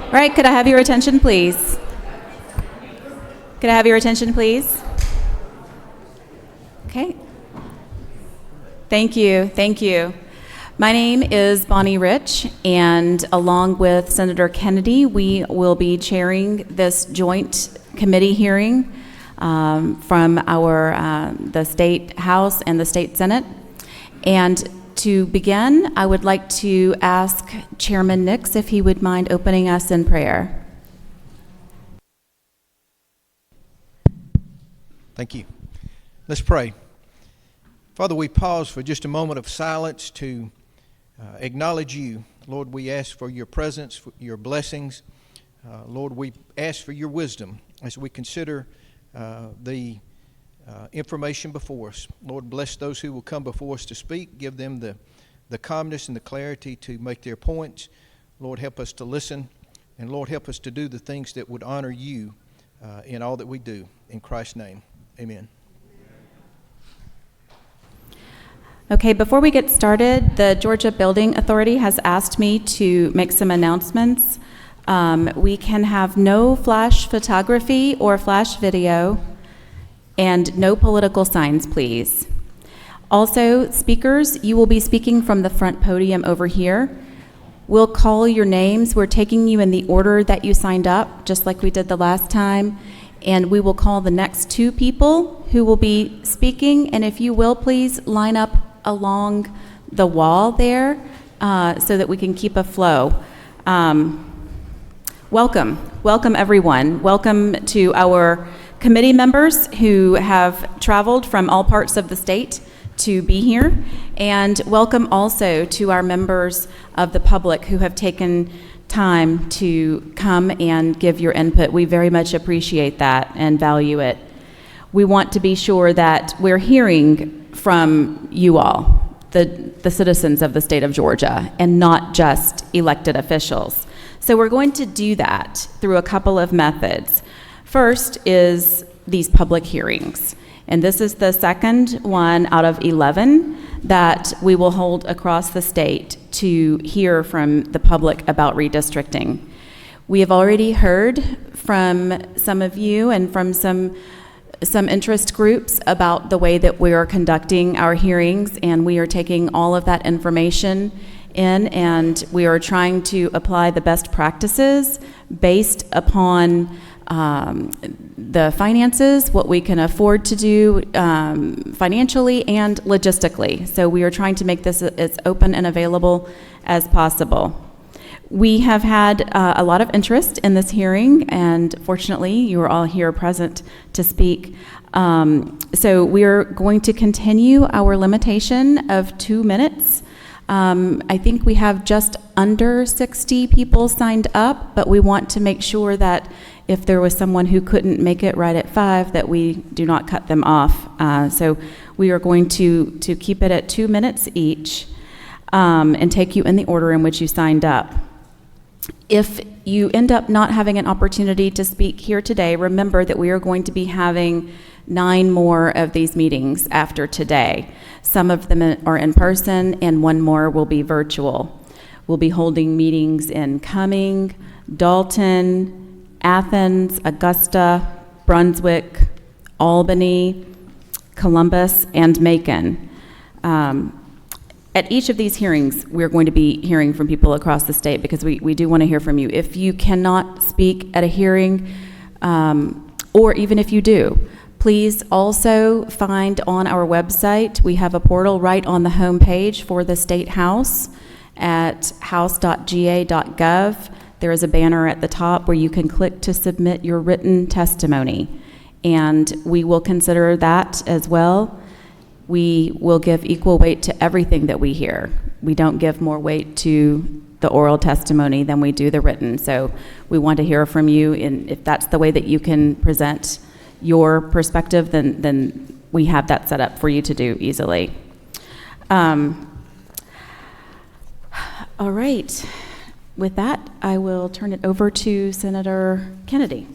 All right, could I have your attention, please? Could I have your attention, please? Okay. Thank you, thank you. My name is Bonnie Rich, and along with Senator Kennedy, we will be chairing this joint committee hearing from the State House and the State Senate. And to begin, I would like to ask Chairman Nix if he would mind opening us in prayer. Thank you. Let's pray. Father, we pause for just a moment of silence to acknowledge you. Lord, we ask for your presence, for your blessings. Lord, we ask for your wisdom as we consider the information before us. Lord, bless those who will come before us to speak. Give them the calmness and the clarity to make their points. Lord, help us to listen. And Lord, help us to do the things that would honor you in all that we do. In Christ's name, amen. Okay, before we get started, the Georgia Building Authority has asked me to make some announcements. We can have no flash photography or flash video, and no political signs, please. Also, speakers, you will be speaking from the front podium over here. We'll call your names. We're taking you in the order that you signed up, just like we did the last time. And we will call the next two people who will be speaking. And if you will, please line up along the wall there so that we can keep a flow. Welcome everyone. Welcome to our committee members who have traveled from all parts of the state to be here. And welcome also to our members of the public who have taken time to come and give your input. We very much appreciate that and value it. We want to be sure that we're hearing from you all, the citizens of the state of Georgia, and not just elected officials. So we're going to do that through a couple of methods. First is these public hearings. And this is the second one out of 11 that we will hold across the state to hear from the public about redistricting. We have already heard from some of you and from some interest groups about the way that we are conducting our hearings, and we are taking all of that information in, and we are trying to apply the best practices based upon the finances, what we can afford to do financially and logistically. So we are trying to make this as open and available as possible. We have had a lot of interest in this hearing, and fortunately, you are all here present to speak. So we're going to continue our limitation of 2 minutes. I think we have just under 60 people signed up, but we want to make sure that if there was someone who couldn't make it right at 5, that we do not cut them off. So we are going to keep it at 2 minutes each and take you in the order in which you signed up. If you end up not having an opportunity to speak here today, remember that we are going to be having 9 more of these meetings after today. Some of them are in person, and 1 more will be virtual. We'll be holding meetings in Cumming, Dalton, Athens, Augusta, Brunswick, Albany, Columbus, and Macon. At each of these hearings, we're going to be hearing from people across the state because we do want to hear from you. If you cannot speak at a hearing, or even if you do, please also find on our website, we have a portal right on the home page for the State House at house.ga.gov. There is a banner at the top where you can click to submit your written testimony, and we will consider that as well. We will give equal weight to everything that we hear. We don't give more weight to the oral testimony than we do the written. So we want to hear from you, and if that's the way that you can present your perspective, then we have that set up for you to do easily. All right. With that, I will turn it over to Senator Kennedy.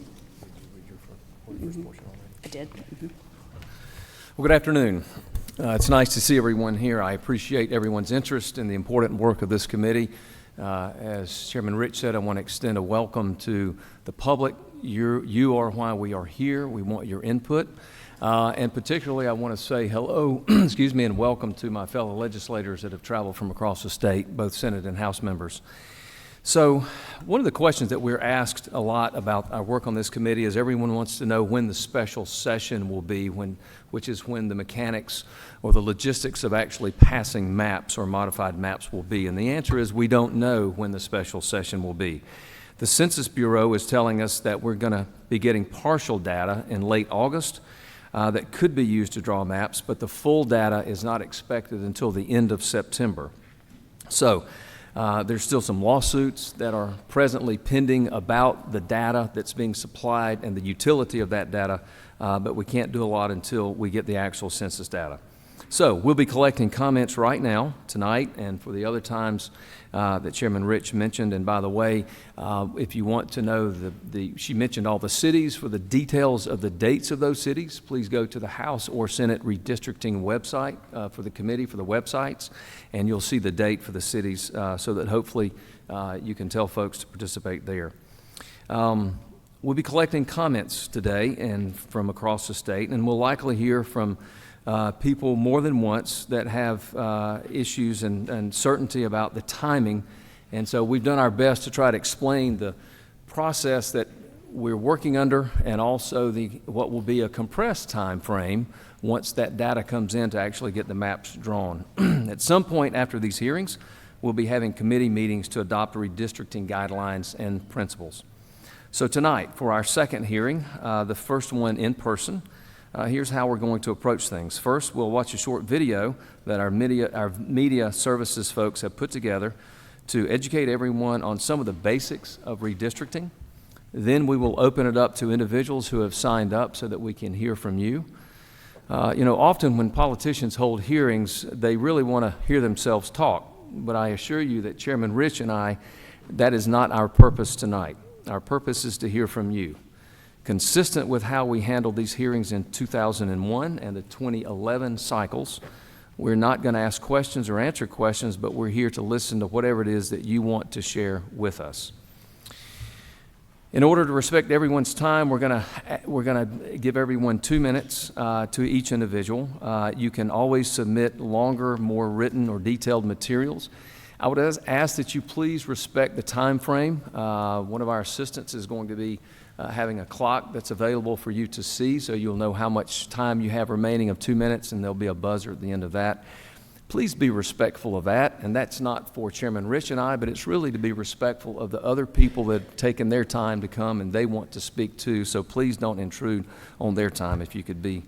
I did. Well, good afternoon. It's nice to see everyone here. I appreciate everyone's interest in the important work of this committee. As Chairman Rich said, I want to extend a welcome to the public. You are why we are here. We want your input. And particularly, I want to say hello, excuse me, and welcome to my fellow legislators that have traveled from across the state, both Senate and House members. So one of the questions that we're asked a lot about our work on this committee is everyone wants to know when the special session will be, which is when the mechanics or the logistics of actually passing maps or modified maps will be. And the answer is we don't know when the special session will be. The Census Bureau is telling us that we're going to be getting partial data in late August that could be used to draw maps, but the full data is not expected until the end of September. So there's still some lawsuits that are presently pending about the data that's being supplied and the utility of that data, but we can't do a lot until we get the actual census data. So we'll be collecting comments right now, tonight, and for the other times that Chairman Rich mentioned. And by the way, if you want to know she mentioned all the cities. For the details of the dates of those cities, please go to the House or Senate Redistricting website for the committee, for the websites, and you'll see the date for the cities so that hopefully you can tell folks to participate there. We'll be collecting comments today and from across the state, and we'll likely hear from people more than once that have issues and certainty about the timing. And so we've done our best to try to explain the process that we're working under and also what will be a compressed time frame once that data comes in to actually get the maps drawn. At some point after these hearings, we'll be having committee meetings to adopt redistricting guidelines and principles. So tonight, for our second hearing, the first one in person, here's how we're going to approach things. First, we'll watch a short video that our media services folks have put together to educate everyone on some of the basics of redistricting. Then we will open it up to individuals who have signed up so that we can hear from you. Often when politicians hold hearings, they really want to hear themselves talk. But I assure you that Chairman Rich and I, that is not our purpose tonight. Our purpose is to hear from you. Consistent with how we handled these hearings in 2001 and the 2011 cycles, we're not going to ask questions or answer questions, but we're here to listen to whatever it is that you want to share with us. In order to respect everyone's time, we're going to give everyone 2 minutes to each individual. You can always submit longer, more written or detailed materials. I would ask that you please respect the time frame. One of our assistants is going to be having a clock that's available for you to see, so you'll know how much time you have remaining of 2 minutes, and there'll be a buzzer at the end of that. Please be respectful of that, and that's not for Chairman Rich and I, but it's really to be respectful of the other people that have taken their time to come and they want to speak too, so please don't intrude on their time. If you could be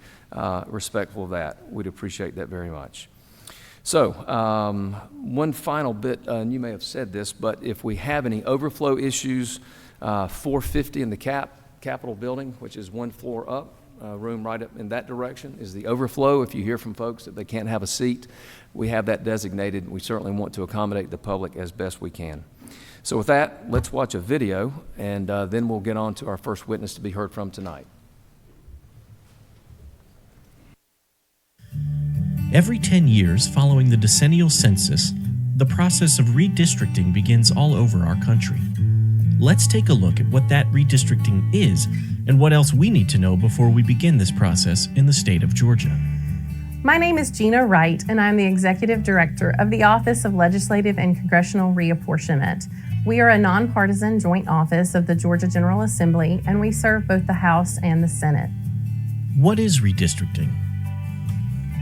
respectful of that, we'd appreciate that very much. So, one final bit, and you may have said this, but if we have any overflow issues, 450 in the Capitol building, which is one floor up, room right up in that direction, is the overflow. If you hear from folks that they can't have a seat, we have that designated. We certainly want to accommodate the public as best we can. So with that, let's watch a video, and then we'll get on to our first witness to be heard from tonight. Every 10 years following the decennial census, the process of redistricting begins all over our country. Let's take a look at what that redistricting is and what else we need to know before we begin this process in the state of Georgia. My name is Gina Wright, and I'm the Executive Director of the Office of Legislative and Congressional Reapportionment. We are a nonpartisan joint office of the Georgia General Assembly, and we serve both the House and the Senate. What is redistricting?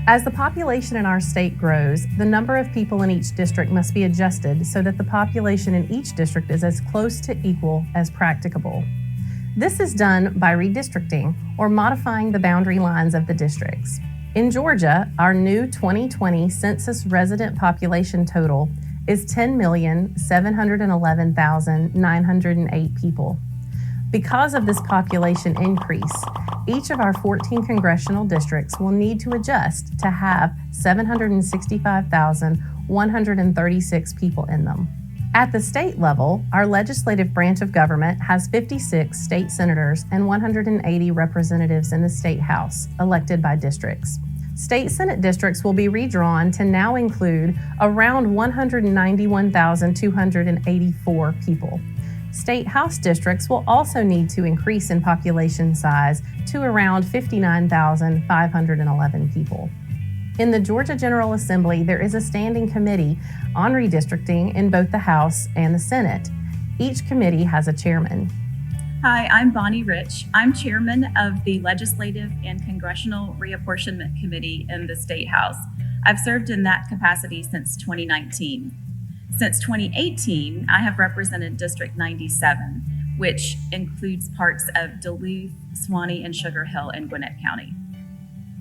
As the population in our state grows, the number of people in each district must be adjusted so that the population in each district is as close to equal as practicable. This is done by redistricting, or modifying the boundary lines of the districts. In Georgia, our new 2020 census resident population total is 10,711,908 people. Because of this population increase, each of our 14 congressional districts will need to adjust to have 765,136 people in them. At the state level, our legislative branch of government has 56 state senators and 180 representatives in the state house, elected by districts. State Senate districts will be redrawn to now include around 191,284 people. State House districts will also need to increase in population size to around 59,511 people. In the Georgia General Assembly, there is a standing committee on redistricting in both the House and the Senate. Each committee has a chairman. Hi, I'm Bonnie Rich. I'm chairman of the Legislative and Congressional Reapportionment Committee in the State House. I've served in that capacity since 2019. Since 2018, I have represented District 97, which includes parts of Duluth, Suwannee, and Sugar Hill in Gwinnett County.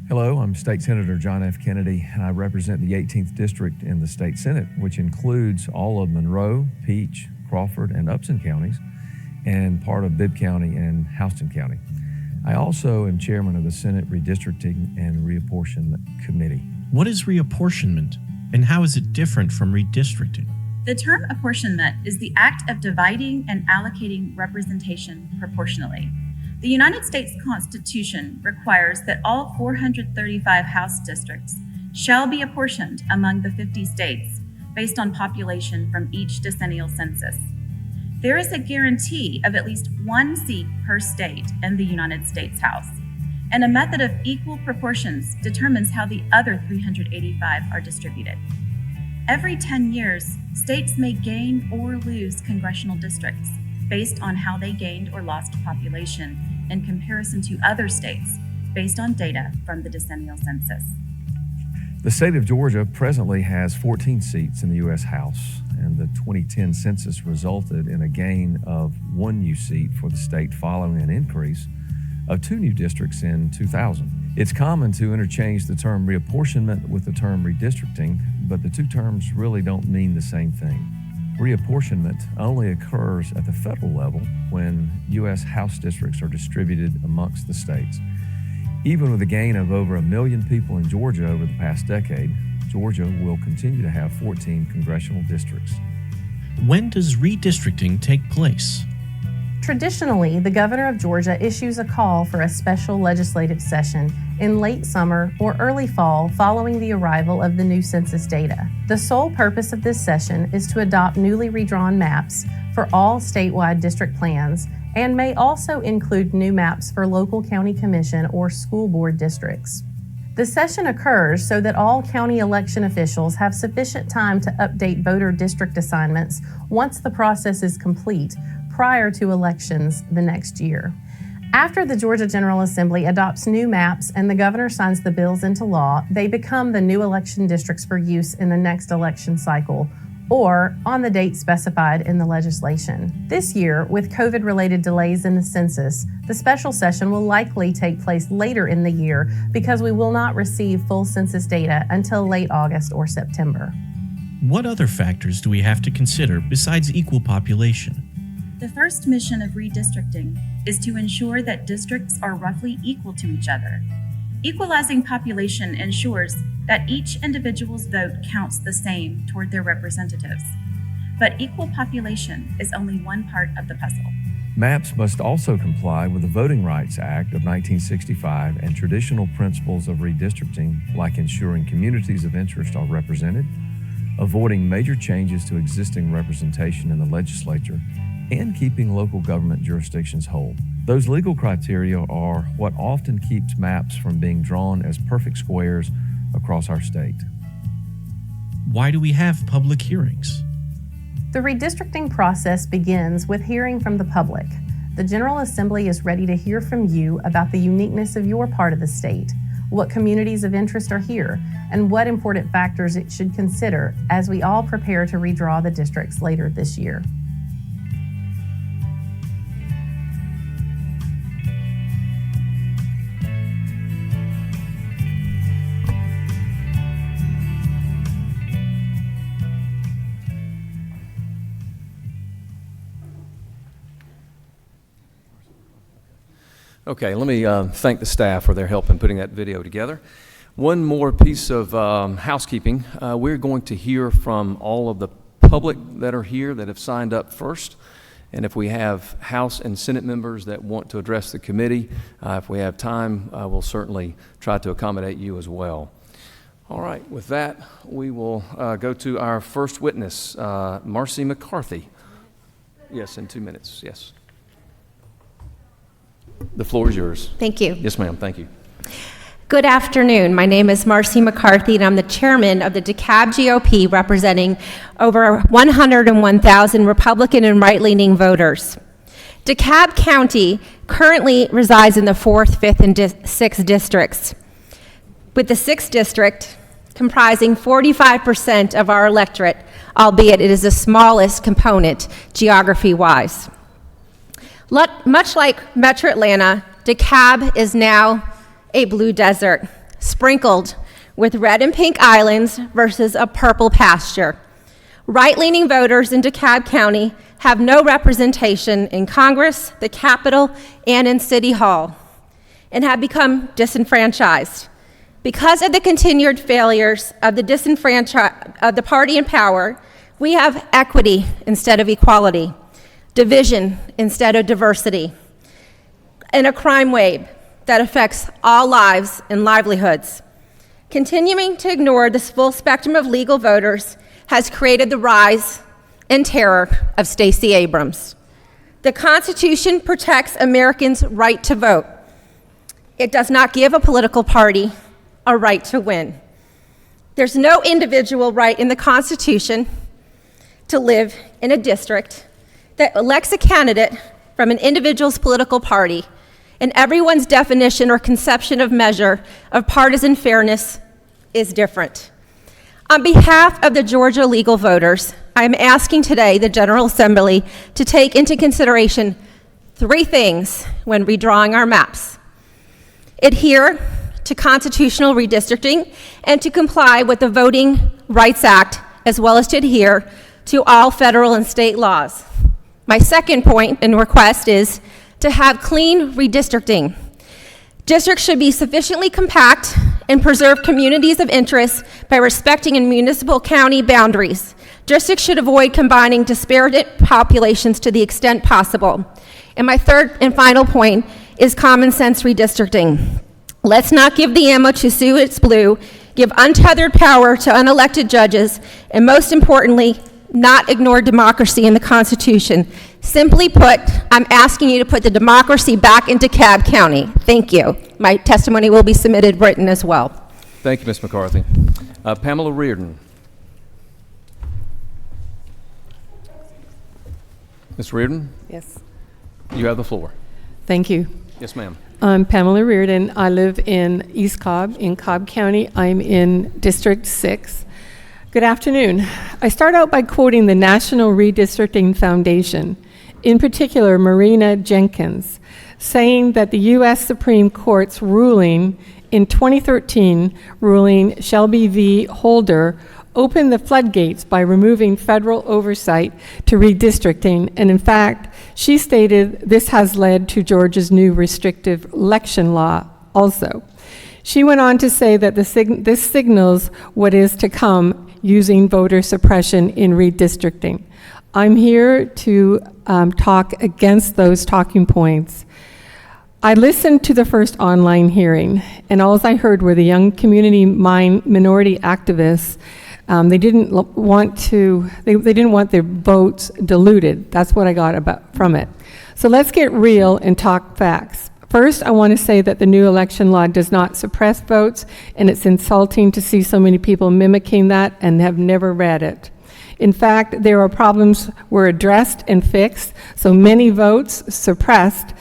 Hello, I'm State Senator John F. Kennedy, and I represent the 18th District in the State Senate, which includes all of Monroe, Peach, Crawford, and Upson counties, and part of Bibb County and Houston County. I also am chairman of the Senate Redistricting and Reapportionment Committee. What is reapportionment, and how is it different from redistricting? The term apportionment is the act of dividing and allocating representation proportionally. The United States Constitution requires that all 435 House districts shall be apportioned among the 50 states based on population from each decennial census. There is a guarantee of at least one seat per state in the United States House, and a method of equal proportions determines how the other 385 are distributed. Every 10 years, states may gain or lose congressional districts based on how they gained or lost population in comparison to other states based on data from the decennial census. The state of Georgia presently has 14 seats in the U.S. House, and the 2010 census resulted in a gain of 1 new seat for the state following an increase of 2 new districts in 2000. It's common to interchange the term reapportionment with the term redistricting, but the two terms really don't mean the same thing. Reapportionment only occurs at the federal level when U.S. House districts are distributed amongst the states. Even with a gain of over 1 million people in Georgia over the past decade, Georgia will continue to have 14 congressional districts. When does redistricting take place? Traditionally, the governor of Georgia issues a call for a special legislative session in late summer or early fall following the arrival of the new census data. The sole purpose of this session is to adopt newly redrawn maps for all statewide district plans and may also include new maps for local county commission or school board districts. The session occurs so that all county election officials have sufficient time to update voter district assignments once the process is complete prior to elections the next year. After the Georgia General Assembly adopts new maps and the governor signs the bills into law, they become the new election districts for use in the next election cycle or on the date specified in the legislation. This year, with COVID-related delays in the census, the special session will likely take place later in the year because we will not receive full census data until late August or September. What other factors do we have to consider besides equal population? The first mission of redistricting is to ensure that districts are roughly equal to each other. Equalizing population ensures that each individual's vote counts the same toward their representatives. But equal population is only one part of the puzzle. Maps must also comply with the Voting Rights Act of 1965 and traditional principles of redistricting, like ensuring communities of interest are represented, avoiding major changes to existing representation in the legislature, and keeping local government jurisdictions whole. Those legal criteria are what often keeps maps from being drawn as perfect squares across our state. Why do we have public hearings? The redistricting process begins with hearing from the public. The General Assembly is ready to hear from you about the uniqueness of your part of the state, what communities of interest are here, and what important factors it should consider as we all prepare to redraw the districts later this year. Okay, let me thank the staff for their help in putting that video together. One more piece of housekeeping. We're going to hear from all of the public that are here that have signed up first. And if we have House and Senate members that want to address the committee, if we have time, we'll certainly try to accommodate you as well. All right, with that, we will go to our first witness, Marcy McCarthy. Yes, in 2 minutes, yes. The floor is yours. Thank you. Yes, ma'am, thank you. Good afternoon. My name is Marcy McCarthy, and I'm the chairman of the DeKalb GOP, representing over 101,000 Republican and right-leaning voters. DeKalb County currently resides in the 4th, 5th, and 6th districts, with the 6th district comprising 45% of our electorate, albeit it is the smallest component geography-wise. Much like Metro Atlanta, DeKalb is now a blue desert, sprinkled with red and pink islands versus a purple pasture. Right-leaning voters in DeKalb County have no representation in Congress, the Capitol, and in City Hall, and have become disenfranchised. Because of the continued failures of the party in power, we have equity instead of equality, division instead of diversity, and a crime wave that affects all lives and livelihoods. Continuing to ignore this full spectrum of legal voters has created the rise and terror of Stacey Abrams. The Constitution protects Americans' right to vote. It does not give a political party a right to win. There's no individual right in the Constitution to live in a district that elects a candidate from an individual's political party, and everyone's definition or conception of measure of partisan fairness is different. On behalf of the Georgia legal voters, I am asking today the General Assembly to take into consideration 3 things when redrawing our maps: adhere to constitutional redistricting and to comply with the Voting Rights Act, as well as to adhere to all federal and state laws. My second point and request is to have clean redistricting. Districts should be sufficiently compact and preserve communities of interest by respecting municipal county boundaries. Districts should avoid combining disparate populations to the extent possible. And my third and final point is common sense redistricting. Let's not give the ammo to sue it's blue, give untethered power to unelected judges, and most importantly, not ignore democracy in the Constitution. Simply put, I'm asking you to put the democracy back into DeKalb County. Thank you. My testimony will be submitted written as well. Thank you, Ms. McCarthy. Pamela Reardon. Ms. Reardon, Yes. you have the floor. Thank you. Yes, ma'am. I'm Pamela Reardon. I live in East Cobb, in Cobb County. I'm in District 6. Good afternoon. I start out by quoting the National Redistricting Foundation, in particular Marina Jenkins, saying that the U.S. Supreme Court's ruling in 2013, ruling Shelby v. Holder, opened the floodgates by removing federal oversight to redistricting, and in fact, she stated this has led to Georgia's new restrictive election law also. She went on to say that this signals what is to come using voter suppression in redistricting. I'm here to talk against those talking points. I listened to the first online hearing, and all I heard were the young community minority activists. They didn't want their votes diluted. That's what I got from it. So let's get real and talk facts. First, I want to say that the new election law does not suppress votes, and it's insulting to see so many people mimicking that and have never read it. In fact, there are problems were addressed and fixed, so many votes suppressed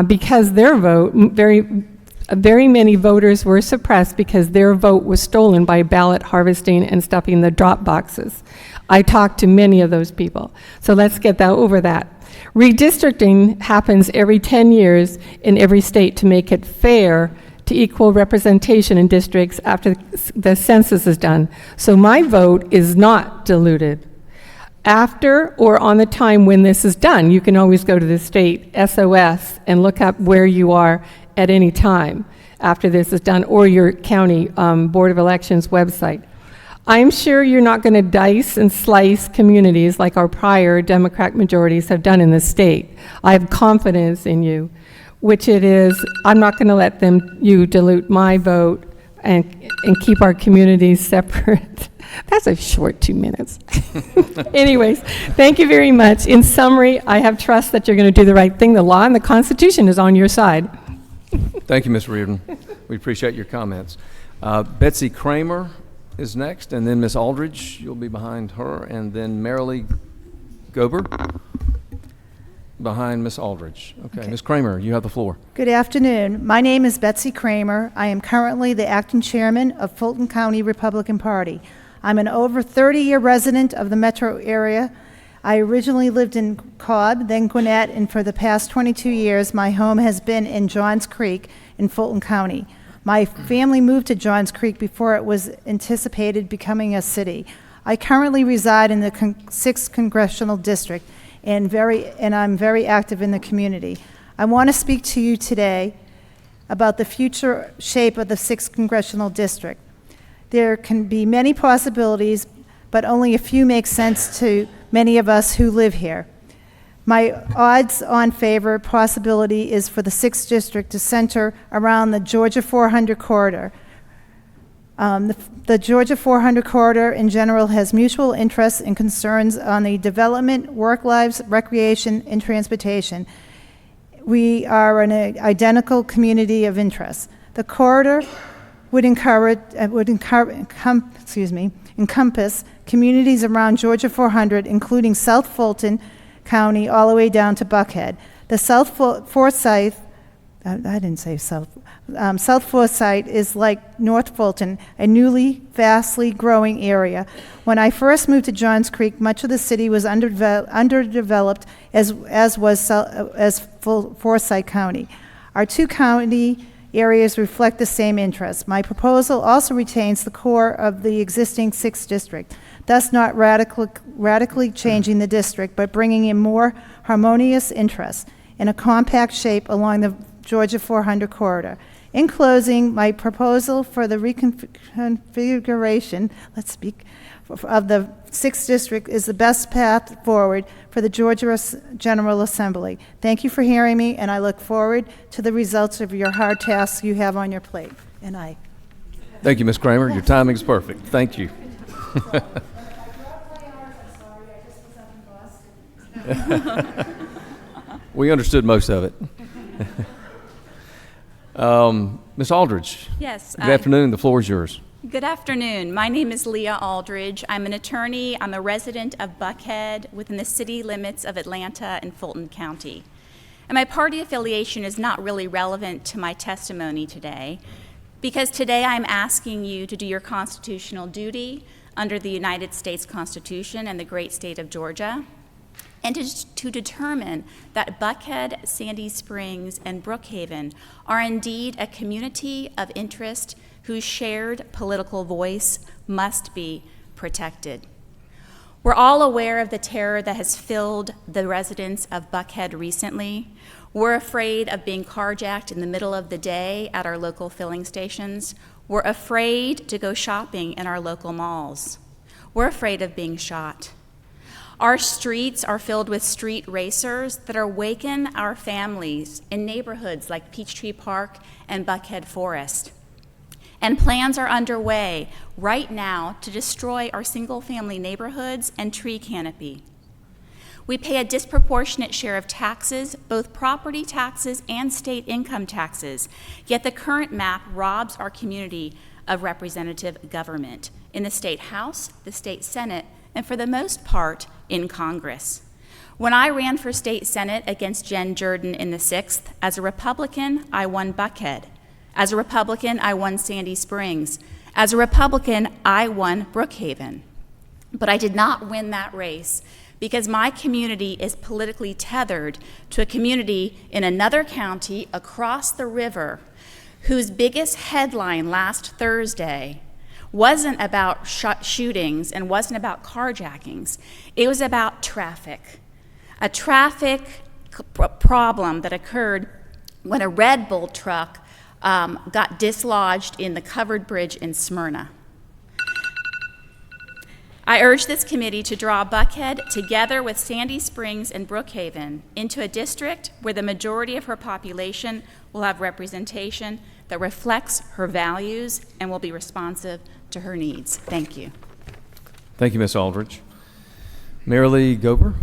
because their vote, very many voters were suppressed because their vote was stolen by ballot harvesting and stuffing the drop boxes. I talked to many of those people, so let's get that over that. Redistricting happens every 10 years in every state to make it fair to equal representation in districts after the census is done. So my vote is not diluted. After or on the time when this is done, you can always go to the state SOS and look up where you are at any time after this is done, or your county Board of Elections website. I'm sure you're not going to dice and slice communities like our prior Democrat majorities have done in the state. I have confidence in you, which it is, I'm not going to let you dilute my vote and keep our communities separate. That's a short 2 minutes. Anyways, thank you very much. In summary, I have trust that you're going to do the right thing. The law and the Constitution is on your side. Thank you, Ms. Reardon. We appreciate your comments. Betsy Kramer is next, and then Ms. Aldridge, you'll be behind her, and then Marilee Gober behind Ms. Aldridge. Okay, Ms. Kramer, you have the floor. Good afternoon. My name is Betsy Kramer. I am currently the acting chairman of Fulton County Republican Party. I'm an over 30-year resident of the metro area. I originally lived in Cobb, then Gwinnett, and for the past 22 years, my home has been in Johns Creek in Fulton County. My family moved to Johns Creek before it was anticipated becoming a city. I currently reside in the 6th Congressional District, and I'm very active in the community. I want to speak to you today about the future shape of the 6th Congressional District. There can be many possibilities, but only a few make sense to many of us who live here. My odds-on favor possibility is for the 6th District to center around the Georgia 400 corridor. The Georgia 400 corridor in general has mutual interests and concerns on the development, work lives, recreation, and transportation. We are an identical community of interest. The corridor would encompass communities around Georgia 400, including South Fulton County all the way down to Buckhead. The South Forsyth is like North Fulton, a newly, vastly growing area. When I first moved to Johns Creek, much of the city was underdeveloped, as was Forsyth County. Our two county areas reflect the same interests. My proposal also retains the core of the existing 6th District, thus not radically changing the district, but bringing in more harmonious interests in a compact shape along the Georgia 400 corridor. In closing, my proposal for the reconfiguration, of the 6th District is the best path forward for the Georgia General Assembly. Thank you for hearing me, and I look forward to the results of your hard tasks you have on your plate. And I. Thank you, Ms. Kramer. Your timing is perfect. Thank you. We understood most of it. Ms. Aldridge. Yes. Good afternoon. The floor is yours. Good afternoon. My name is Leah Aldridge. I'm an attorney. I'm a resident of Buckhead within the city limits of Atlanta and Fulton County. And my party affiliation is not really relevant to my testimony today, because today I'm asking you to do your constitutional duty under the United States Constitution and the great state of Georgia, and to determine that Buckhead, Sandy Springs, and Brookhaven are indeed a community of interest whose shared political voice must be protected. We're all aware of the terror that has filled the residents of Buckhead recently. We're afraid of being carjacked in the middle of the day at our local filling stations. We're afraid to go shopping in our local malls. We're afraid of being shot. Our streets are filled with street racers that awaken our families in neighborhoods like Peachtree Park and Buckhead Forest. And plans are underway right now to destroy our single-family neighborhoods and tree canopy. We pay a disproportionate share of taxes, both property taxes and state income taxes, yet the current map robs our community of representative government in the State House, the State Senate, and for the most part, in Congress. When I ran for State Senate against Jen Jordan in the 6th, as a Republican, I won Buckhead. As a Republican, I won Sandy Springs. As a Republican, I won Brookhaven. But I did not win that race because my community is politically tethered to a community in another county across the river whose biggest headline last Thursday wasn't about shootings and wasn't about carjackings. It was about traffic. A traffic problem that occurred when a Red Bull truck got dislodged in the covered bridge in Smyrna. I urge this committee to draw Buckhead, together with Sandy Springs and Brookhaven, into a district where the majority of her population will have representation that reflects her values and will be responsive to her needs. Thank you. Thank you, Ms. Aldridge. Marilee Gober.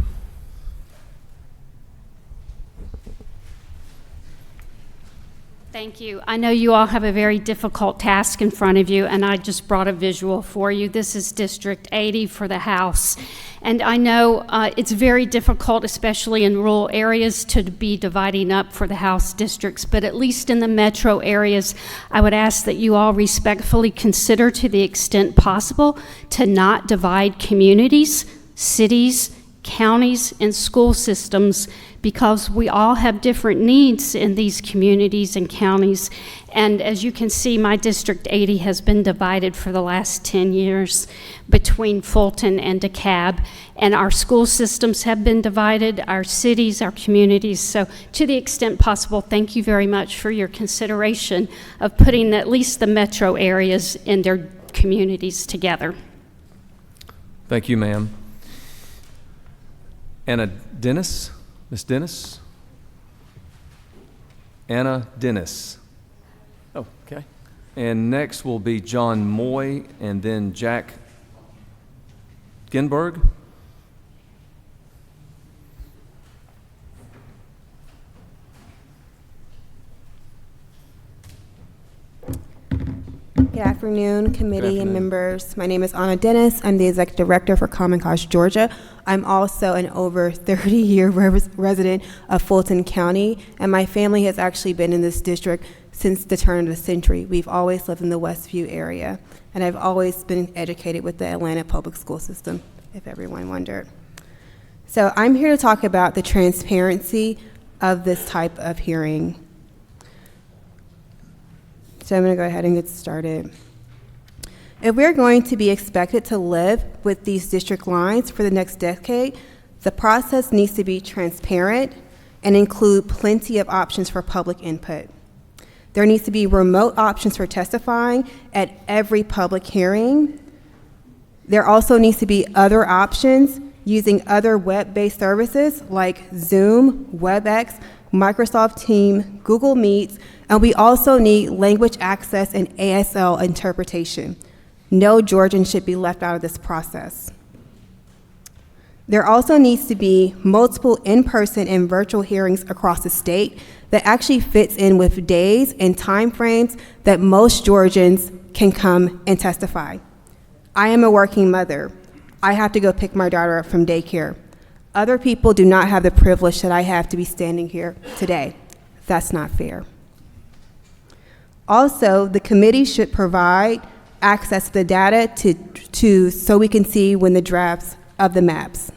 Thank you. I know you all have a very difficult task in front of you, and I just brought a visual for you. This is District 80 for the House. And I know it's very difficult, especially in rural areas, to be dividing up for the House districts, but at least in the metro areas, I would ask that you all respectfully consider, to the extent possible, to not divide communities, cities, counties, and school systems, because we all have different needs in these communities and counties. And as you can see, my District 80 has been divided for the last 10 years between Fulton and DeKalb, and our school systems have been divided, our cities, our communities. So to the extent possible, thank you very much for your consideration of putting at least the metro areas in their communities together. Thank you, ma'am. Anna Dennis. Ms. Dennis? Anna Dennis. Oh, okay. And next will be John Moy and then Jack Ginberg. Good afternoon, committee and members. My name is Anna Dennis. I'm the Executive Director for Common Cause Georgia. I'm also an over 30-year resident of Fulton County, and my family has actually been in this district since the turn of the century. We've always lived in the Westview area, and I've always been educated with the Atlanta public school system, if everyone wondered. So I'm here to talk about the transparency of this type of hearing. So I'm going to go ahead and get started. If we're going to be expected to live with these district lines for the next decade, the process needs to be transparent and include plenty of options for public input. There needs to be remote options for testifying at every public hearing. There also needs to be other options using other web-based services like Zoom, WebEx, Microsoft Teams, Google Meets, and we also need language access and ASL interpretation. No Georgian should be left out of this process. There also needs to be multiple in-person and virtual hearings across the state that actually fits in with days and timeframes that most Georgians can come and testify. I am a working mother. I have to go pick my daughter up from daycare. Other people do not have the privilege that I have to be standing here today. That's not fair. Also, the committee should provide access to the data so we can see when the drafts of the maps.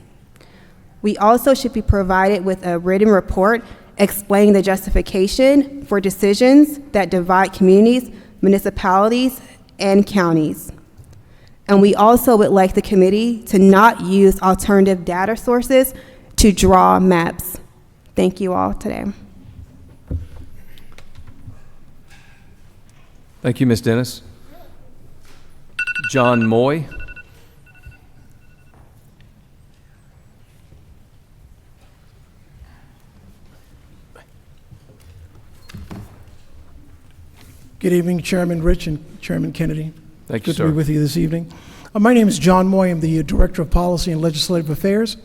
We also should be provided with a written report explaining the justification for decisions that divide communities, municipalities, and counties. And we also would like the committee to not use alternative data sources to draw maps. Thank you all today. Thank you, Ms. Dennis. John Moy. Good evening, Chairman Rich and Chairman Kennedy. Thank you, Good sir. to be with you this evening. My name is John Moy. I'm the Director of Policy and Legislative Affairs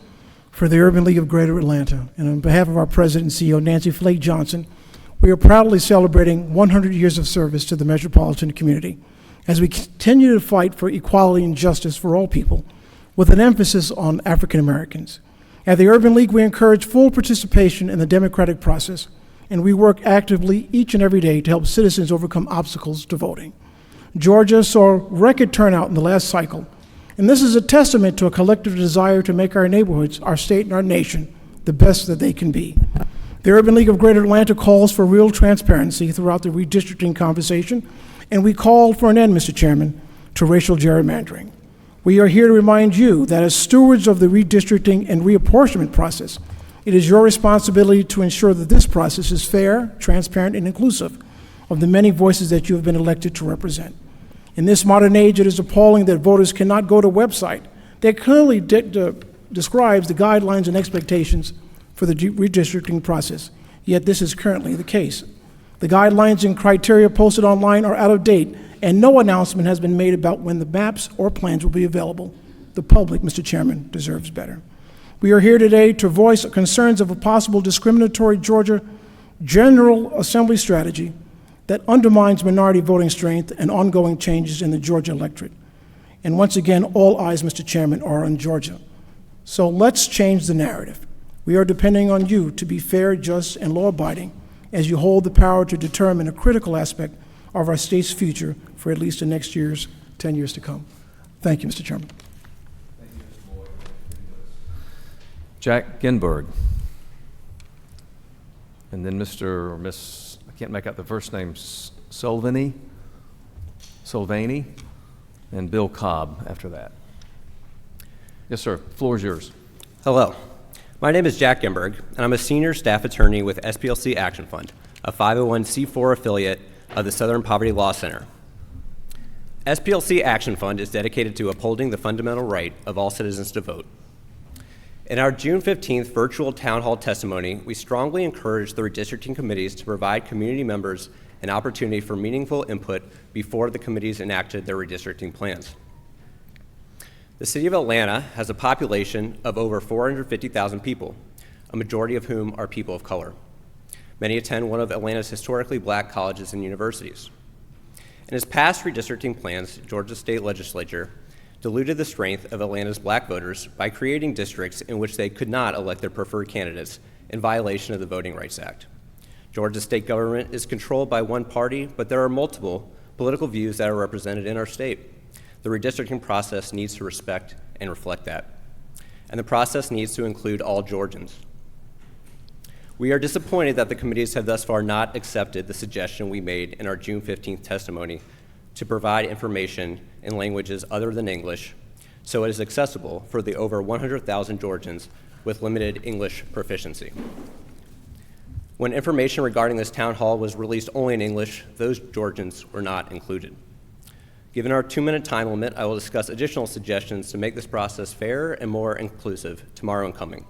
for the Urban League of Greater Atlanta. And on behalf of our President and CEO, Nancy Flake Johnson, we are proudly celebrating 100 years of service to the metropolitan community as we continue to fight for equality and justice for all people, with an emphasis on African Americans. At the Urban League, we encourage full participation in the democratic process, and we work actively each and every day to help citizens overcome obstacles to voting. Georgia saw record turnout in the last cycle, and this is a testament to a collective desire to make our neighborhoods, our state, and our nation the best that they can be. The Urban League of Greater Atlanta calls for real transparency throughout the redistricting conversation, and we call for an end, Mr. Chairman, to racial gerrymandering. We are here to remind you that as stewards of the redistricting and reapportionment process, it is your responsibility to ensure that this process is fair, transparent, and inclusive of the many voices that you have been elected to represent. In this modern age, it is appalling that voters cannot go to a website that clearly describes the guidelines and expectations for the redistricting process, yet this is currently the case. The guidelines and criteria posted online are out of date, and no announcement has been made about when the maps or plans will be available. The public, Mr. Chairman, deserves better. We are here today to voice concerns of a possible discriminatory Georgia General Assembly strategy that undermines minority voting strength and ongoing changes in the Georgia electorate. And once again, all eyes, Mr. Chairman, are on Georgia. So let's change the narrative. We are depending on you to be fair, just, and law-abiding as you hold the power to determine a critical aspect of our state's future for at least the next 10 years to come. Thank you, Mr. Chairman. Thank you, Mr. Boyd. Jack Ginberg. And then Mr. or Miss, I can't make out the first name, Solvany, and Bill Cobb after that. Yes, sir. Floor is yours. Hello. My name is Jack Ginberg, and I'm a senior staff attorney with SPLC Action Fund, a 501c4 affiliate of the Southern Poverty Law Center. SPLC Action Fund is dedicated to upholding the fundamental right of all citizens to vote. In our June 15th virtual town hall testimony, we strongly encouraged the redistricting committees to provide community members an opportunity for meaningful input before the committees enacted their redistricting plans. The city of Atlanta has a population of over 450,000 people, a majority of whom are people of color. Many attend one of Atlanta's historically black colleges and universities. In its past redistricting plans, Georgia State Legislature diluted the strength of Atlanta's black voters by creating districts in which they could not elect their preferred candidates in violation of the Voting Rights Act. Georgia's state government is controlled by one party, but there are multiple political views that are represented in our state. The redistricting process needs to respect and reflect that. And the process needs to include all Georgians. We are disappointed that the committees have thus far not accepted the suggestion we made in our June 15th testimony to provide information in languages other than English so it is accessible for the over 100,000 Georgians with limited English proficiency. When information regarding this town hall was released only in English, those Georgians were not included. Given our 2-minute time limit, I will discuss additional suggestions to make this process fair and more inclusive tomorrow and coming.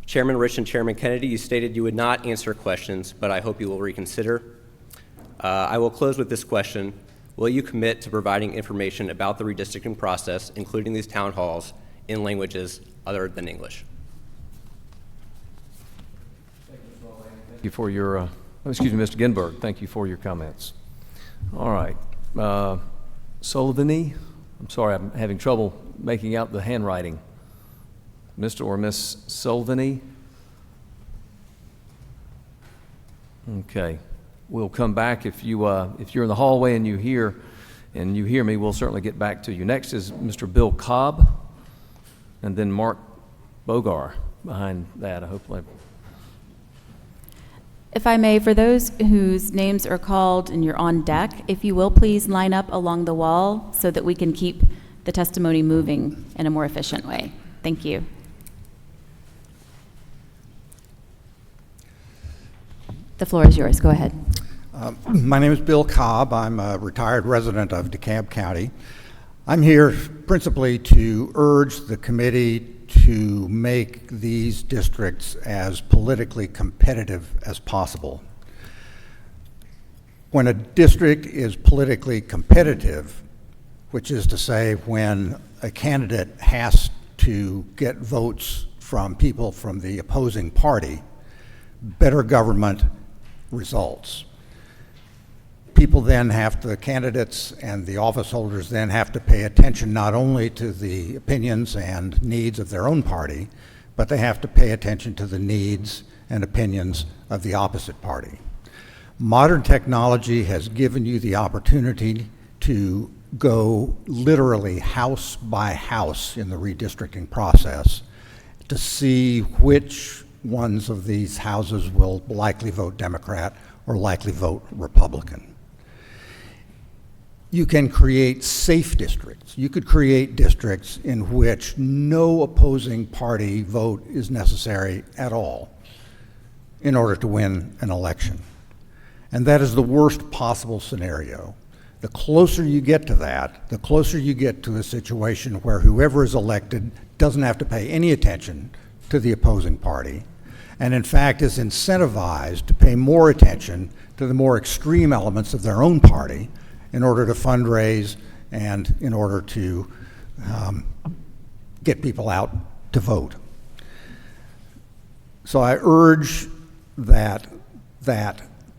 Chairman Rich and Chairman Kennedy, you stated you would not answer questions, but I hope you will reconsider. I will close with this question. Will you commit to providing information about the redistricting process, including these town halls, in languages other than English? Thank you for your, Mr. Ginberg, thank you for your comments. All right. Solvany, I'm sorry, I'm having trouble making out the handwriting. Mr. or Miss Solvany? Okay. We'll come back if you're in the hallway and you hear me, we'll certainly get back to you. Next is Mr. Bill Cobb, and then Mark Bogar behind that. I hope. If I may, for those whose names are called and you're on deck, if you will please line up along the wall so that we can keep the testimony moving in a more efficient way. Thank you. The floor is yours. Go ahead. My name is Bill Cobb. I'm a retired resident of DeKalb County. I'm here principally to urge the committee to make these districts as politically competitive as possible. When a district is politically competitive, which is to say when a candidate has to get votes from people from the opposing party, better government results. People then the candidates and the office holders then have to pay attention not only to the opinions and needs of their own party, but they have to pay attention to the needs and opinions of the opposite party. Modern technology has given you the opportunity to go literally house by house in the redistricting process to see which ones of these houses will likely vote Democrat or likely vote Republican. You can create safe districts. You could create districts in which no opposing party vote is necessary at all in order to win an election. And that is the worst possible scenario. The closer you get to that, the closer you get to a situation where whoever is elected doesn't have to pay any attention to the opposing party, and in fact is incentivized to pay more attention to the more extreme elements of their own party in order to fundraise and in order to get people out to vote. So I urge that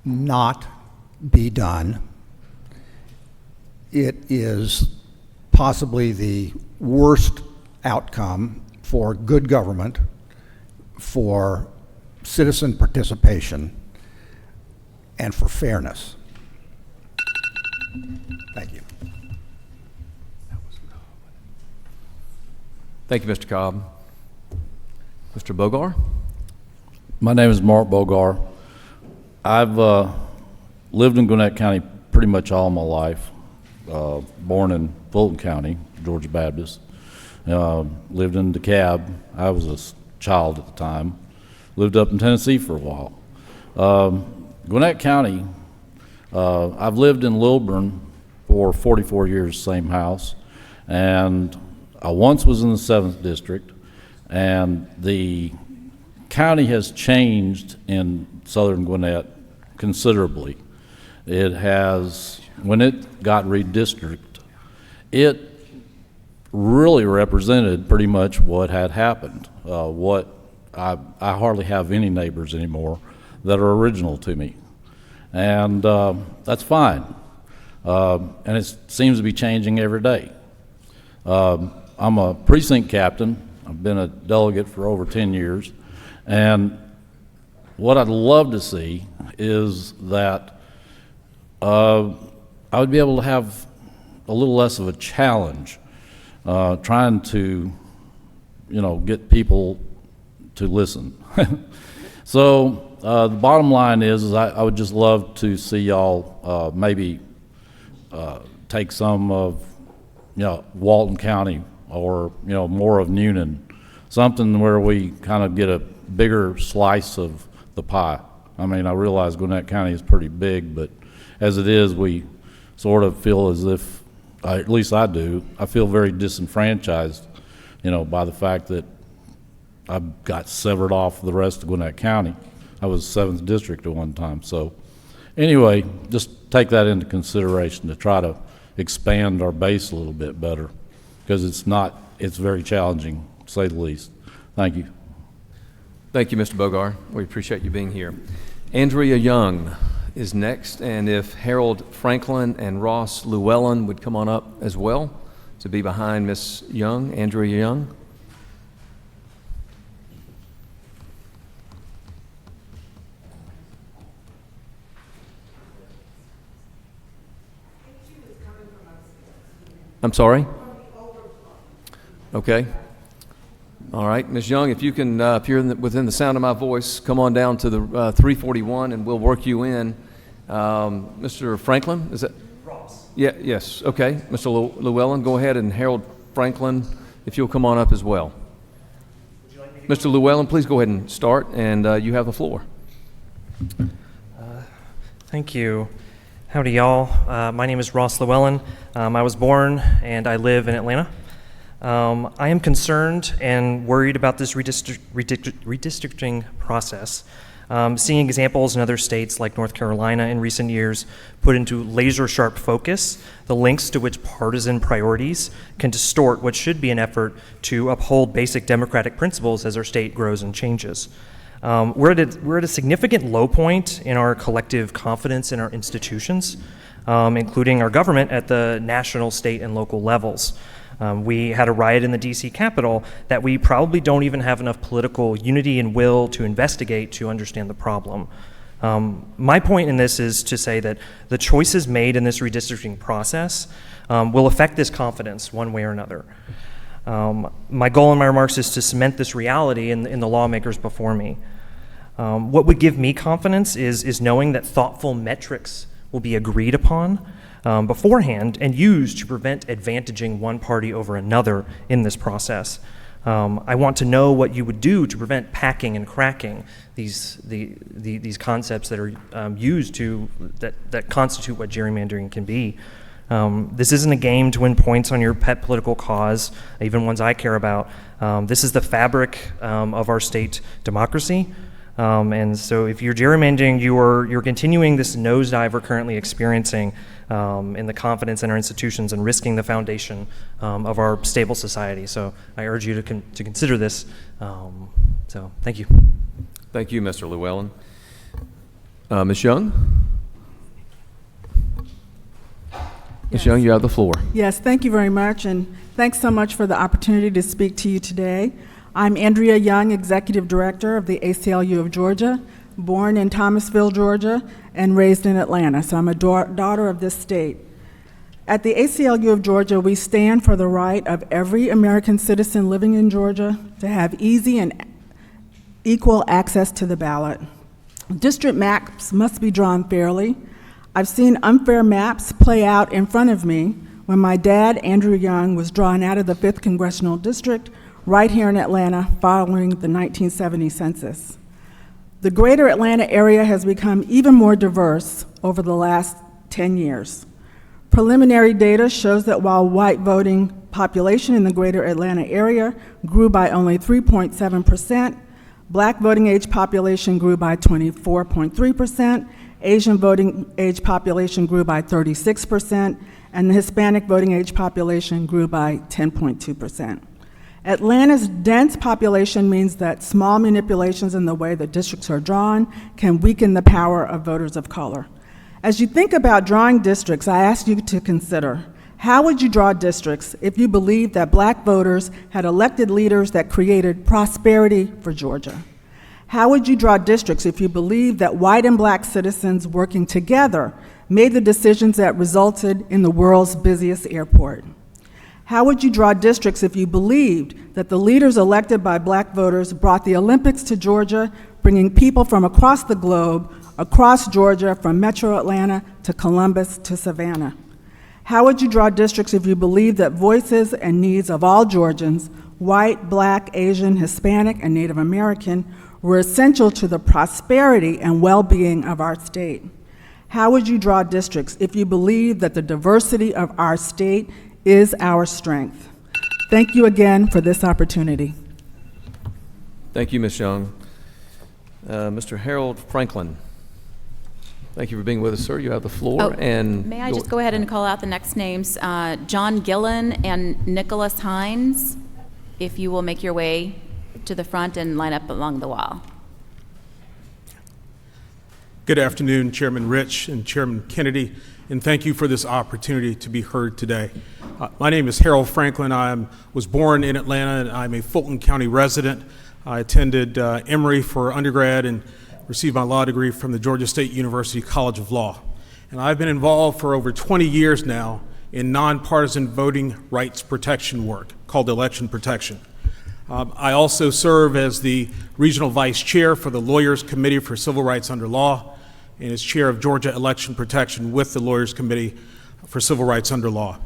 not be done. It is possibly the worst outcome for good government, for citizen participation, and for fairness. Thank you. Thank you, Mr. Cobb. Mr. Bogar? My name is Mark Bogar. I've lived in Gwinnett County pretty much all my life. Born in Fulton County, Georgia Baptist. Lived in DeKalb. I was a child at the time. Lived up in Tennessee for a while. Gwinnett County, I've lived in Lilburn for 44 years, same house, and I once was in the 7th District, and the county has changed in southern Gwinnett considerably. It has, when it got redistricted, it really represented pretty much what had happened. I hardly have any neighbors anymore that are original to me, and that's fine. And it seems to be changing every day. I'm a precinct captain. I've been a delegate for over 10 years, and what I'd love to see is that I would be able to have a little less of a challenge trying to, get people to listen. So the bottom line is I would just love to see y'all maybe take some of, Walton County or, more of Noonan, something where we kind of get a bigger slice of the pie. I mean, I realize Gwinnett County is pretty big, but as it is, we sort of feel as if, at least I do, I feel very disenfranchised, by the fact that I got severed off the rest of Gwinnett County. I was 7th District at one time. So anyway, just take that into consideration to try to expand our base a little bit better, because it's very challenging, to say the least. Thank you. Thank you, Mr. Bogar. We appreciate you being here. Andrea Young is next, and if Harold Franklin and Ross Llewellyn would come on up as well to be behind Miss Young, Andrea Young. I'm sorry? Okay. All right, Ms. Young, if you can, if you're within the sound of my voice, come on down to the 341 and we'll work you in. Mr. Franklin, is that? Ross. Yeah, yes, okay. Mr. Llewellyn, go ahead, and Harold Franklin, if you'll come on up as well. Mr. Llewellyn, please go ahead and start, and you have the floor. Thank you. Howdy, y'all. My name is Ross Llewellyn. I was born and I live in Atlanta. I am concerned and worried about this redistricting process. Seeing examples in other states like North Carolina in recent years put into laser-sharp focus the lengths to which partisan priorities can distort what should be an effort to uphold basic democratic principles as our state grows and changes. We're at a significant low point in our collective confidence in our institutions, including our government at the national, state, and local levels. We had a riot in the DC Capitol that we probably don't even have enough political unity and will to investigate to understand the problem. My point in this is to say that the choices made in this redistricting process will affect this confidence one way or another. My goal in my remarks is to cement this reality in the lawmakers before me. What would give me confidence is knowing that thoughtful metrics will be agreed upon beforehand and used to prevent advantaging one party over another in this process. I want to know what you would do to prevent packing and cracking these concepts that are used that constitute what gerrymandering can be. This isn't a game to win points on your pet political cause, even ones I care about. This is the fabric of our state democracy. And so if you're gerrymandering, you're continuing this nosedive we're currently experiencing in the confidence in our institutions and risking the foundation of our stable society. So I urge you to consider this. So thank you. Thank you, Mr. Llewellyn. Ms. Young? Ms. Young, you have the floor. Yes, thank you very much, and thanks so much for the opportunity to speak to you today. I'm Andrea Young, Executive Director of the ACLU of Georgia, born in Thomasville, Georgia, and raised in Atlanta, so I'm a daughter of this state. At the ACLU of Georgia, we stand for the right of every American citizen living in Georgia to have easy and equal access to the ballot. District maps must be drawn fairly. I've seen unfair maps play out in front of me when my dad, Andrea Young, was drawn out of the 5th Congressional District right here in Atlanta following the 1970 census. The greater Atlanta area has become even more diverse over the last 10 years. Preliminary data shows that while white voting population in the greater Atlanta area grew by only 3.7%, Black voting age population grew by 24.3%, Asian voting age population grew by 36%, and the Hispanic voting age population grew by 10.2%. Atlanta's dense population means that small manipulations in the way that districts are drawn can weaken the power of voters of color. As you think about drawing districts, I ask you to consider, how would you draw districts if you believed that Black voters had elected leaders that created prosperity for Georgia? How would you draw districts if you believed that white and Black citizens working together made the decisions that resulted in the world's busiest airport? How would you draw districts if you believed that the leaders elected by Black voters brought the Olympics to Georgia, bringing people from across the globe, across Georgia, from Metro Atlanta to Columbus to Savannah? How would you draw districts if you believed that voices and needs of all Georgians, white, Black, Asian, Hispanic, and Native American, were essential to the prosperity and well-being of our state? How would you draw districts if you believed that the diversity of our state is our strength? Thank you again for this opportunity. Thank you, Ms. Young. Mr. Harold Franklin, thank you for being with us, sir. You have the floor. And may I just go ahead and call out the next names? John Gillen and Nicholas Hines, if you will make your way to the front and line up along the wall. Good afternoon, Chairman Rich and Chairman Kennedy, and thank you for this opportunity to be heard today. My name is Harold Franklin. I was born in Atlanta, and I'm a Fulton County resident. I attended Emory for undergrad and received my law degree from the Georgia State University College of Law. And I've been involved for over 20 years now in nonpartisan voting rights protection work called election protection. I also serve as the regional vice chair for the Lawyers Committee for Civil Rights Under Law and as chair of Georgia Election Protection with the Lawyers Committee for Civil Rights Under Law.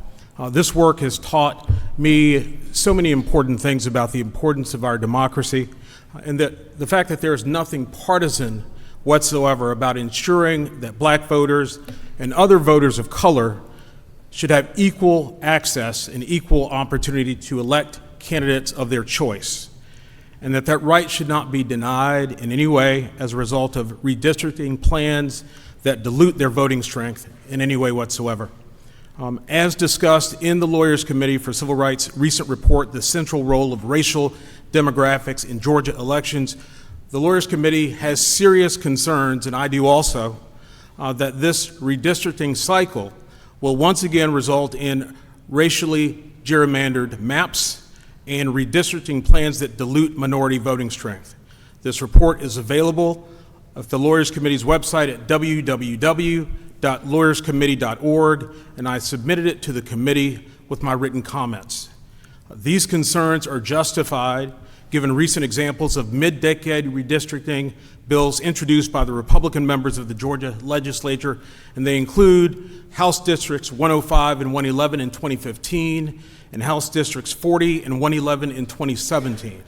This work has taught me so many important things about the importance of our democracy, and that the fact that there is nothing partisan whatsoever about ensuring that Black voters and other voters of color should have equal access and equal opportunity to elect candidates of their choice, and that right should not be denied in any way as a result of redistricting plans that dilute their voting strength in any way whatsoever. As discussed in the Lawyers Committee for Civil Rights' recent report, The Central Role of Racial Demographics in Georgia Elections, the Lawyers Committee has serious concerns, and I do also, that this redistricting cycle will once again result in racially gerrymandered maps and redistricting plans that dilute minority voting strength. This report is available at the Lawyers Committee's website at www.lawyerscommittee.org, and I submitted it to the committee with my written comments. These concerns are justified given recent examples of mid-decade redistricting bills introduced by the Republican members of the Georgia legislature, and they include House Districts 105 and 111 in 2015, and House Districts 40 and 111 in 2017.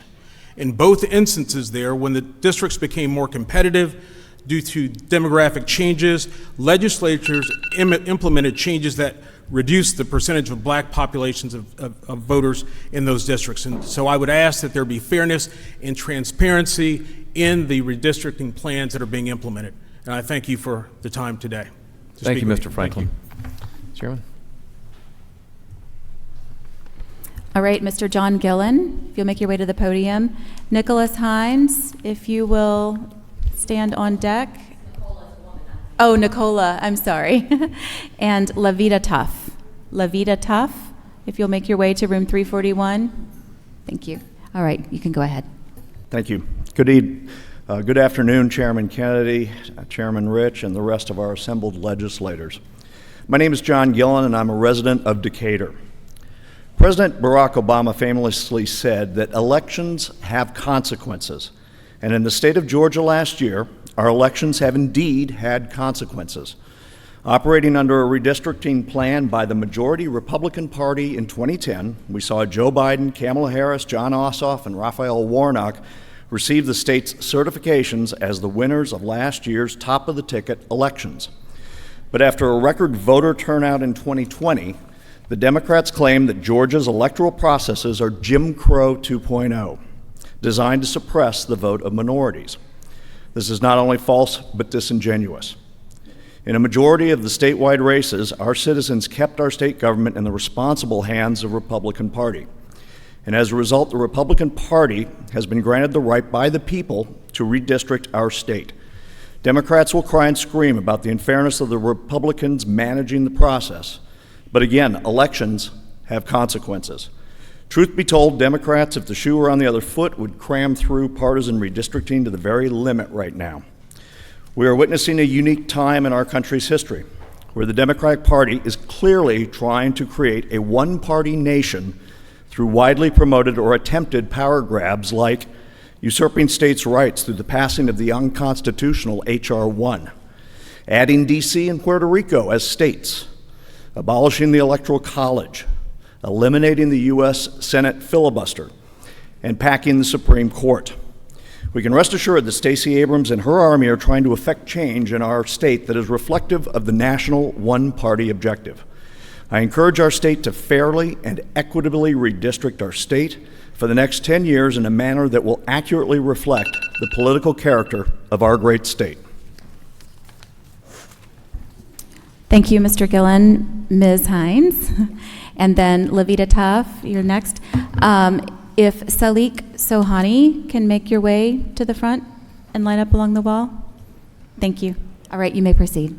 In both instances there, when the districts became more competitive due to demographic changes, legislatures implemented changes that reduce the percentage of black populations of voters in those districts. And so I would ask that there be fairness and transparency in the redistricting plans that are being implemented. And I thank you for the time today. Thank you, Mr. Franklin. Chairman. All right, Mr. John Gillen, if you'll make your way to the podium. Nicholas Hines, if you will stand on deck. Oh, Nicola, I'm sorry. And Lavita Tuff. Lavita Tuff, if you'll make your way to room 341. Thank you. All right, you can go ahead. Thank you. Good afternoon, Chairman Kennedy, Chairman Rich, and the rest of our assembled legislators. My name is John Gillen, and I'm a resident of Decatur. President Barack Obama famously said that elections have consequences, and in the state of Georgia last year, our elections have indeed had consequences. Operating under a redistricting plan by the majority Republican Party in 2010, we saw Joe Biden, Kamala Harris, John Ossoff, and Raphael Warnock receive the state's certifications as the winners of last year's top-of-the-ticket elections. But after a record voter turnout in 2020, the Democrats claim that Georgia's electoral processes are Jim Crow 2.0, designed to suppress the vote of minorities. This is not only false, but disingenuous. In a majority of the statewide races, our citizens kept our state government in the responsible hands of the Republican Party. And as a result, the Republican Party has been granted the right by the people to redistrict our state. Democrats will cry and scream about the unfairness of the Republicans managing the process. But again, elections have consequences. Truth be told, Democrats, if the shoe were on the other foot, would cram through partisan redistricting to the very limit right now. We are witnessing a unique time in our country's history, where the Democratic Party is clearly trying to create a one-party nation through widely promoted or attempted power grabs like usurping states' rights through the passing of the unconstitutional H.R. 1, adding D.C. and Puerto Rico as states, abolishing the Electoral College, eliminating the U.S. Senate filibuster, and packing the Supreme Court. We can rest assured that Stacey Abrams and her army are trying to effect change in our state that is reflective of the national one-party objective. I encourage our state to fairly and equitably redistrict our state for the next 10 years in a manner that will accurately reflect the political character of our great state. Thank you, Mr. Gillen. Ms. Hines. And then Lavita Tuff, you're next. If Salik Sohani can make your way to the front and line up along the wall. Thank you. All right, you may proceed.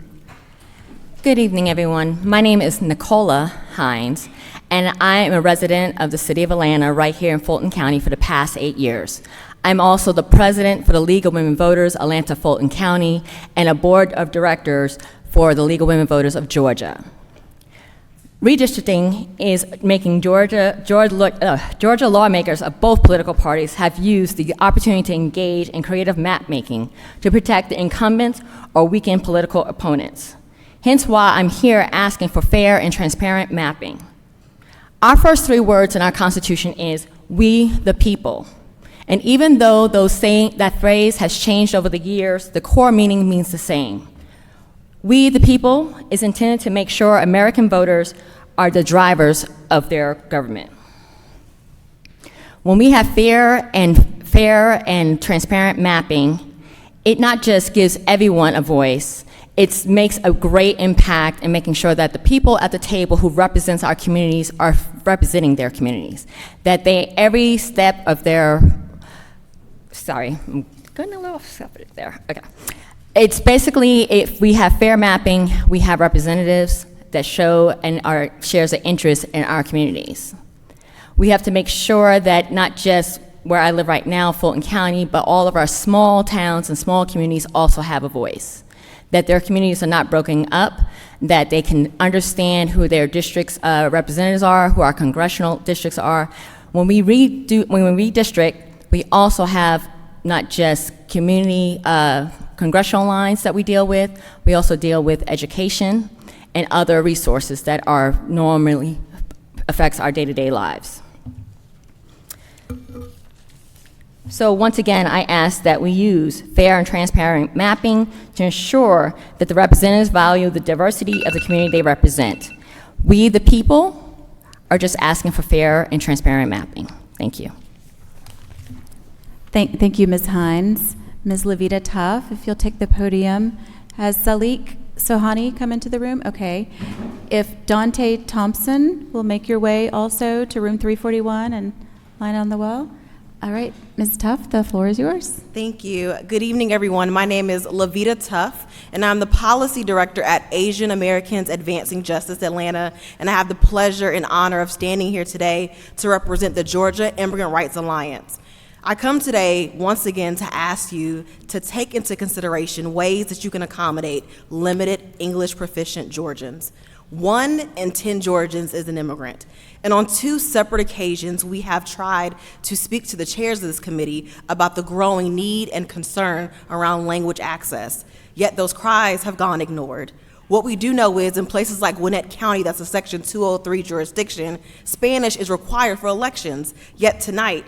Good evening, everyone. My name is Nicola Hines, and I am a resident of the city of Atlanta right here in Fulton County for the past 8 years. I'm also the president for the League of Women Voters, Atlanta-Fulton County, and a board of directors for the League of Women Voters of Georgia. Redistricting is making Georgia lawmakers of both political parties have used the opportunity to engage in creative map making to protect the incumbents or weaken political opponents. Hence why I'm here asking for fair and transparent mapping. Our first 3 words in our Constitution is, "We the people." And even though that phrase has changed over the years, the core meaning means the same. We the people is intended to make sure American voters are the drivers of their government. When we have fair and transparent mapping, it not just gives everyone a voice, it makes a great impact in making sure that the people at the table who represents our communities are representing their communities. That they, every step of their, sorry, I'm going a little separate there, okay. It's basically, if we have fair mapping, we have representatives that show and shares an interest in our communities. We have to make sure that not just where I live right now, Fulton County, but all of our small towns and small communities also have a voice. That their communities are not broken up, that they can understand who their district's representatives are, who our congressional districts are. When we redistrict, we also have not just community congressional lines that we deal with, we also deal with education and other resources that are normally affects our day-to-day lives. So once again, I ask that we use fair and transparent mapping to ensure that the representatives value the diversity of the community they represent. We, the people, are just asking for fair and transparent mapping. Thank you. Thank you, Ms. Hines. Ms. Levita Tuff, if you'll take the podium. Has Salik Sohani come into the room? Okay. If Dante Thompson will make your way also to room 341 and line on the wall. All right, Ms. Tuff, the floor is yours. Thank you. Good evening, everyone. My name is Levita Tuff, and I'm the Policy Director at Asian Americans Advancing Justice Atlanta, and I have the pleasure and honor of standing here today to represent the Georgia Immigrant Rights Alliance. I come today once again to ask you to take into consideration ways that you can accommodate limited English proficient Georgians. 1 in 10 Georgians is an immigrant. And on 2 separate occasions, we have tried to speak to the chairs of this committee about the growing need and concern around language access, yet those cries have gone ignored. What we do know is in places like Gwinnett County, that's a Section 203 jurisdiction, Spanish is required for elections, yet tonight,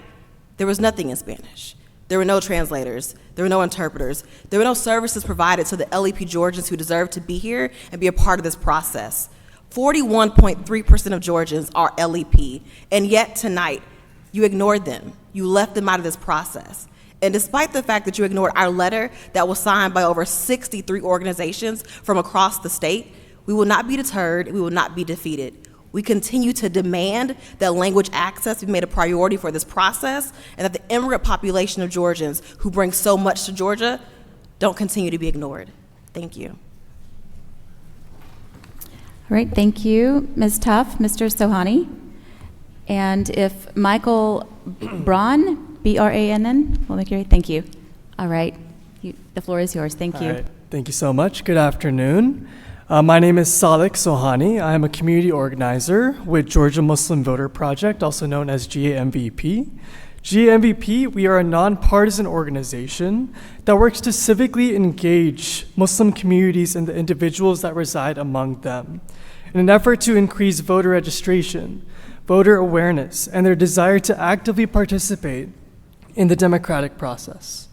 there was nothing in Spanish. There were no translators. There were no interpreters. There were no services provided to the LEP Georgians who deserve to be here and be a part of this process. 41.3% of Georgians are LEP, and yet tonight, you ignored them. You left them out of this process. And despite the fact that you ignored our letter that was signed by over 63 organizations from across the state, we will not be deterred, we will not be defeated. We continue to demand that language access be made a priority for this process, and that the immigrant population of Georgians who bring so much to Georgia don't continue to be ignored. Thank you. All right, thank you, Ms. Tuff. Mr. Sohani. And if Michael Braun, B-R-A-N-N, will make your way. Thank you. All right, the floor is yours. Thank you. All right. Thank you so much. Good afternoon. My name is Salik Sohani. I am a community organizer with Georgia Muslim Voter Project, also known as GAMVP. GAMVP, we are a nonpartisan organization that works to civically engage Muslim communities and the individuals that reside among them in an effort to increase voter registration, voter awareness, and their desire to actively participate in the democratic process.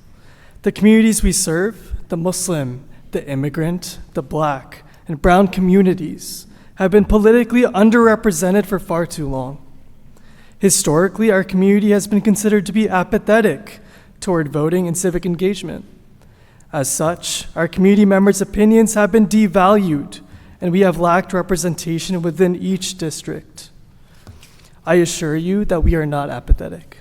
The communities we serve, the Muslim, the immigrant, the Black, and brown communities have been politically underrepresented for far too long. Historically, our community has been considered to be apathetic toward voting and civic engagement. As such, our community members' opinions have been devalued, and we have lacked representation within each district. I assure you that we are not apathetic.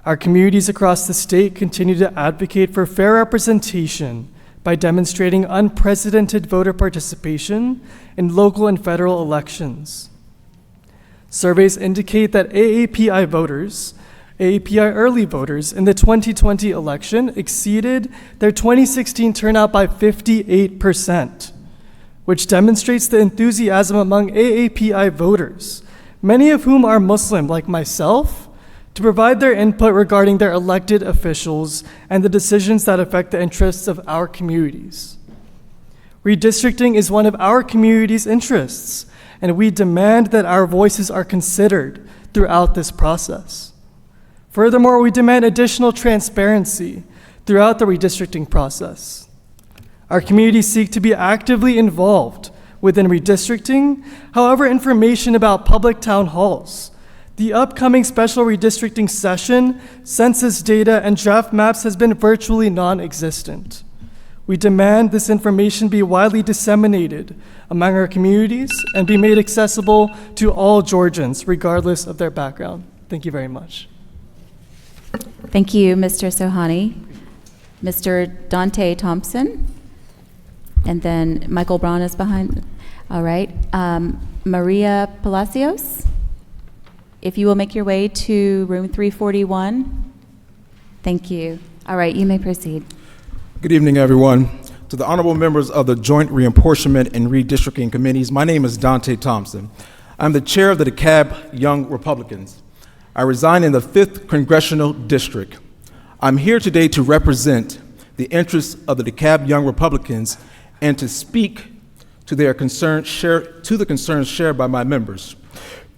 Our communities across the state continue to advocate for fair representation by demonstrating unprecedented voter participation in local and federal elections. Surveys indicate that AAPI voters, AAPI early voters in the 2020 election exceeded their 2016 turnout by 58%, which demonstrates the enthusiasm among AAPI voters, many of whom are Muslim like myself, to provide their input regarding their elected officials and the decisions that affect the interests of our communities. Redistricting is one of our community's interests, and we demand that our voices are considered throughout this process. Furthermore, we demand additional transparency throughout the redistricting process. Our communities seek to be actively involved within redistricting. However, information about public town halls, the upcoming special redistricting session, census data, and draft maps has been virtually non-existent. We demand this information be widely disseminated among our communities and be made accessible to all Georgians, regardless of their background. Thank you very much. Thank you, Mr. Sohani. Mr. Dante Thompson, and then Michael Braun is behind. All right, Maria Palacios, if you will make your way to room 341. Thank you. All right, you may proceed. Good evening, everyone. To the honorable members of the Joint Reapportionment and Redistricting Committees, my name is Dante Thompson. I'm the chair of the DeKalb Young Republicans. I reside in the 5th Congressional District. I'm here today to represent the interests of the DeKalb Young Republicans and to speak to their concerns the concerns shared by my members.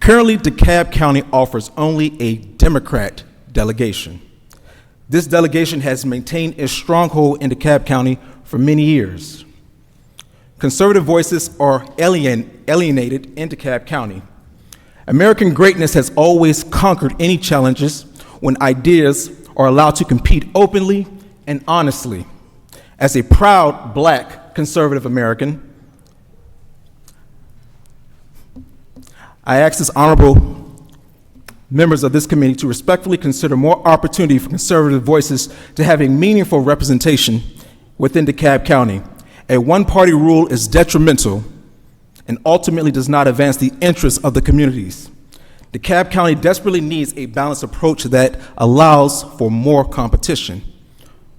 Currently, DeKalb County offers only a Democrat delegation. This delegation has maintained its stronghold in DeKalb County for many years. Conservative voices are alienated in DeKalb County. American greatness has always conquered any challenges when ideas are allowed to compete openly and honestly. As a proud Black conservative American, I ask this honorable members of this committee to respectfully consider more opportunity for conservative voices to have a meaningful representation within DeKalb County. A one-party rule is detrimental and ultimately does not advance the interests of the communities. DeKalb County desperately needs a balanced approach that allows for more competition.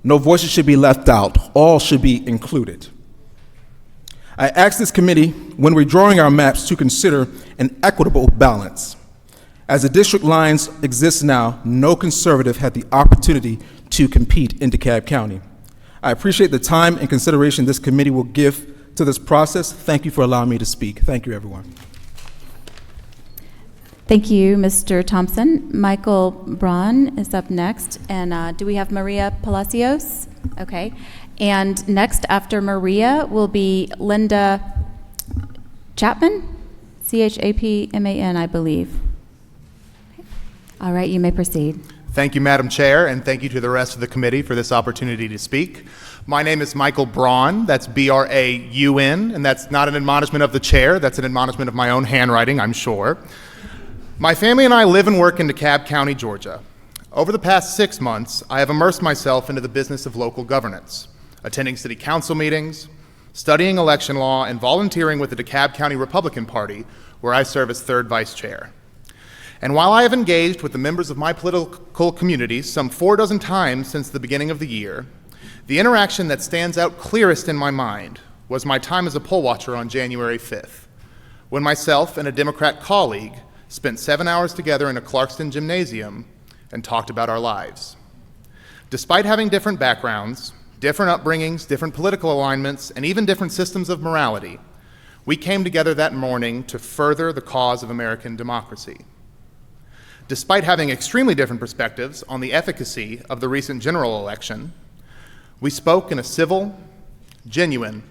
No voices should be left out. All should be included. I ask this committee, when we're drawing our maps, to consider an equitable balance. As the district lines exist now, no conservative had the opportunity to compete in DeKalb County. I appreciate the time and consideration this committee will give to this process. Thank you for allowing me to speak. Thank you, everyone. Thank you, Mr. Thompson. Michael Braun is up next. And do we have Maria Palacios? Okay. And next after Maria will be Linda Chapman, Chapman, I believe. All right, you may proceed. Thank you, Madam Chair, and thank you to the rest of the committee for this opportunity to speak. My name is Michael Braun, that's B-R-A-U-N, and that's not an admonishment of the chair, that's an admonishment of my own handwriting, I'm sure. My family and I live and work in DeKalb County, Georgia. Over the past 6 months, I have immersed myself into the business of local governance, attending city council meetings, studying election law, and volunteering with the DeKalb County Republican Party, where I serve as third vice chair. And while I have engaged with the members of my political community some 4 times since the beginning of the year, the interaction that stands out clearest in my mind was my time as a poll watcher on January 5th, when myself and a Democrat colleague spent 7 hours together in a Clarkston gymnasium and talked about our lives. Despite having different backgrounds, different upbringings, different political alignments, and even different systems of morality, we came together that morning to further the cause of American democracy. Despite having extremely different perspectives on the efficacy of the recent general election, we spoke in a civil, genuine,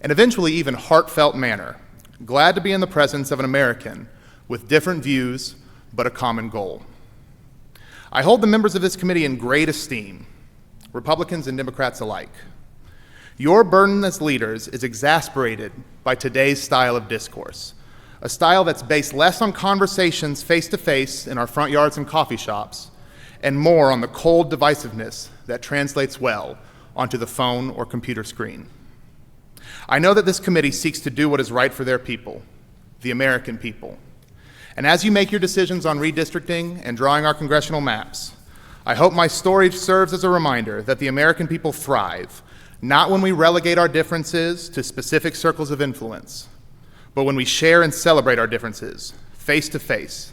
and eventually even heartfelt manner, glad to be in the presence of an American with different views but a common goal. I hold the members of this committee in great esteem, Republicans and Democrats alike. Your burden as leaders is exasperated by today's style of discourse, a style that's based less on conversations face-to-face in our front yards and coffee shops, and more on the cold divisiveness that translates well onto the phone or computer screen. I know that this committee seeks to do what is right for their people, the American people. And as you make your decisions on redistricting and drawing our congressional maps, I hope my story serves as a reminder that the American people thrive, not when we relegate our differences to specific circles of influence, but when we share and celebrate our differences, face to face,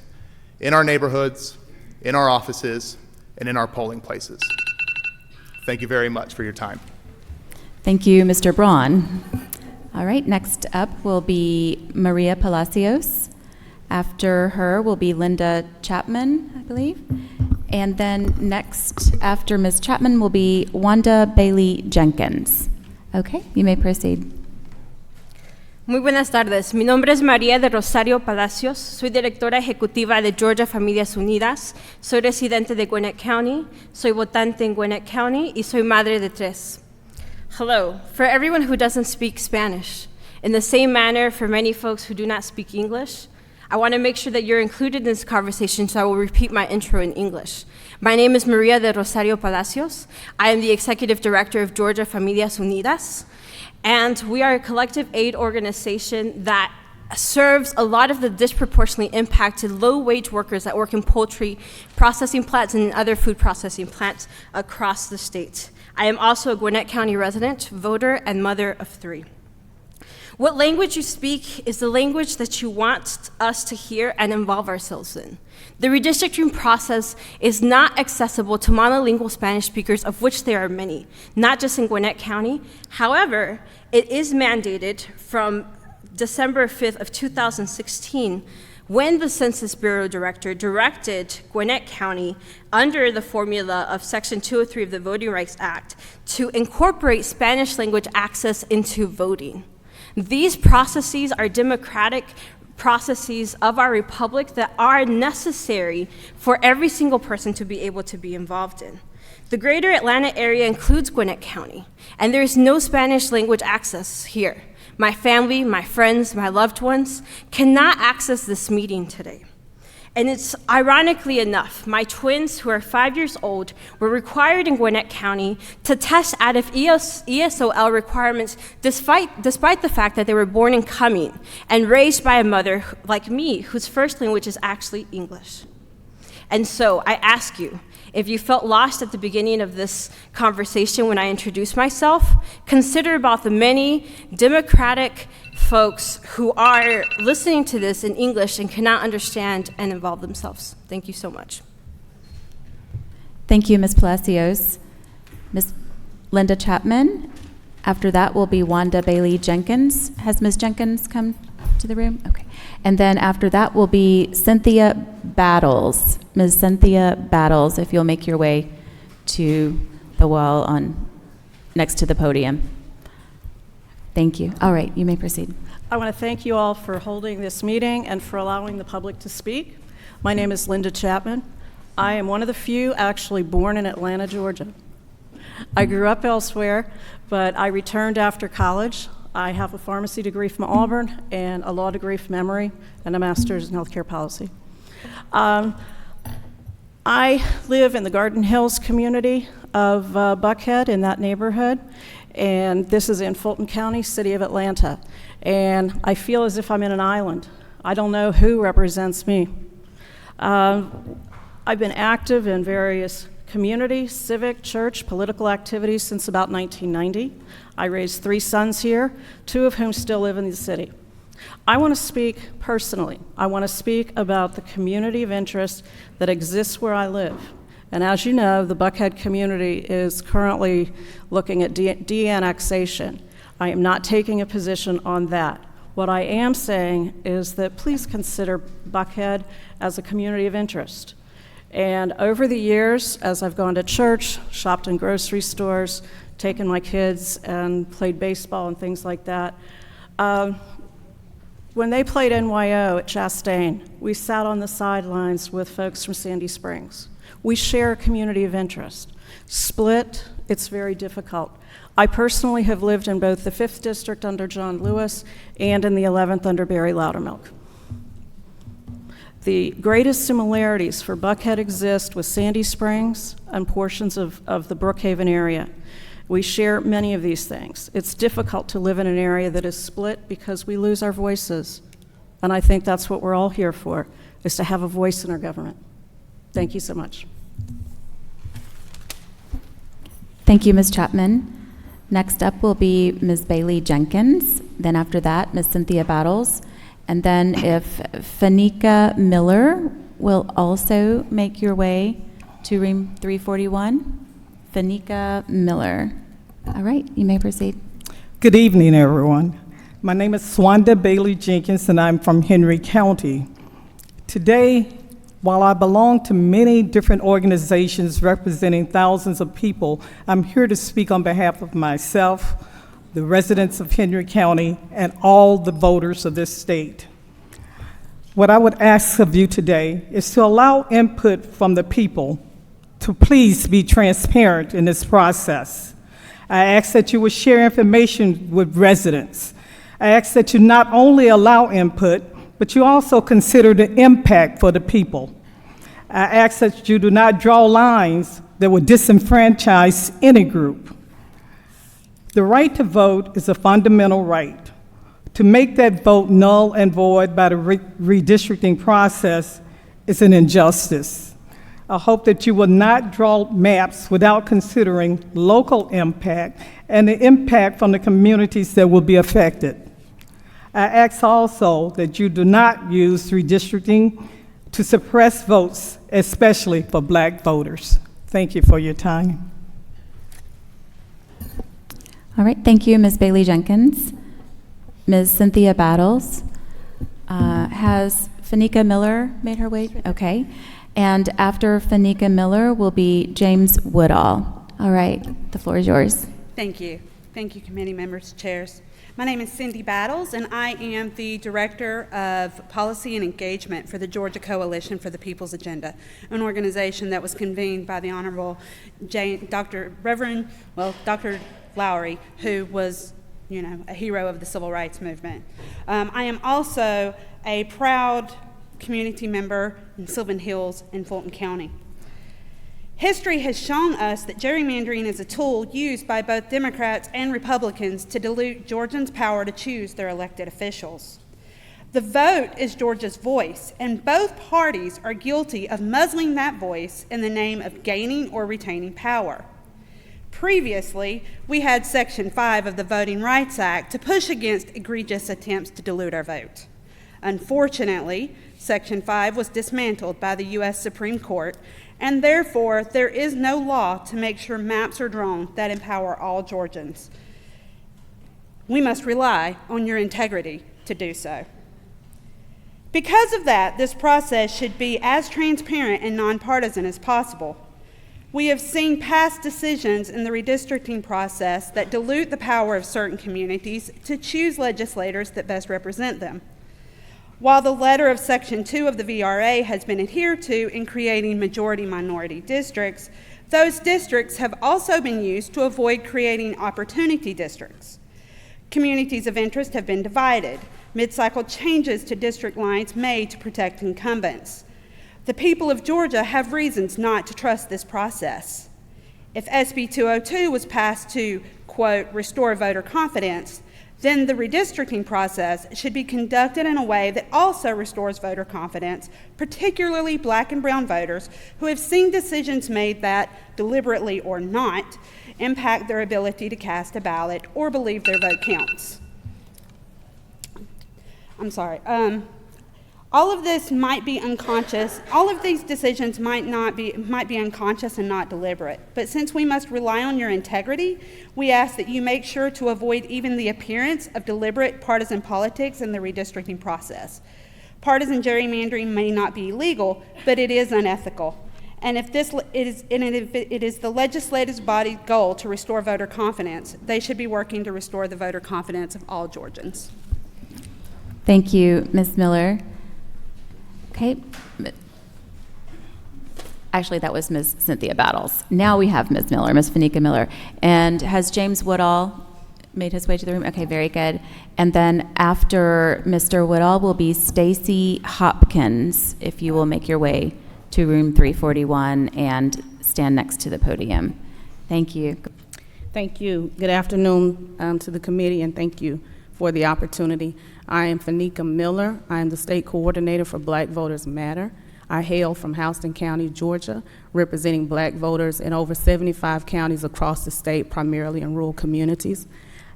in our neighborhoods, in our offices, and in our polling places. Thank you very much for your time. Thank you, Mr. Braun. All right, next up will be Maria Palacios. After her will be Linda Chapman, I believe. And then next after Ms. Chapman will be Wanda Bailey Jenkins. Okay, you may proceed. Muy buenas tardes. Mi nombre es María de Rosario Palacios. Soy directora ejecutiva de Georgia Familias Unidas. Soy residente de Gwinnett County. Soy votante en Gwinnett County y soy madre de 3. Hello. For everyone who doesn't speak Spanish, in the same manner for many folks who do not speak English, I want to make sure that you're included in this conversation, so I will repeat my intro in English. My name is Maria de Rosario Palacios. I am the executive director of Georgia Familias Unidas. And we are a collective aid organization that serves a lot of the disproportionately impacted low-wage workers that work in poultry processing plants and other food processing plants across the state. I am also a Gwinnett County resident, voter, and mother of 3. What language you speak is the language that you want us to hear and involve ourselves in. The redistricting process is not accessible to monolingual Spanish speakers, of which there are many, not just in Gwinnett County. However, it is mandated from December 5th of 2016 when the Census Bureau Director directed Gwinnett County under the formula of Section 203 of the Voting Rights Act to incorporate Spanish language access into voting. These processes are democratic processes of our republic that are necessary for every single person to be able to be involved in. The greater Atlanta area includes Gwinnett County, and there is no Spanish language access here. My family, my friends, my loved ones cannot access this meeting today. And it's ironically enough, my twins, who are 5 years old, were required in Gwinnett County to test out of ESOL requirements despite the fact that they were born in Cumming and raised by a mother like me, whose first language is actually English. And so I ask you, if you felt lost at the beginning of this conversation when I introduced myself, consider about the many democratic folks who are listening to this in English and cannot understand and involve themselves. Thank you so much. Thank you, Ms. Palacios. Ms. Linda Chapman. After that will be Wanda Bailey Jenkins. Has Ms. Jenkins come to the room? Okay. And then after that will be Cynthia Battles. Ms. Cynthia Battles, if you'll make your way to the wall next to the podium. Thank you. All right, you may proceed. I want to thank you all for holding this meeting and for allowing the public to speak. My name is Linda Chapman. I am one of the few actually born in Atlanta, Georgia. I grew up elsewhere, but I returned after college. I have a pharmacy degree from Auburn and a law degree from Emory and a master's in healthcare policy. I live in the Garden Hills community of Buckhead, in that neighborhood, and this is in Fulton County, city of Atlanta. And I feel as if I'm in an island. I don't know who represents me. I've been active in various community, civic, church, political activities since about 1990. I raised 3 sons here, 2 of whom still live in the city. I want to speak personally. I want to speak about the community of interest that exists where I live. And as you know, the Buckhead community is currently looking at de-annexation. I am not taking a position on that. What I am saying is that please consider Buckhead as a community of interest. And over the years, as I've gone to church, shopped in grocery stores, taken my kids and played baseball and things like that, when they played NYO at Chastain, we sat on the sidelines with folks from Sandy Springs. We share a community of interest. Split, it's very difficult. I personally have lived in both the 5th District under John Lewis and in the 11th under Barry Loudermilk. The greatest similarities for Buckhead exist with Sandy Springs and portions of the Brookhaven area. We share many of these things. It's difficult to live in an area that is split because we lose our voices. And I think that's what we're all here for, is to have a voice in our government. Thank you so much. Thank you, Ms. Chapman. Next up will be Ms. Bailey Jenkins. Then after that, Ms. Cynthia Battles. And then if Fanika Miller will also make your way to room 341. Fanika Miller. All right, you may proceed. Good evening, everyone. My name is Swanda Bailey Jenkins, and I'm from Henry County. Today, while I belong to many different organizations representing thousands of people, I'm here to speak on behalf of myself, the residents of Henry County, and all the voters of this state. What I would ask of you today is to allow input from the people, to please be transparent in this process. I ask that you would share information with residents. I ask that you not only allow input, but you also consider the impact for the people. I ask that you do not draw lines that would disenfranchise any group. The right to vote is a fundamental right. To make that vote null and void by the redistricting process is an injustice. I hope that you will not draw maps without considering local impact and the impact from the communities that will be affected. I ask also that you do not use redistricting to suppress votes, especially for Black voters. Thank you for your time. All right, thank you, Ms. Bailey Jenkins. Ms. Cynthia Battles. Has Fanika Miller made her way? Okay. And after Fanika Miller will be James Woodall. All right, the floor is yours. Thank you. Thank you, committee members, chairs. My name is Cindy Battles, and I am the Director of Policy and Engagement for the Georgia Coalition for the People's Agenda, an organization that was convened by the Honorable Dr. Lowry, who was, a hero of the civil rights movement. I am also a proud community member in Sylvan Hills in Fulton County. History has shown us that gerrymandering is a tool used by both Democrats and Republicans to dilute Georgians' power to choose their elected officials. The vote is Georgia's voice, and both parties are guilty of muzzling that voice in the name of gaining or retaining power. Previously, we had Section 5 of the Voting Rights Act to push against egregious attempts to dilute our vote. Unfortunately, Section 5 was dismantled by the U.S. Supreme Court, and therefore there is no law to make sure maps are drawn that empower all Georgians. We must rely on your integrity to do so. Because of that, this process should be as transparent and nonpartisan as possible. We have seen past decisions in the redistricting process that dilute the power of certain communities to choose legislators that best represent them. While the letter of Section 2 of the VRA has been adhered to in creating majority-minority districts, those districts have also been used to avoid creating opportunity districts. Communities of interest have been divided, mid-cycle changes to district lines made to protect incumbents. The people of Georgia have reasons not to trust this process. If SB 202 was passed to, quote, restore voter confidence, then the redistricting process should be conducted in a way that also restores voter confidence, particularly black and brown voters who have seen decisions made that, deliberately or not, impact their ability to cast a ballot or believe their vote counts. I'm sorry. All of this might be unconscious. All of these decisions might be unconscious and not deliberate. But since we must rely on your integrity, we ask that you make sure to avoid even the appearance of deliberate partisan politics in the redistricting process. Partisan gerrymandering may not be illegal, but it is unethical. And if it is the legislative body's goal to restore voter confidence, they should be working to restore the voter confidence of all Georgians. Thank you, Ms. Miller. Okay. Actually, that was Ms. Cynthia Battles. Now we have Ms. Miller, Ms. Fanika Miller. And has James Woodall made his way to the room? Okay, very good. And then after Mr. Woodall will be Stacy Hopkins, if you will make your way to room 341 and stand next to the podium. Thank you. Thank you. Good afternoon to the committee, and thank you for the opportunity. I am Fanika Miller. I am the state coordinator for Black Voters Matter. I hail from Houston County, Georgia, representing black voters in over 75 counties across the state, primarily in rural communities.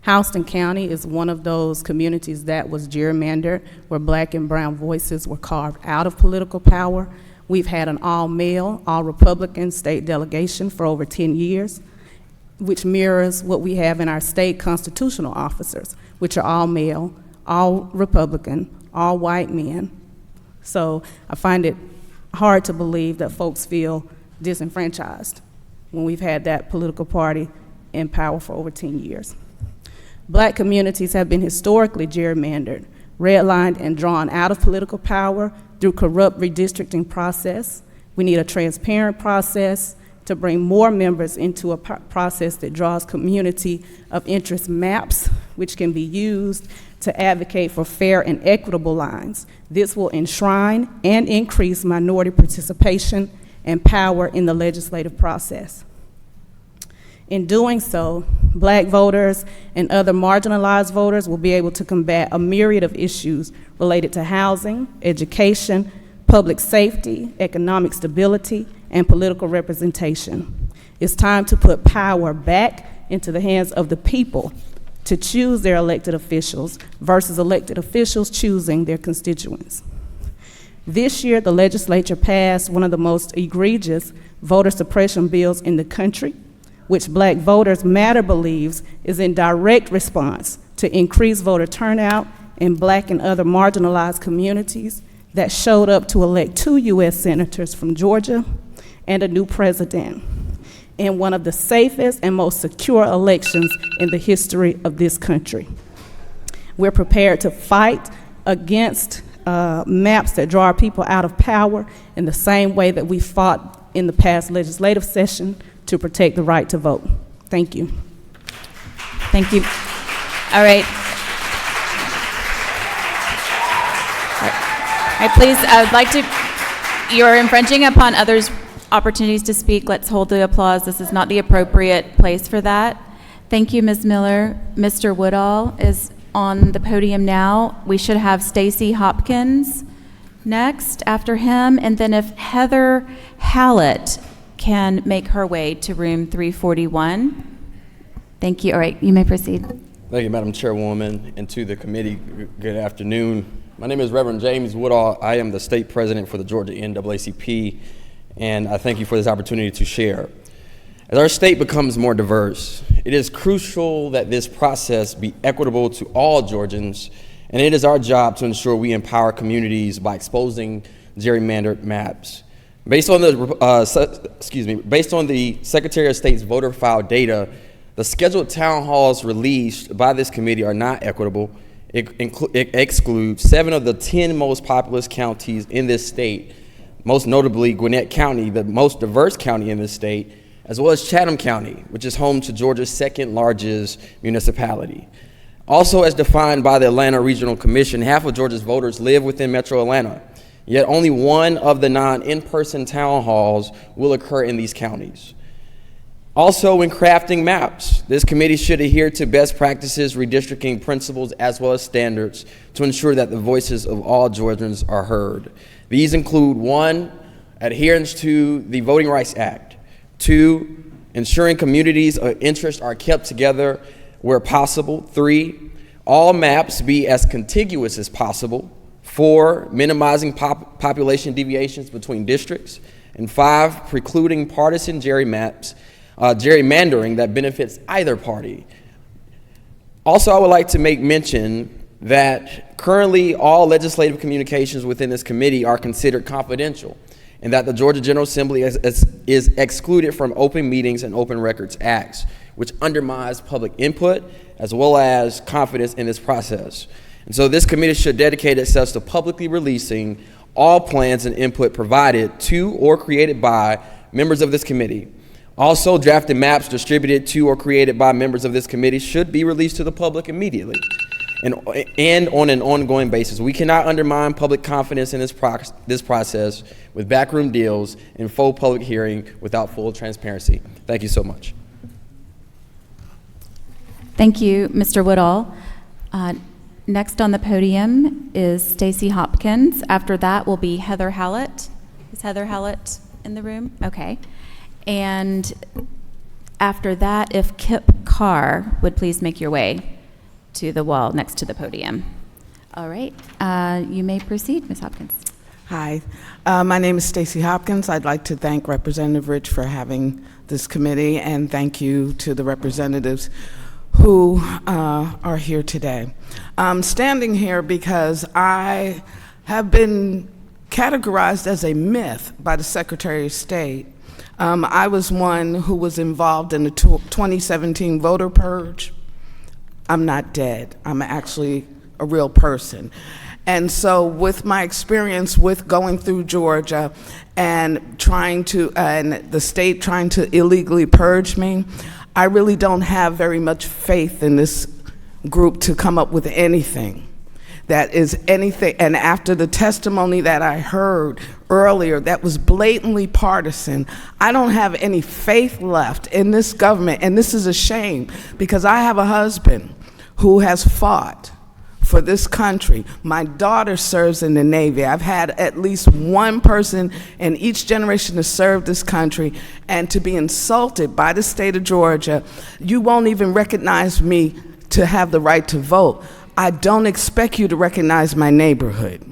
Houston County is one of those communities that was gerrymandered, where black and brown voices were carved out of political power. We've had an all-male, all-Republican state delegation for over 10 years, which mirrors what we have in our state constitutional officers, which are all male, all Republican, all white men. So I find it hard to believe that folks feel disenfranchised when we've had that political party in power for over 10 years. Black communities have been historically gerrymandered, redlined, and drawn out of political power through corrupt redistricting process. We need a transparent process to bring more members into a process that draws community of interest maps, which can be used to advocate for fair and equitable lines. This will enshrine and increase minority participation and power in the legislative process. In doing so, black voters and other marginalized voters will be able to combat a myriad of issues related to housing, education, public safety, economic stability, and political representation. It's time to put power back into the hands of the people to choose their elected officials versus elected officials choosing their constituents. This year, the legislature passed one of the most egregious voter suppression bills in the country, which Black Voters Matter believes is in direct response to increased voter turnout in black and other marginalized communities that showed up to elect 2 U.S. senators from Georgia and a new president. in one of the safest and most secure elections in the history of this country. We're prepared to fight against maps that draw people out of power in the same way that we fought in the past legislative session to protect the right to vote. Thank you. Thank you. All right. All right, please, I would like to, you're infringing upon others' opportunities to speak. Let's hold the applause. This is not the appropriate place for that. Thank you, Ms. Miller. Mr. Woodall is on the podium now. We should have Stacy Hopkins next after him, and then if Heather Hallett can make her way to room 341. Thank you. All right, you may proceed. Thank you, Madam Chairwoman, and to the committee, good afternoon. My name is Reverend James Woodall. I am the state president for the Georgia NAACP, and I thank you for this opportunity to share. As our state becomes more diverse, it is crucial that this process be equitable to all Georgians, and it is our job to ensure we empower communities by exposing gerrymandered maps. Based on the Secretary of State's voter file data, the scheduled town halls released by this committee are not equitable. It excludes 7 of the 10 most populous counties in this state, most notably Gwinnett County, the most diverse county in this state, as well as Chatham County, which is home to Georgia's second largest municipality. Also, as defined by the Atlanta Regional Commission, half of Georgia's voters live within Metro Atlanta, yet only 1 of the 9 in-person town halls will occur in these counties. Also, in crafting maps, this committee should adhere to best practices, redistricting principles, as well as standards to ensure that the voices of all Georgians are heard. These include 1, adherence to the Voting Rights Act; 2, ensuring communities of interest are kept together where possible; 3, all maps be as contiguous as possible; 4, minimizing population deviations between districts; and 5, precluding partisan gerrymandering that benefits either party. Also, I would like to make mention that currently all legislative communications within this committee are considered confidential, and that the Georgia General Assembly is excluded from open meetings and open records acts, which undermines public input as well as confidence in this process. And so this committee should dedicate itself to publicly releasing all plans and input provided to or created by members of this committee. Also, drafted maps distributed to or created by members of this committee should be released to the public immediately and on an ongoing basis. We cannot undermine public confidence in this process with backroom deals and full public hearing without full transparency. Thank you so much. Thank you, Mr. Woodall. Next on the podium is Stacy Hopkins. After that will be Heather Hallett. Is Heather Hallett in the room? Okay. And after that, if Kip Carr would please make your way to the wall next to the podium. All right, you may proceed, Ms. Hopkins. Hi, my name is Stacy Hopkins. I'd like to thank Representative Rich for having this committee, and thank you to the representatives who are here today. I'm standing here because I have been categorized as a myth by the Secretary of State. I was one who was involved in the 2017 voter purge. I'm not dead. I'm actually a real person. And so with my experience with going through Georgia and the state trying to illegally purge me, I really don't have very much faith in this group to come up with anything that is anything. And after the testimony that I heard earlier that was blatantly partisan, I don't have any faith left in this government. And this is a shame because I have a husband who has fought for this country. My daughter serves in the Navy. I've had at least one person in each generation to serve this country, and to be insulted by the state of Georgia, you won't even recognize me to have the right to vote. I don't expect you to recognize my neighborhood.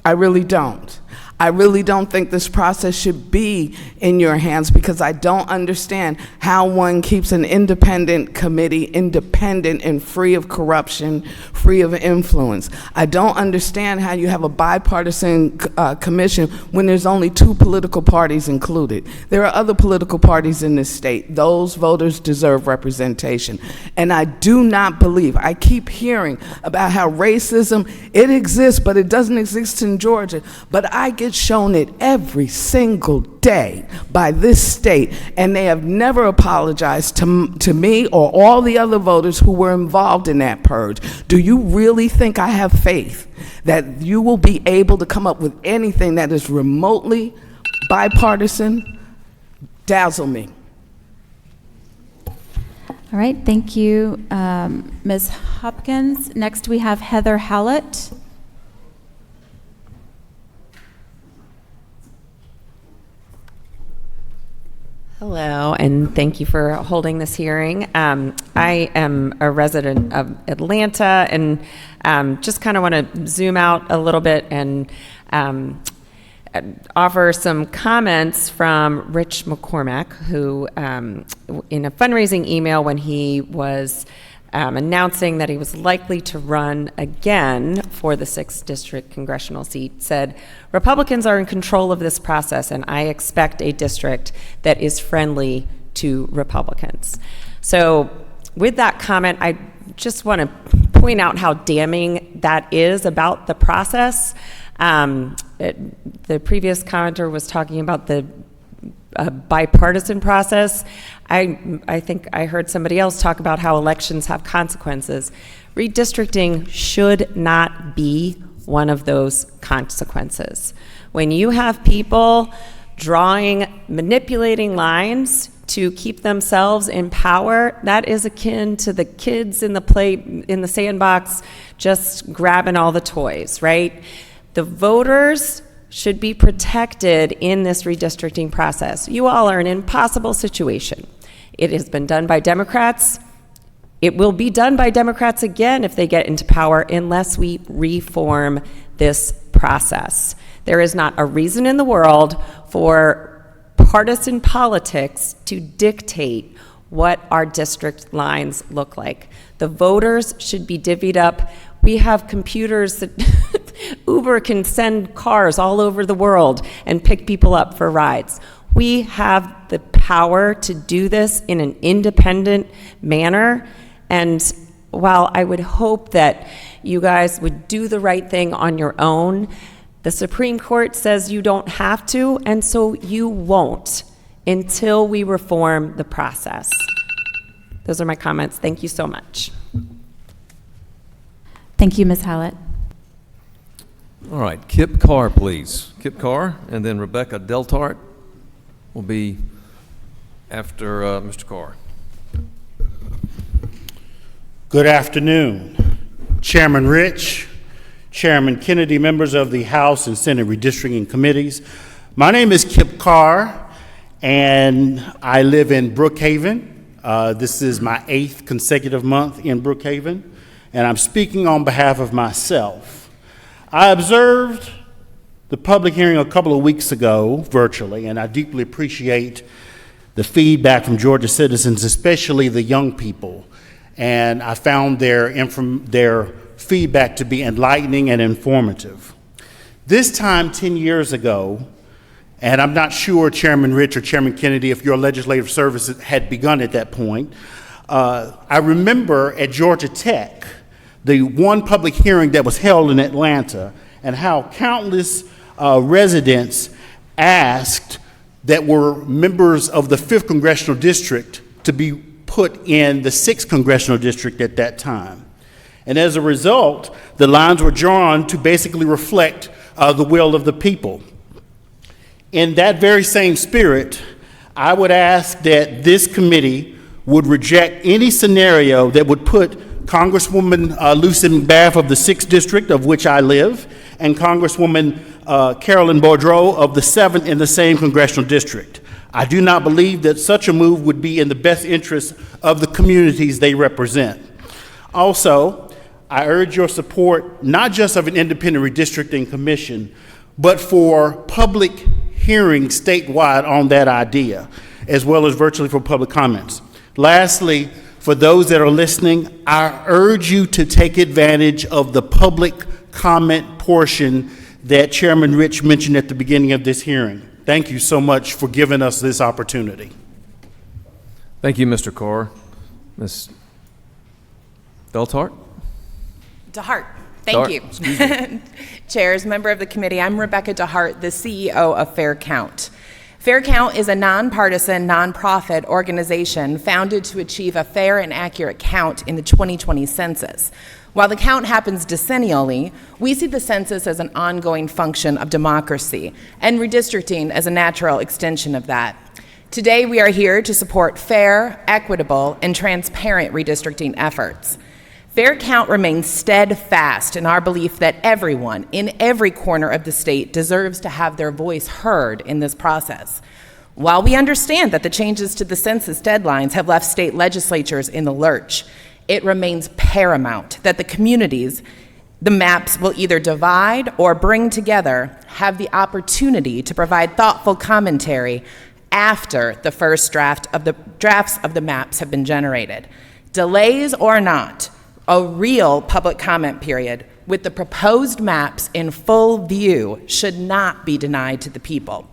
I really don't. I really don't think this process should be in your hands because I don't understand how one keeps an independent committee independent and free of corruption, free of influence. I don't understand how you have a bipartisan commission when there's only 2 political parties included. There are other political parties in this state. Those voters deserve representation. And I do not believe, I keep hearing about how racism, it exists, but it doesn't exist in Georgia. But I get shown it every single day by this state, and they have never apologized to me or all the other voters who were involved in that purge. Do you really think I have faith that you will be able to come up with anything that is remotely bipartisan? Dazzle me. All right, thank you, Ms. Hopkins. Next, we have Heather Hallett. Hello, and thank you for holding this hearing. I am a resident of Atlanta, and just kind of want to zoom out a little bit and offer some comments from Rich McCormack, who in a fundraising email when he was announcing that he was likely to run again for the 6th District Congressional seat, said, "Republicans are in control of this process, and I expect a district that is friendly to Republicans." So with that comment, I just want to point out how damning that is about the process. The previous commenter was talking about the bipartisan process. I think I heard somebody else talk about how elections have consequences. Redistricting should not be one of those consequences. When you have people manipulating lines to keep themselves in power, that is akin to the kids in the sandbox just grabbing all the toys, right? The voters should be protected in this redistricting process. You all are in an impossible situation. It has been done by Democrats. It will be done by Democrats again if they get into power unless we reform this process. There is not a reason in the world for partisan politics to dictate what our district lines look like. The voters should be divvied up. We have computers that Uber can send cars all over the world and pick people up for rides. We have the power to do this in an independent manner. And while I would hope that you guys would do the right thing on your own, the Supreme Court says you don't have to, and so you won't until we reform the process. Those are my comments. Thank you so much. Thank you, Ms. Hallett. All right, Kip Carr, please. Kip Carr, and then Rebecca Deltart will be after Mr. Carr. Good afternoon, Chairman Rich, Chairman Kennedy, members of the House and Senate Redistricting Committees. My name is Kip Carr, and I live in Brookhaven. This is my 8th consecutive month in Brookhaven, and I'm speaking on behalf of myself. I observed the public hearing a couple of weeks ago virtually, and I deeply appreciate the feedback from Georgia citizens, especially the young people. And I found their feedback to be enlightening and informative. This time 10 years ago, and I'm not sure, Chairman Rich or Chairman Kennedy, if your legislative service had begun at that point, I remember at Georgia Tech, the one public hearing that was held in Atlanta, and how countless residents asked that were members of the 5th Congressional District to be put in the 6th Congressional District at that time. And as a result, the lines were drawn to basically reflect the will of the people. In that very same spirit, I would ask that this committee would reject any scenario that would put Congresswoman Lucy McBath of the 6th District, of which I live, and Congresswoman Carolyn Boudreaux of the 7th in the same congressional district. I do not believe that such a move would be in the best interest of the communities they represent. Also, I urge your support not just of an independent redistricting commission, but for public hearings statewide on that idea, as well as virtually for public comments. Lastly, for those that are listening, I urge you to take advantage of the public comment portion that Chairman Rich mentioned at the beginning of this hearing. Thank you so much for giving us this opportunity. Thank you, Mr. Carr. Ms. Deltart? DeHart. Thank you. Excuse me. Chairs, member of the committee, I'm Rebecca DeHart, the CEO of Fair Count. Fair Count is a nonpartisan, nonprofit organization founded to achieve a fair and accurate count in the 2020 census. While the count happens decennially, we see the census as an ongoing function of democracy and redistricting as a natural extension of that. Today, we are here to support fair, equitable, and transparent redistricting efforts. Fair Count remains steadfast in our belief that everyone in every corner of the state deserves to have their voice heard in this process. While we understand that the changes to the census deadlines have left state legislatures in the lurch, it remains paramount that the communities the maps will either divide or bring together have the opportunity to provide thoughtful commentary after the first drafts of the maps have been generated. Delays or not, a real public comment period with the proposed maps in full view should not be denied to the people.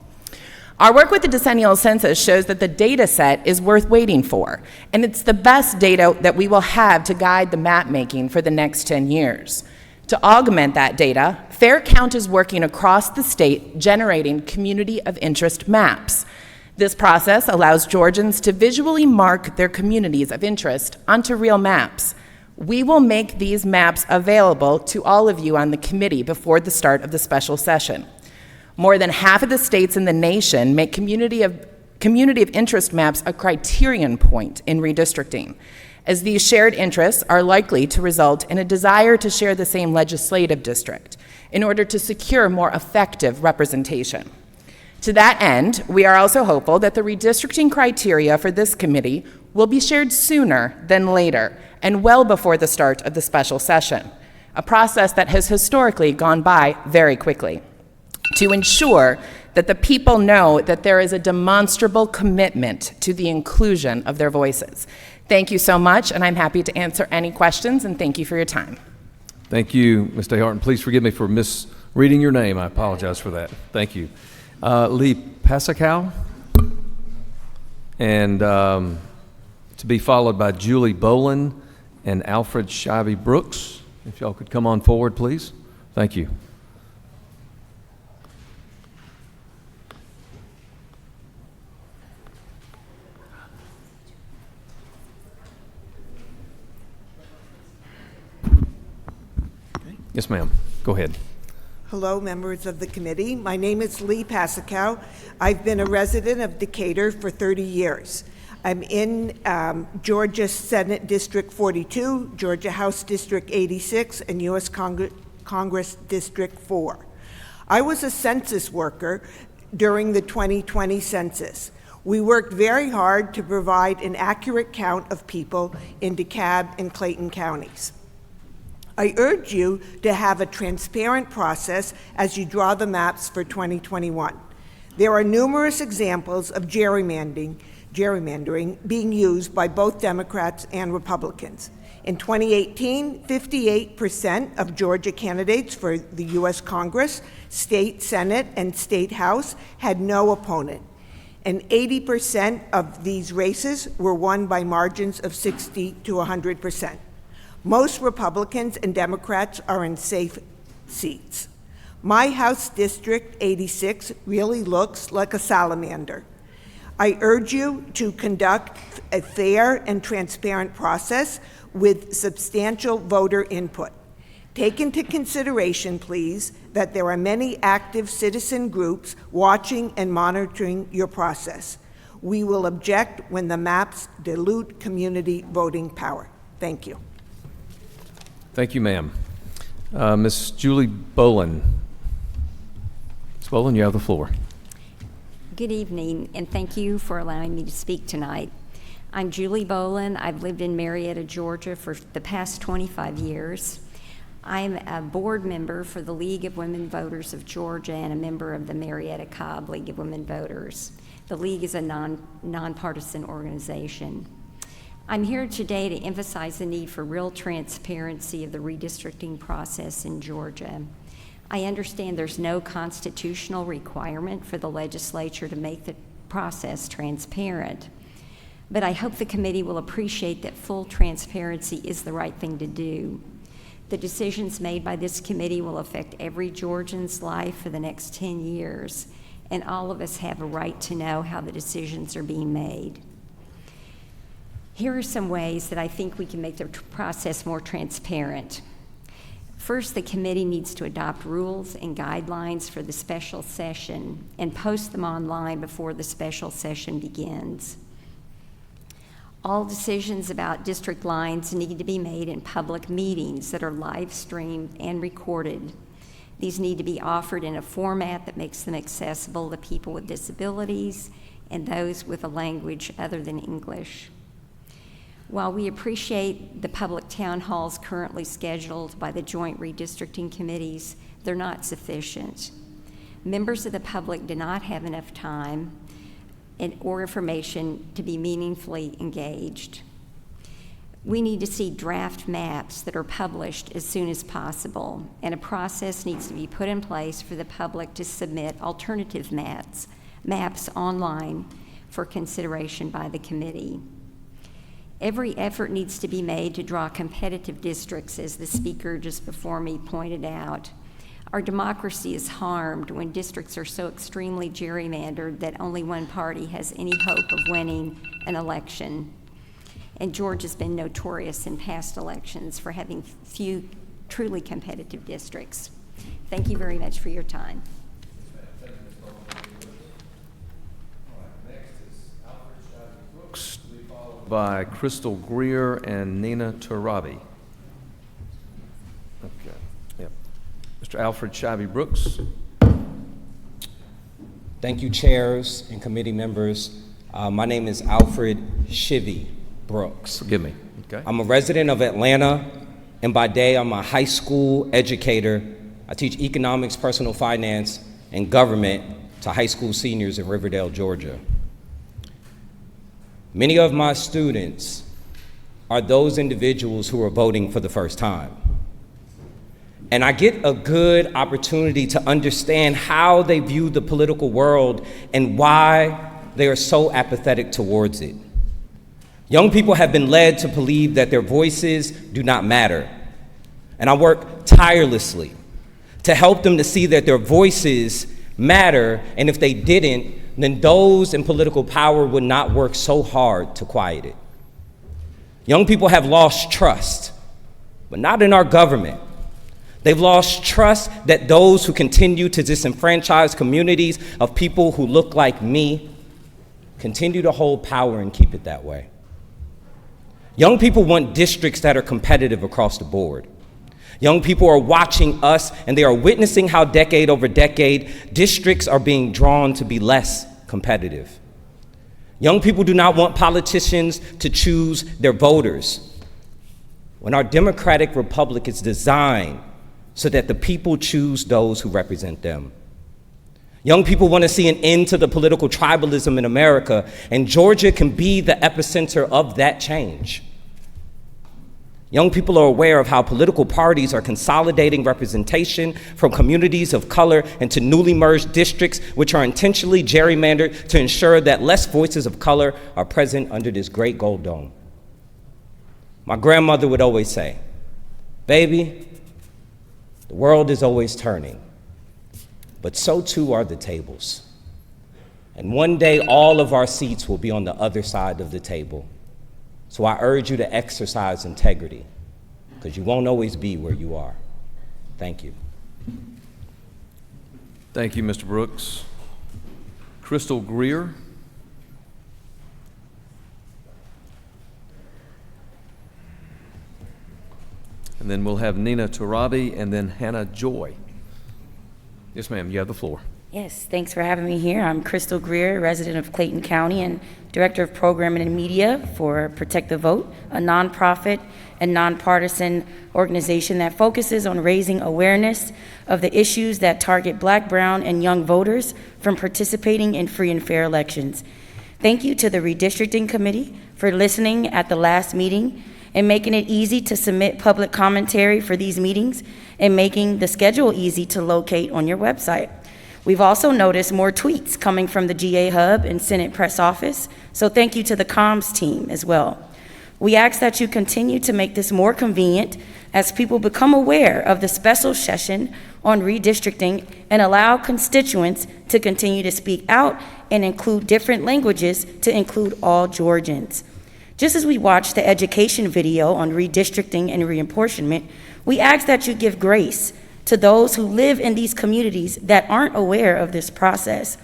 Our work with the decennial census shows that the data set is worth waiting for, and it's the best data that we will have to guide the map making for the next 10 years. To augment that data, Fair Count is working across the state generating community of interest maps. This process allows Georgians to visually mark their communities of interest onto real maps. We will make these maps available to all of you on the committee before the start of the special session. More than half of the states in the nation make community of interest maps a criterion point in redistricting, as these shared interests are likely to result in a desire to share the same legislative district in order to secure more effective representation. To that end, we are also hopeful that the redistricting criteria for this committee will be shared sooner than later and well before the start of the special session, a process that has historically gone by very quickly, to ensure that the people know that there is a demonstrable commitment to the inclusion of their voices. Thank you so much, and I'm happy to answer any questions, and thank you for your time. Thank you, Ms. DeHart, and please forgive me for misreading your name. I apologize for that. Thank you. Lee Pasikow, and to be followed by Julie Boland and Alfred Shivey Brooks. If y'all could come on forward, please. Thank you. Yes, ma'am. Go ahead. Hello, members of the committee. My name is Lee Pasikow. I've been a resident of Decatur for 30 years. I'm in Georgia Senate District 42, Georgia House District 86, and U.S. Congress District 4. I was a census worker during the 2020 census. We worked very hard to provide an accurate count of people in DeKalb and Clayton counties. I urge you to have a transparent process as you draw the maps for 2021. There are numerous examples of gerrymandering being used by both Democrats and Republicans. In 2018, 58% of Georgia candidates for the U.S. Congress, State Senate, and State House had no opponent, and 80% of these races were won by margins of 60 to 100%. Most Republicans and Democrats are in safe seats. My House District 86 really looks like a salamander. I urge you to conduct a fair and transparent process with substantial voter input. Take into consideration, please, that there are many active citizen groups watching and monitoring your process. We will object when the maps dilute community voting power. Thank you. Thank you, ma'am. Ms. Julie Boland. Ms. Boland, you have the floor. Good evening, and thank you for allowing me to speak tonight. I'm Julie Boland. I've lived in Marietta, Georgia for the past 25 years. I'm a board member for the League of Women Voters of Georgia and a member of the Marietta Cobb League of Women Voters. The League is a nonpartisan organization. I'm here today to emphasize the need for real transparency of the redistricting process in Georgia. I understand there's no constitutional requirement for the legislature to make the process transparent, but I hope the committee will appreciate that full transparency is the right thing to do. The decisions made by this committee will affect every Georgian's life for the next 10 years, and all of us have a right to know how the decisions are being made. Here are some ways that I think we can make the process more transparent. First, the committee needs to adopt rules and guidelines for the special session and post them online before the special session begins. All decisions about district lines need to be made in public meetings that are live streamed and recorded. These need to be offered in a format that makes them accessible to people with disabilities and those with a language other than English. While we appreciate the public town halls currently scheduled by the joint redistricting committees, they're not Members of the public do not have enough time or information to be meaningfully engaged. We need to see draft maps that are published as soon as possible, and a process needs to be put in place for the public to submit alternative maps online for consideration by the committee. Every effort needs to be made to draw competitive districts, as the speaker just before me pointed out. Our democracy is harmed when districts are so extremely gerrymandered that only one party has any hope of winning an election. And Georgia's been notorious in past elections for having few truly competitive districts. Thank you very much for your time. By Crystal Greer and Nina Turabi. Okay. Yep. Mr. Alfred Shivey Brooks. Thank you, chairs and committee members. My name is Alfred Shivey Brooks. Forgive me. Okay. I'm a resident of Atlanta, and by day I'm a high school educator. I teach economics, personal finance, and government to high school seniors in Riverdale, Georgia. Many of my students are those individuals who are voting for the first time. And I get a good opportunity to understand how they view the political world and why they are so apathetic towards it. Young people have been led to believe that their voices do not matter. And I work tirelessly to help them to see that their voices matter, and if they didn't, then those in political power would not work so hard to quiet it. Young people have lost trust, but not in our government. They've lost trust that those who continue to disenfranchise communities of people who look like me continue to hold power and keep it that way. Young people want districts that are competitive across the board. Young people are watching us, and they are witnessing how decade over decade, districts are being drawn to be less competitive. Young people do not want politicians to choose their voters, when our democratic republic is designed so that the people choose those who represent them. Young people want to see an end to the political tribalism in America, and Georgia can be the epicenter of that change. Young people are aware of how political parties are consolidating representation from communities of color into newly merged districts, which are intentionally gerrymandered to ensure that less voices of color are present under this great gold dome. My grandmother would always say, "Baby, the world is always turning, but so too are the tables. And one day all of our seats will be on the other side of the table. So I urge you to exercise integrity, because you won't always be where you are." Thank you. Thank you, Mr. Brooks. Crystal Greer. And then we'll have Nina Turabi and then Hannah Joy. Yes, ma'am, you have the floor. Yes, thanks for having me here. I'm Crystal Greer, resident of Clayton County and Director of Programming and Media for Protect the Vote, a nonprofit a nonpartisan organization that focuses on raising awareness of the issues that target Black, brown, and young voters from participating in free and fair elections. Thank you to the Redistricting Committee for listening at the last meeting and making it easy to submit public commentary for these meetings and making the schedule easy to locate on your website. We've also noticed more tweets coming from the GA Hub and Senate Press Office, so thank you to the comms team as well. We ask that you continue to make this more convenient as people become aware of the special session on redistricting and allow constituents to continue to speak out and include different languages to include all Georgians. Just as we watched the education video on redistricting and reapportionment, we ask that you give grace to those who live in these communities that aren't aware of this process.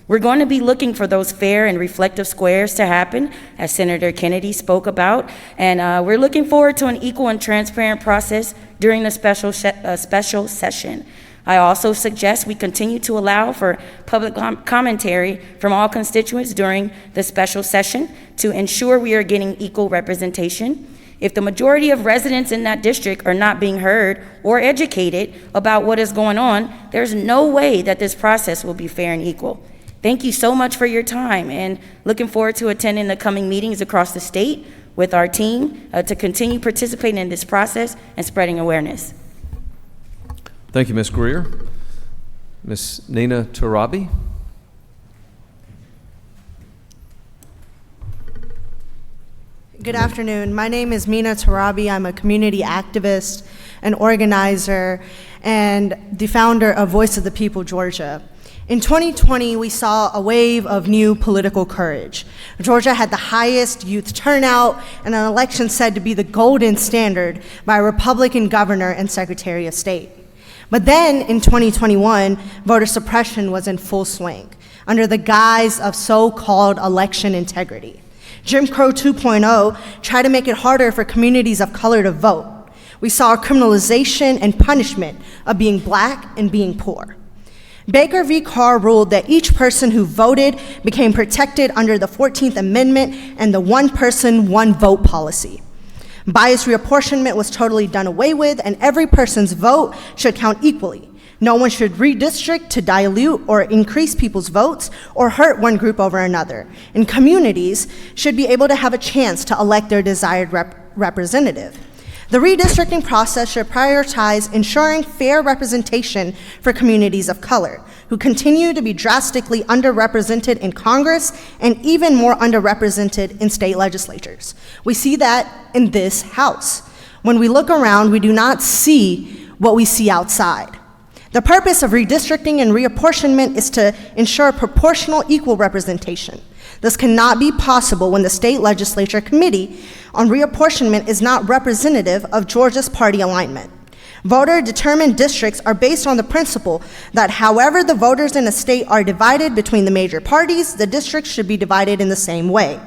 We're going to be looking for those fair and reflective squares to happen, as Senator Kennedy spoke about, and we're looking forward to an equal and transparent process during the special session. I also suggest we continue to allow for public commentary from all constituents during the special session to ensure we are getting equal representation. If the majority of residents in that district are not being heard or educated about what is going on, there's no way that this process will be fair and equal. Thank you so much for your time, and looking forward to attending the coming meetings across the state with our team to continue participating in this process and spreading awareness. Thank you, Ms. Greer. Ms. Nina Tarabi. Good afternoon. My name is Mina Tarabi. I'm a community activist, an organizer, and the founder of Voice of the People Georgia. In 2020, we saw a wave of new political courage. Georgia had the highest youth turnout and an election said to be the golden standard by a Republican governor and Secretary of State. But then in 2021, voter suppression was in full swing under the guise of so-called election integrity. Jim Crow 2.0 tried to make it harder for communities of color to vote. We saw criminalization and punishment of being Black and being poor. Baker v. Carr ruled that each person who voted became protected under the 14th Amendment and the one person, one vote policy. Biased reapportionment was totally done away with, and every person's vote should count equally. No one should redistrict to dilute or increase people's votes or hurt one group over another. And communities should be able to have a chance to elect their desired representative. The redistricting process should prioritize ensuring fair representation for communities of color, who continue to be drastically underrepresented in Congress and even more underrepresented in state legislatures. We see that in this House. When we look around, we do not see what we see outside. The purpose of redistricting and reapportionment is to ensure proportional equal representation. This cannot be possible when the state legislature committee on reapportionment is not representative of Georgia's party alignment. Voter-determined districts are based on the principle that however the voters in a state are divided between the major parties, the districts should be divided in the same way.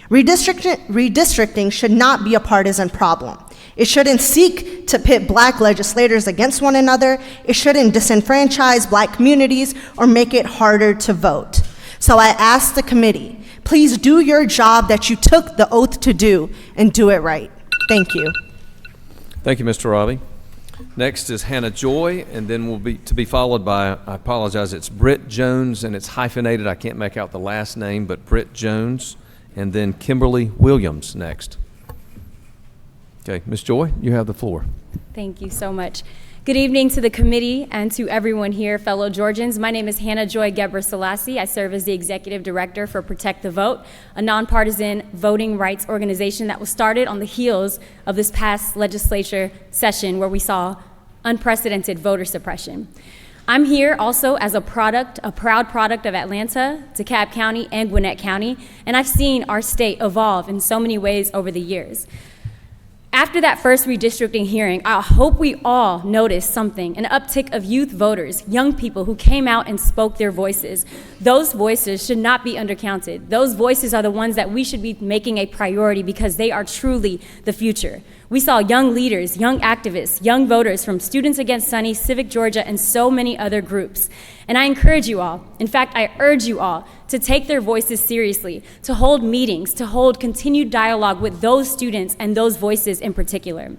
Redistricting should not be a partisan problem. It shouldn't seek to pit Black legislators against one another. It shouldn't disenfranchise Black communities or make it harder to vote. So I ask the committee, please do your job that you took the oath to do and do it right. Thank you. Thank you, Mr. Robbie. Next is Hannah Joy, and then will be followed by, I apologize, it's Britt Jones, and it's hyphenated. I can't make out the last name, but Britt Jones, and then Kimberly Williams next. Okay, Ms. Joy, you have the floor. Thank you so much. Good evening to the committee and to everyone here, fellow Georgians. My name is Hannah Joy Gebrselassie. I serve as the Executive Director for Protect the Vote, a nonpartisan voting rights organization that was started on the heels of this past legislature session where we saw unprecedented voter suppression. I'm here also as a proud product of Atlanta, DeKalb County, and Gwinnett County, and I've seen our state evolve in so many ways over the years. After that first redistricting hearing, I hope we all noticed something, an uptick of youth voters, young people who came out and spoke their voices. Those voices should not be undercounted. Those voices are the ones that we should be making a priority because they are truly the future. We saw young leaders, young activists, young voters from Students Against Sunny, Civic Georgia, and so many other groups. And I encourage you all, in fact, I urge you all to take their voices seriously, to hold meetings, to hold continued dialogue with those students and those voices in particular.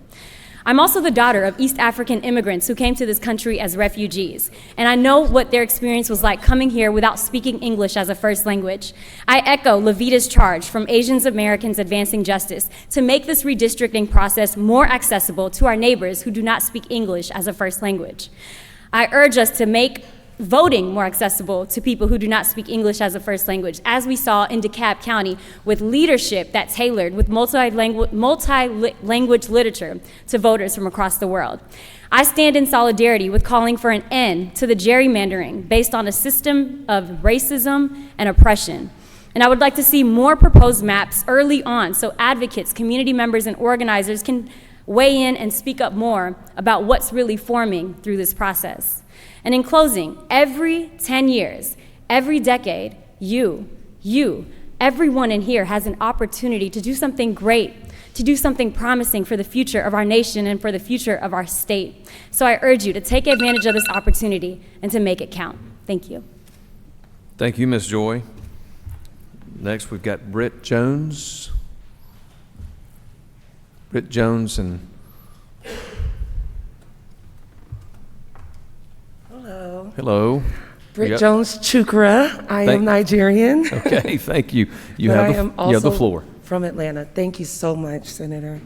I'm also the daughter of East African immigrants who came to this country as refugees, and I know what their experience was like coming here without speaking English as a first language. I echo Levita's charge from Asian Americans Advancing Justice to make this redistricting process more accessible to our neighbors who do not speak English as a first language. I urge us to make voting more accessible to people who do not speak English as a first language, as we saw in DeKalb County with leadership that tailored with multi-language literature to voters from across the world. I stand in solidarity with calling for an end to the gerrymandering based on a system of racism and oppression. And I would like to see more proposed maps early on so advocates, community members, and organizers can weigh in and speak up more about what's really forming through this process. And in closing, every 10 years, every decade, everyone in here has an opportunity to do something great, to do something promising for the future of our nation and for the future of our state. So I urge you to take advantage of this opportunity and to make it count. Thank you. Thank you, Ms. Joy. Next, we've got Britt Jones. Britt Jones and Hello. hello. Britt Jones Chukra. I am Nigerian. Okay, thank you. You But have I am you have the also floor. From Atlanta. Thank you so much, Senator.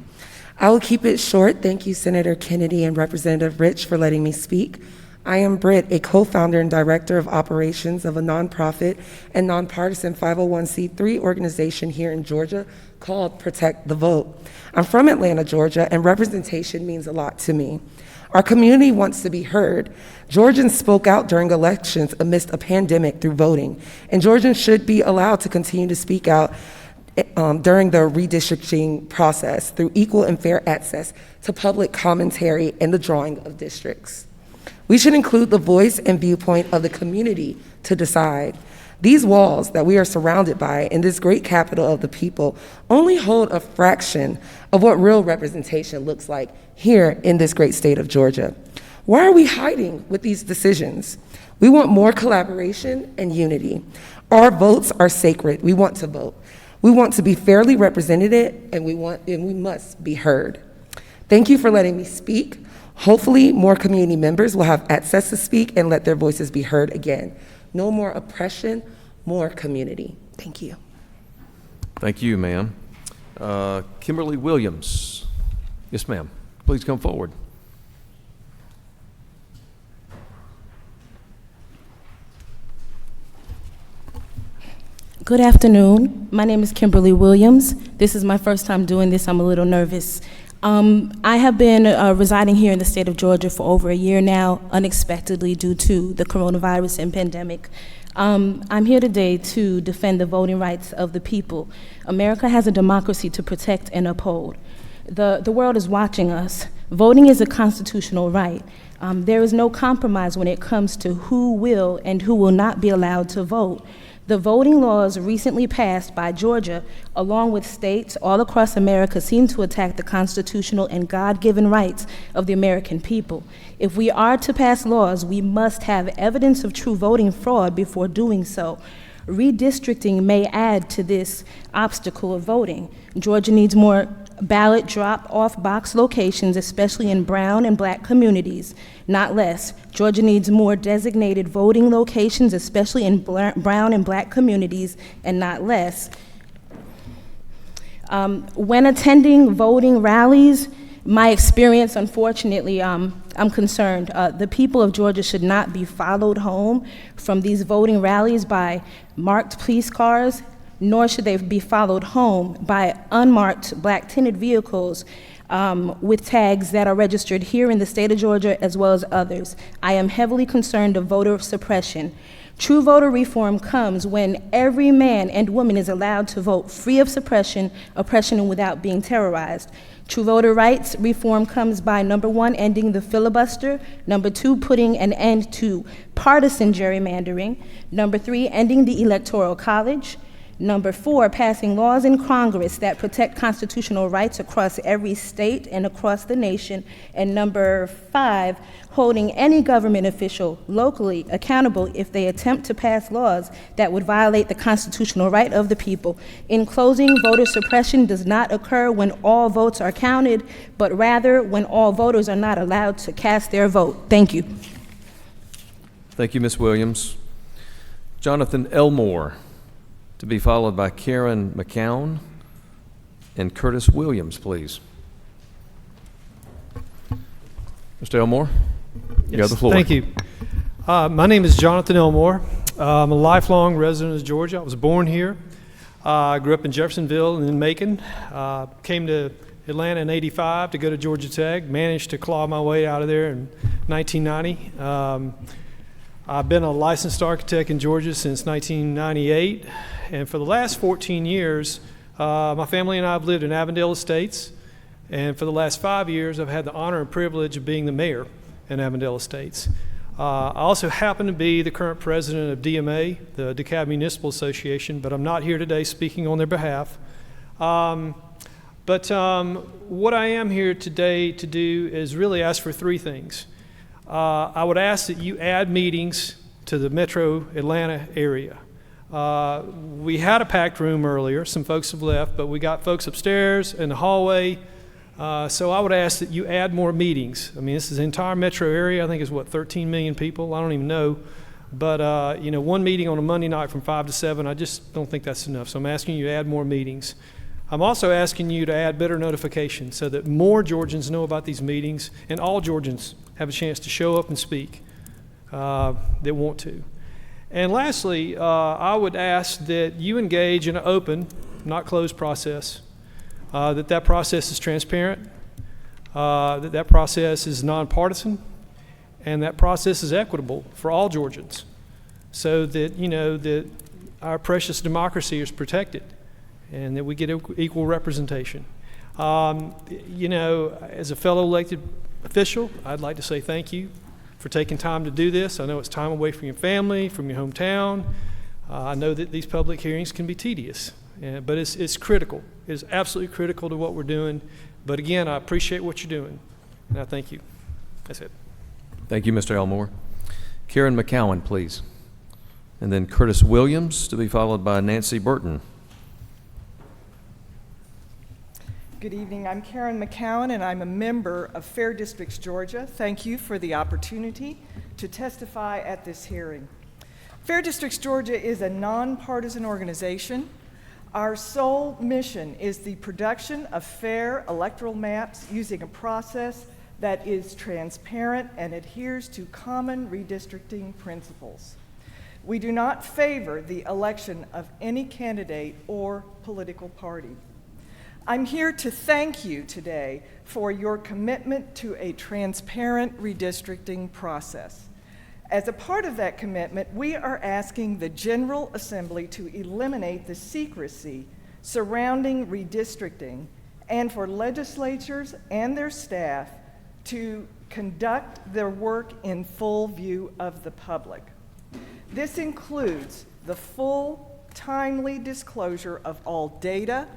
I will keep it short. Thank you, Senator Kennedy and Representative Rich, for letting me speak. I am Britt, a co-founder and director of operations of a nonprofit and nonpartisan 501c3 organization here in Georgia called Protect the Vote. I'm from Atlanta, Georgia, and representation means a lot to me. Our community wants to be heard. Georgians spoke out during elections amidst a pandemic through voting, and Georgians should be allowed to continue to speak out during the redistricting process through equal and fair access to public commentary and the drawing of districts. We should include the voice and viewpoint of the community to decide. These walls that we are surrounded by in this great capital of the people only hold a fraction of what real representation looks like here in this great state of Georgia. Why are we hiding with these decisions? We want more collaboration and unity. Our votes are sacred. We want to vote. We want to be fairly represented, and we must be heard. Thank you for letting me speak. Hopefully, more community members will have access to speak and let their voices be heard again. No more oppression, more community. Thank you. Thank you, ma'am. Kimberly Williams. Yes, ma'am. Please come forward. Good afternoon. My name is Kimberly Williams. This is my first time doing this. I'm a little nervous. I have been residing here in the state of Georgia for over a year now, unexpectedly due to the coronavirus and pandemic. I'm here today to defend the voting rights of the people. America has a democracy to protect and uphold. The world is watching us. Voting is a constitutional right. There is no compromise when it comes to who will and who will not be allowed to vote. The voting laws recently passed by Georgia, along with states all across America, seem to attack the constitutional and God-given rights of the American people. If we are to pass laws, we must have evidence of true voting fraud before doing so. Redistricting may add to this obstacle of voting. Georgia needs more ballot drop-off box locations, especially in brown and black communities, not less. Georgia needs more designated voting locations, especially in brown and black communities, and not less. When attending voting rallies, my experience, unfortunately, I'm concerned. The people of Georgia should not be followed home from these voting rallies by marked police cars, nor should they be followed home by unmarked black tinted vehicles with tags that are registered here in the state of Georgia as well as others. I am heavily concerned of voter suppression. True voter reform comes when every man and woman is allowed to vote free of suppression, oppression, and without being terrorized. True voter rights reform comes by, number one, ending the filibuster, number two, putting an end to partisan gerrymandering, number three, ending the Electoral College, Number 4, passing laws in Congress that protect constitutional rights across every state and across the nation. And number 5, holding any government official locally accountable if they attempt to pass laws that would violate the constitutional right of the people. In closing, voter suppression does not occur when all votes are counted, but rather when all voters are not allowed to cast their vote. Thank you. Thank you, Ms. Williams. Jonathan Elmore, to be followed by Karen McCown and Curtis Williams, please. Mr. Elmore, you have the floor. Thank you. My name is Jonathan Elmore. I'm a lifelong resident of Georgia. I was born here. I grew up in Jeffersonville and in Macon. Came to Atlanta in '85 to go to Georgia Tech. Managed to claw my way out of there in 1990. I've been a licensed architect in Georgia since 1998, and for the last 14 years, my family and I have lived in Avondale Estates, and for the last 5 years, I've had the honor and privilege of being the mayor in Avondale Estates. I also happen to be the current president of DMA, the DeKalb Municipal Association, but I'm not here today speaking on their behalf. But what I am here today to do is really ask for 3 things. I would ask that you add meetings to the metro Atlanta area. We had a packed room earlier. Some folks have left, but we got folks upstairs in the hallway. So I would ask that you add more meetings. I mean, this is the entire metro area. I think it's, 13 million people? I don't even know. But, one meeting on a Monday night from 5 to 7, I just don't think that's enough. So I'm asking you to add more meetings. I'm also asking you to add better notification so that more Georgians know about these meetings and all Georgians have a chance to show up and speak that want to. And lastly, I would ask that you engage in an open, not closed process, that process is transparent, that process is nonpartisan, and that process is equitable for all Georgians so that, that our precious democracy is protected and that we get equal representation. As a fellow elected official, I'd like to say thank you for taking time to do this. I know it's time away from your family, from your hometown. I know that these public hearings can be tedious, but it's critical. It's absolutely critical to what we're doing. But again, I appreciate what you're doing, and I thank you. That's it. Thank you, Mr. Elmore. Karen McCowan, please. And then Curtis Williams, to be followed by Nancy Burton. Good evening. I'm Karen McCowan, and I'm a member of Fair Districts, Georgia. Thank you for the opportunity to testify at this hearing. Fair Districts, Georgia is a nonpartisan organization. Our sole mission is the production of fair electoral maps using a process that is transparent and adheres to common redistricting principles. We do not favor the election of any candidate or political party. I'm here to thank you today for your commitment to a transparent redistricting process. As a part of that commitment, we are asking the General Assembly to eliminate the secrecy surrounding redistricting and for legislatures and their staff to conduct their work in full view of the public. This includes the full, timely disclosure of all data,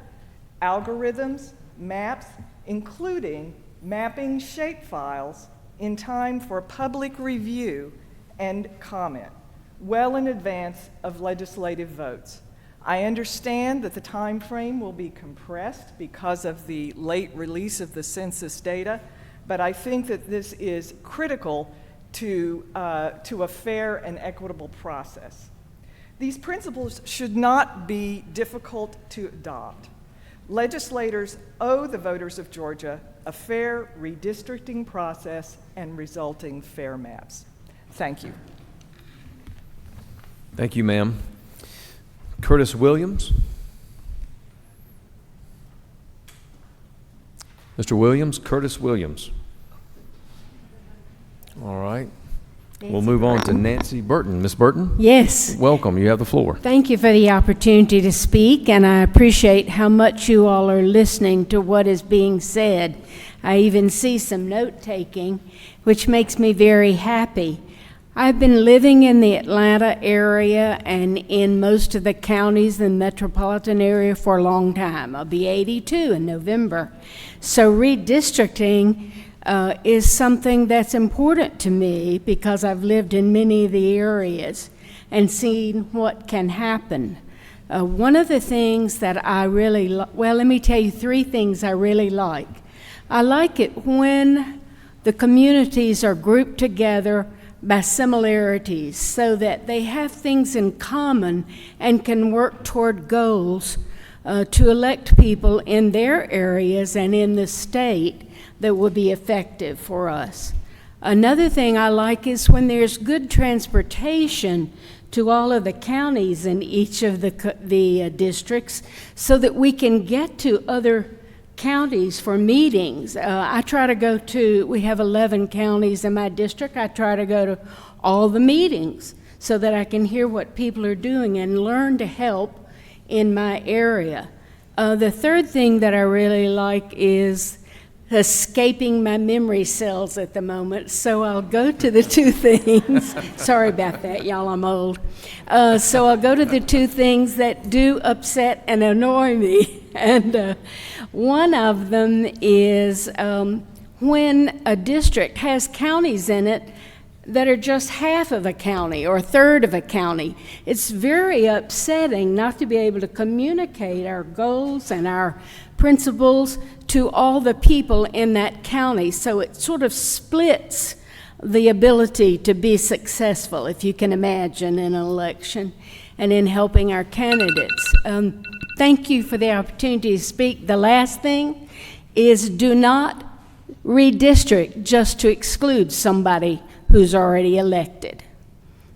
algorithms, maps, including mapping shapefiles in time for public review and comment, well in advance of legislative votes. I understand that the time frame will be compressed because of the late release of the census data, but I think that this is critical to a fair and equitable process. These principles should not be difficult to adopt. Legislators owe the voters of Georgia a fair redistricting process and resulting fair maps. Thank you. Thank you, ma'am. Curtis Williams. Mr. Williams, Curtis Williams. All right. We'll move on to Nancy Burton. Ms. Burton? Yes. Welcome. You have the floor. Thank you for the opportunity to speak, and I appreciate how much you all are listening to what is being said. I even see some note-taking, which makes me very happy. I've been living in the Atlanta area and in most of the counties in the metropolitan area for a long time. I'll be 82 in November. So redistricting is something that's important to me because I've lived in many of the areas and seen what can happen. One of the things that I really well, let me tell you 3 things I really like. I like it when the communities are grouped together by similarities so that they have things in common and can work toward goals to elect people in their areas and in the state that will be effective for us. Another thing I like is when there's good transportation to all of the counties in each of the districts so that we can get to other counties for meetings. I try to go to, we have 11 counties in my district. I try to go to all the meetings so that I can hear what people are doing and learn to help in my area. The third thing that I really like is escaping my memory cells at the moment, so I'll go to the 2 things. Sorry about that, y'all, I'm old. So I'll go to the 2 things that do upset and annoy me. And one of them is when a district has counties in it that are just half of a county or a third of a county. It's very upsetting not to be able to communicate our goals and our principles to all the people in that county. So it sort of splits the ability to be successful, if you can imagine, in an election and in helping our candidates. Thank you for the opportunity to speak. The last thing is do not redistrict just to exclude somebody who's already elected.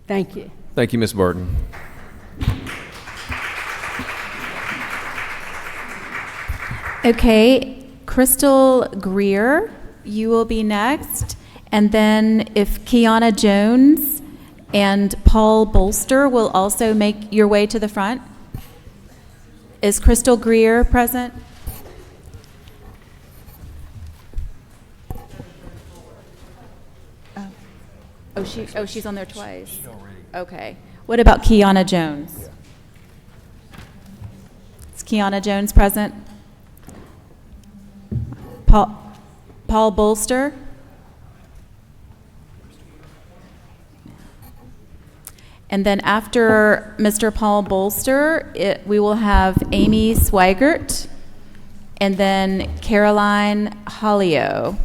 Thank you. Thank you, Ms. Burton. Okay, Crystal Greer, you will be next. And then if Kiana Jones and Paul Bolster will also make your way to the front. Is Crystal Greer present? Oh, she's on there twice. Okay. What about Kiana Jones? Is Kiana Jones present? Paul Bolster? And then after Mr. Paul Bolster, we will have Amy Swigert and then Caroline Hollio,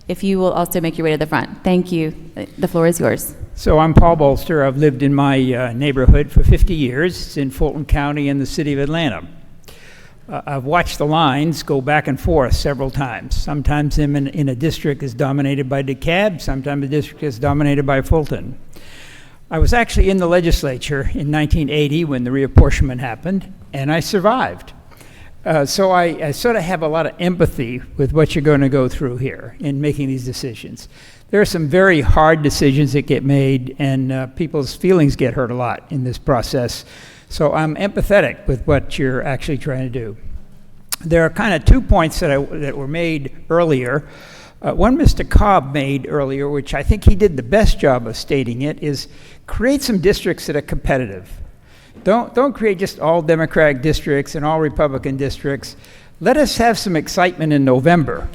if you will also make your way to the front. Thank you. The floor is yours. So I'm Paul Bolster. I've lived in my neighborhood for 50 years. It's in Fulton County in the city of Atlanta. I've watched the lines go back and forth several times. Sometimes in a district is dominated by DeKalb, sometimes a district is dominated by Fulton. I was actually in the legislature in 1980 when the reapportionment happened, and I survived. So I sort of have a lot of empathy with what you're going to go through here in making these decisions. There are some very hard decisions that get made, and people's feelings get hurt a lot in this process. So I'm empathetic with what you're actually trying to do. There are kind of 2 points that were made earlier. One Mr. Cobb made earlier, which I think he did the best job of stating it, is create some districts that are competitive. Don't create just all Democratic districts and all Republican districts. Let us have some excitement in November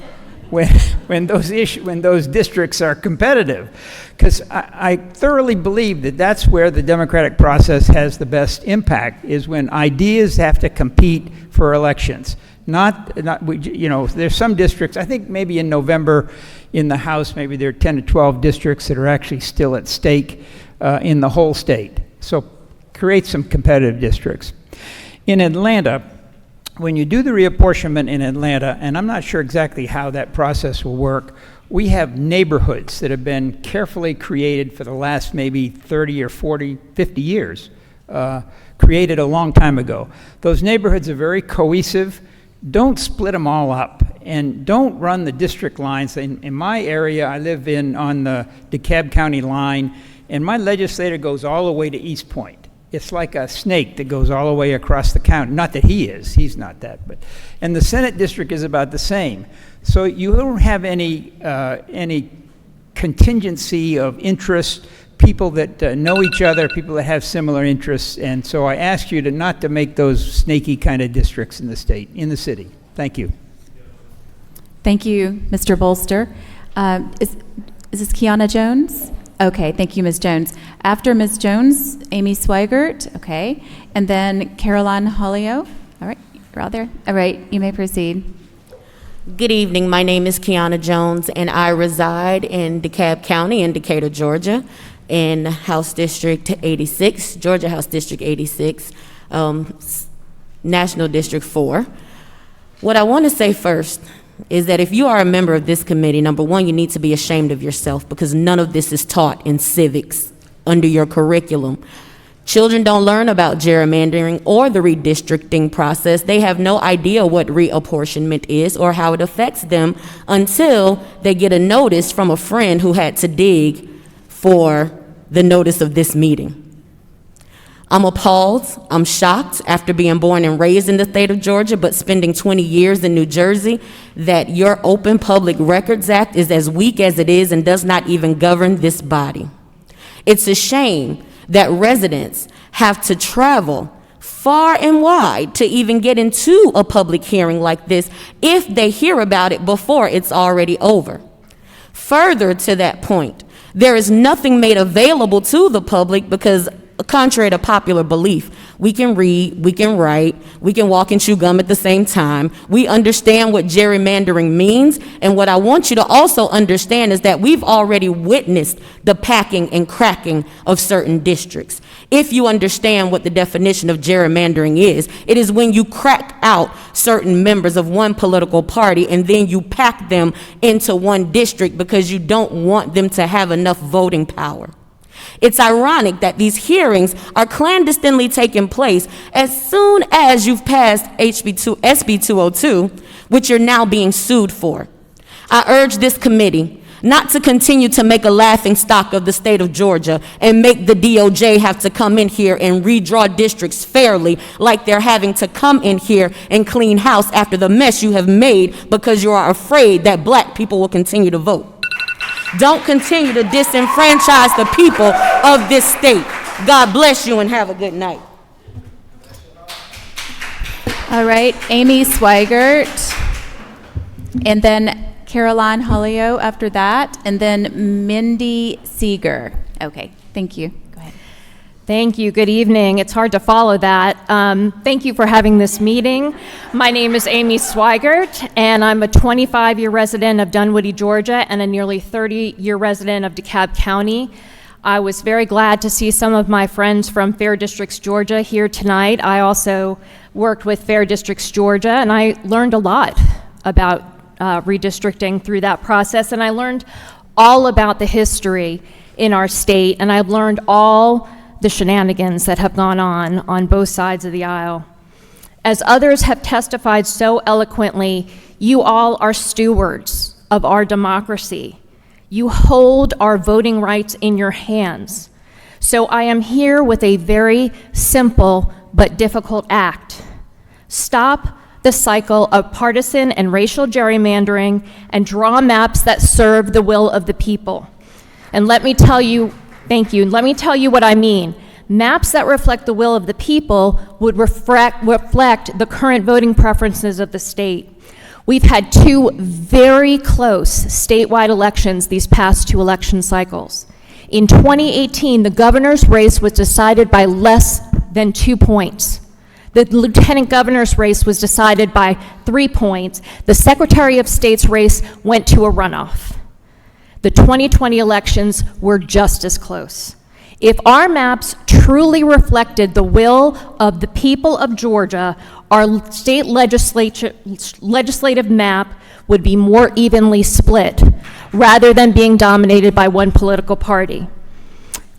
when those districts are competitive, because I thoroughly believe that that's where the democratic process has the best impact, is when ideas have to compete for elections. There's some districts, I think maybe in November in the House, maybe there are 10 to 12 districts that are actually still at stake in the whole state. So create some competitive districts. In Atlanta, when you do the reapportionment in Atlanta, and I'm not sure exactly how that process will work, we have neighborhoods that have been carefully created for the last maybe 30 or 40, 50 years, created a long time ago. Those neighborhoods are very cohesive. Don't split them all up, and don't run the district lines. In my area, I live on the DeKalb County line, and my legislator goes all the way to East Point. It's like a snake that goes all the way across the county. Not that he's not that, and the Senate district is about the same. So you don't have any contingency of interest. people that know each other, people that have similar interests, and so I ask you not to make those snaky kind of districts in the city. Thank you. Thank you, Mr. Bolster. Is this Kiana Jones? Okay, thank you, Ms. Jones. After Ms. Jones, Amy Swigert, okay, and then Caroline Hollio. All right, you're out there. All right, you may proceed. Good evening. My name is Kiana Jones, and I reside in DeKalb County in Decatur, Georgia, in House District 86, Georgia House District 86, National District 4. What I want to say first is that if you are a member of this committee, number one, you need to be ashamed of yourself because none of this is taught in civics under your curriculum. Children don't learn about gerrymandering or the redistricting process. They have no idea what reapportionment is or how it affects them until they get a notice from a friend who had to dig for the notice of this meeting. I'm appalled, I'm shocked after being born and raised in the state of Georgia, but spending 20 years in New Jersey, that your Open Public Records Act is as weak as it is and does not even govern this body. It's a shame that residents have to travel far and wide to even get into a public hearing like this if they hear about it before it's already over. Further to that point, there is nothing made available to the public because, contrary to popular belief, we can read, we can write, we can walk and chew gum at the same time. We understand what gerrymandering means, and what I want you to also understand is that we've already witnessed the packing and cracking of certain districts. If you understand what the definition of gerrymandering is, it is when you crack out certain members of one political party and then you pack them into one district because you don't want them to have enough voting power. It's ironic that these hearings are clandestinely taking place as soon as you've passed SB 202, which you're now being sued for. I urge this committee not to continue to make a laughing stock of the state of Georgia and make the DOJ have to come in here and redraw districts fairly like they're having to come in here and clean house after the mess you have made because you are afraid that black people will continue to vote. Don't continue to disenfranchise the people of this state. God bless you and have a good night. All right, Amy Swigert, and then Caroline Hollio after that, and then Mindy Seeger. Okay, thank you. Go ahead. Thank you. Good evening. It's hard to follow that. Thank you for having this meeting. My name is Amy Swigert, and I'm a 25-year resident of Dunwoody, Georgia, and a nearly 30-year resident of DeKalb County. I was very glad to see some of my friends from Fair Districts, Georgia here tonight. I also worked with Fair Districts, Georgia, and I learned a lot about redistricting through that process, and I learned all about the history in our state, and I've learned all the shenanigans that have gone on both sides of the aisle. As others have testified so eloquently, you all are stewards of our democracy. You hold our voting rights in your hands. So I am here with a very simple but difficult act. Stop the cycle of partisan and racial gerrymandering and draw maps that serve the will of the people. And let me tell you, thank you. Let me tell you what I mean. Maps that reflect the will of the people would reflect the current voting preferences of the state. We've had two very close statewide elections these past two election cycles. In 2018, the governor's race was decided by less than 2 points. The lieutenant governor's race was decided by 3 points. The Secretary of State's race went to a runoff. The 2020 elections were just as close. If our maps truly reflected the will of the people of Georgia, our state legislative map would be more evenly split rather than being dominated by one political party.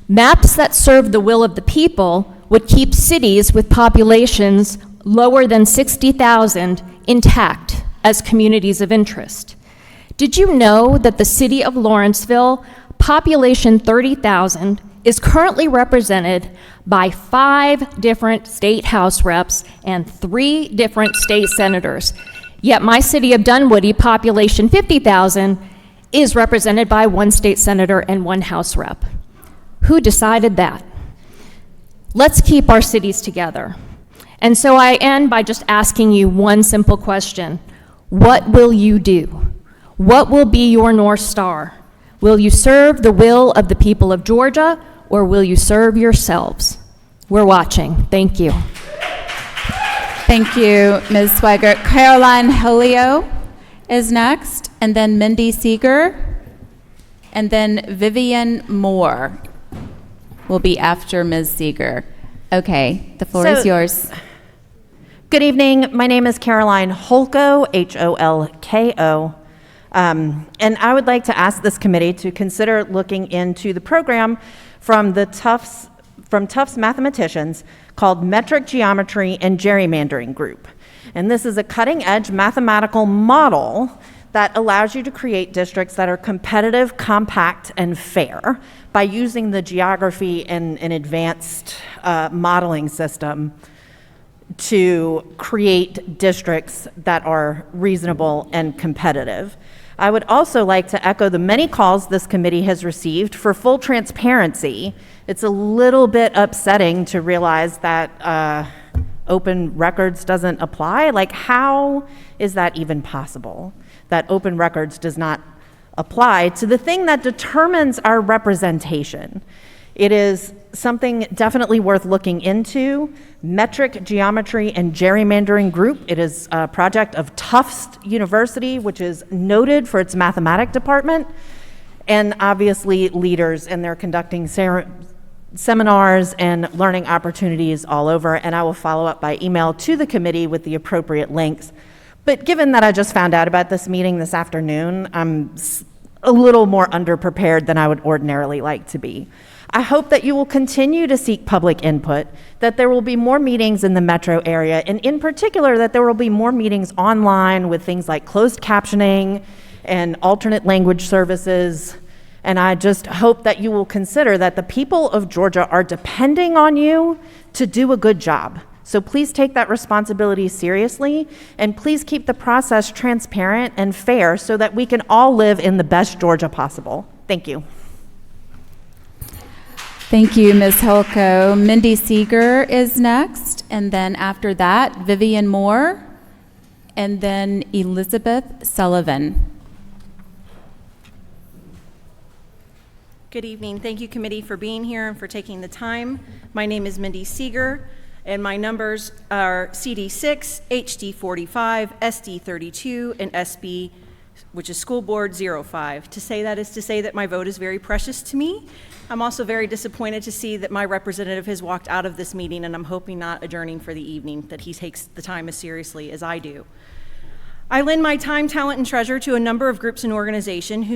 Maps that serve the will of the people would keep cities with populations lower than 60,000 intact as communities of interest. Did you know that the city of Lawrenceville, population 30,000, is currently represented by 5 different state house reps and 3 different state senators? Yet my city of Dunwoody, population 50,000, is represented by 1 state senator and 1 house rep. Who decided that? Let's keep our cities together. And so I end by just asking you one simple question. What will you do? What will be your North Star? Will you serve the will of the people of Georgia, or will you serve yourselves? We're watching. Thank you. Thank you, Ms. Swigert. Caroline Helio is next, and then Mindy Seeger, and then Vivian Moore will be after Ms. Seeger. Okay, the floor is yours. Good evening. My name is Caroline Holko, Holko. And I would like to ask this committee to consider looking into the program from Tufts mathematicians called Metric Geometry and Gerrymandering Group. And this is a cutting-edge mathematical model that allows you to create districts that are competitive, compact, and fair by using the geography and an advanced modeling system to create districts that are reasonable and competitive. I would also like to echo the many calls this committee has received for full transparency. It's a little bit upsetting to realize that open records doesn't apply. Like, how is that even possible? That open records does not apply to the thing that determines our representation. It is something definitely worth looking into. Metric Geometry and Gerrymandering Group. It is a project of Tufts University, which is noted for its mathematics department, and obviously leaders, and they're conducting seminars and learning opportunities all over, and I will follow up by email to the committee with the appropriate links. But given that I just found out about this meeting this afternoon, I'm a little more underprepared than I would ordinarily like to be. I hope that you will continue to seek public input, that there will be more meetings in the metro area, and in particular that there will be more meetings online with things like closed captioning and alternate language services. And I just hope that you will consider that the people of Georgia are depending on you to do a good job. So please take that responsibility seriously, and please keep the process transparent and fair so that we can all live in the best Georgia possible. Thank you. Thank you, Ms. Holko. Mindy Seeger is next, and then after that, Vivian Moore, and then Elizabeth Sullivan. Good evening. Thank you, committee, for being here and for taking the time. My name is Mindy Seeger, and my numbers are CD6, HD45, SD32, and SB, which is School Board 05. To say that is to say that my vote is very precious to me. I'm also very disappointed to see that my representative has walked out of this meeting, and I'm hoping not adjourning for the evening, that he takes the time as seriously as I do. I lend my time, talent, and treasure to a number of groups and organizations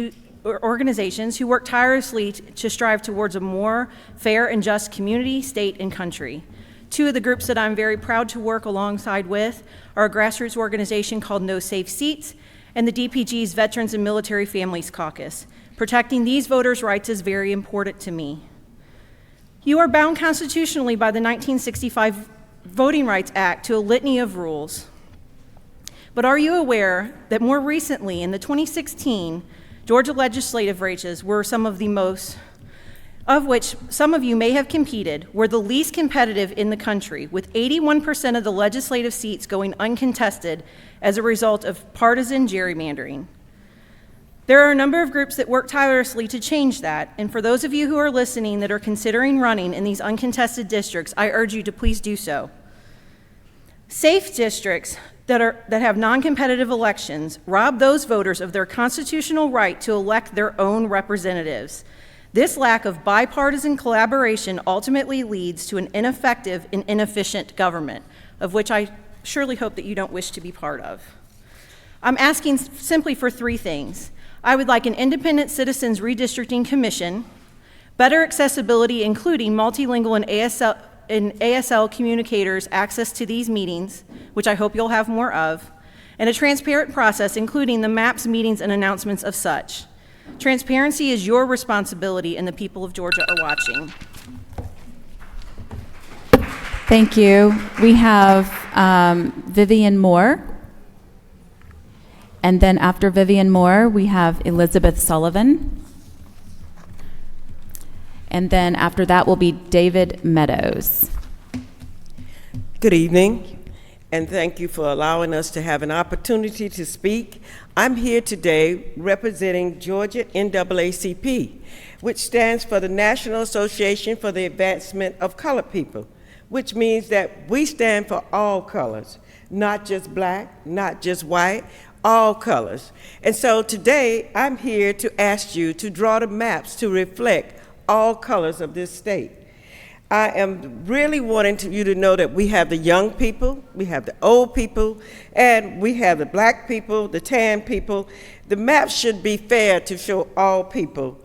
who work tirelessly to strive towards a more fair and just community, state, and country. Two of the groups that I'm very proud to work alongside with are a grassroots organization called No Safe Seats and the DPG's Veterans and Military Families Caucus. Protecting these voters' rights is very important to me. You are bound constitutionally by the 1965 Voting Rights Act to a litany of rules. But are you aware that more recently, in the 2016 Georgia legislative races, were some of the most, of which some of you may have competed, were the least competitive in the country, with 81% of the legislative seats going uncontested as a result of partisan gerrymandering. There are a number of groups that work tirelessly to change that, and for those of you who are listening that are considering running in these uncontested districts, I urge you to please do so. Safe districts that have non-competitive elections rob those voters of their constitutional right to elect their own representatives. This lack of bipartisan collaboration ultimately leads to an ineffective and inefficient government, of which I surely hope that you don't wish to be part of. I'm asking simply for three things. I would like an independent citizens redistricting commission, better accessibility, including multilingual and ASL communicators access to these meetings, which I hope you'll have more of, and a transparent process, including the maps, meetings, and announcements of such. Transparency is your responsibility, and the people of Georgia are watching. Thank you. We have Vivian Moore. And then after Vivian Moore, we have Elizabeth Sullivan. And then after that will be David Meadows. Good evening, and thank you for allowing us to have an opportunity to speak. I'm here today representing Georgia NAACP, which stands for the National Association for the Advancement of Colored People, which means that we stand for all colors, not just black, not just white, all colors. And so today, I'm here to ask you to draw the maps to reflect all colors of this state. I am really wanting you to know that we have the young people, we have the old people, and we have the black people, the tan people. The map should be fair to show all people.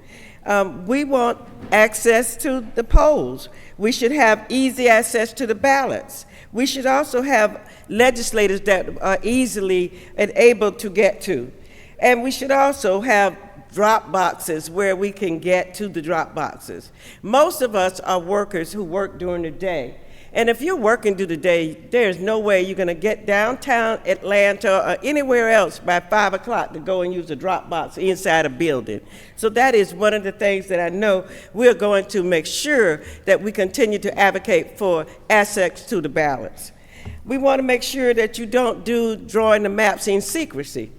We want access to the polls. We should have easy access to the ballots. We should also have legislators that are easily and able to get to. And we should also have drop boxes where we can get to the drop boxes. Most of us are workers who work during the day. And if you're working through the day, there's no way you're gonna get downtown Atlanta or anywhere else by 5 o'clock to go and use a drop box inside a building. So that is one of the things that I know we're going to make sure that we continue to advocate for access to the ballots. We wanna make sure that you don't do drawing the maps in secrecy.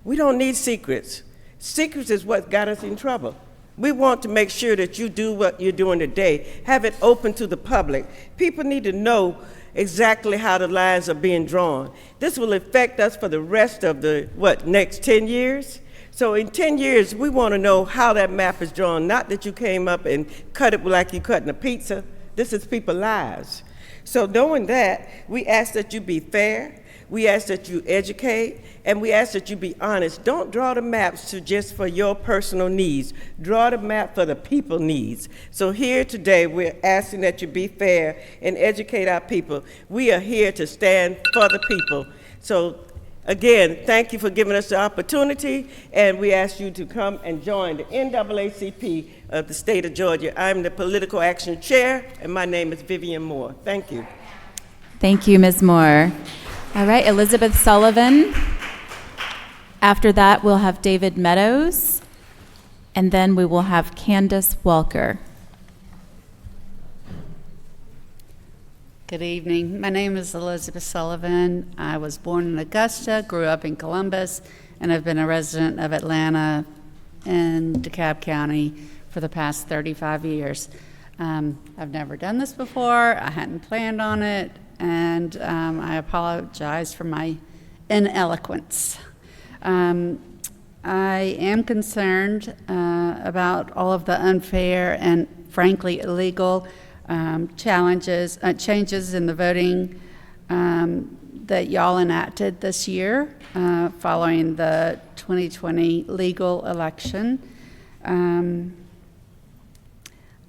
We don't need secrets. Secrets is what got us in trouble. We want to make sure that you do what you're doing today, have it open to the public. People need to know exactly how the lines are being drawn. This will affect us for the rest of the, next 10 years? So in 10 years, we want to know how that map is drawn, not that you came up and cut it like you cutting a pizza. This is people's lives. So knowing that, we ask that you be fair, we ask that you educate, and we ask that you be honest. Don't draw the maps to just for your personal needs. Draw the map for the people's needs. So here today, we're asking that you be fair and educate our people. We are here to stand for the people. So again, thank you for giving us the opportunity, and we ask you to come and join the NAACP of the state of Georgia. I'm the Political Action Chair, and my name is Vivian Moore. Thank you. Thank you, Ms. Moore. All right, Elizabeth Sullivan. After that, we'll have David Meadows, and then we will have Candace Walker. Good evening. My name is Elizabeth Sullivan. I was born in Augusta, grew up in Columbus, and I've been a resident of Atlanta and DeKalb County for the past 35 years. I've never done this before. I hadn't planned on it, and I apologize for my ineloquence. I am concerned about all of the unfair and frankly illegal changes in the voting that y'all enacted this year following the 2020 legal election.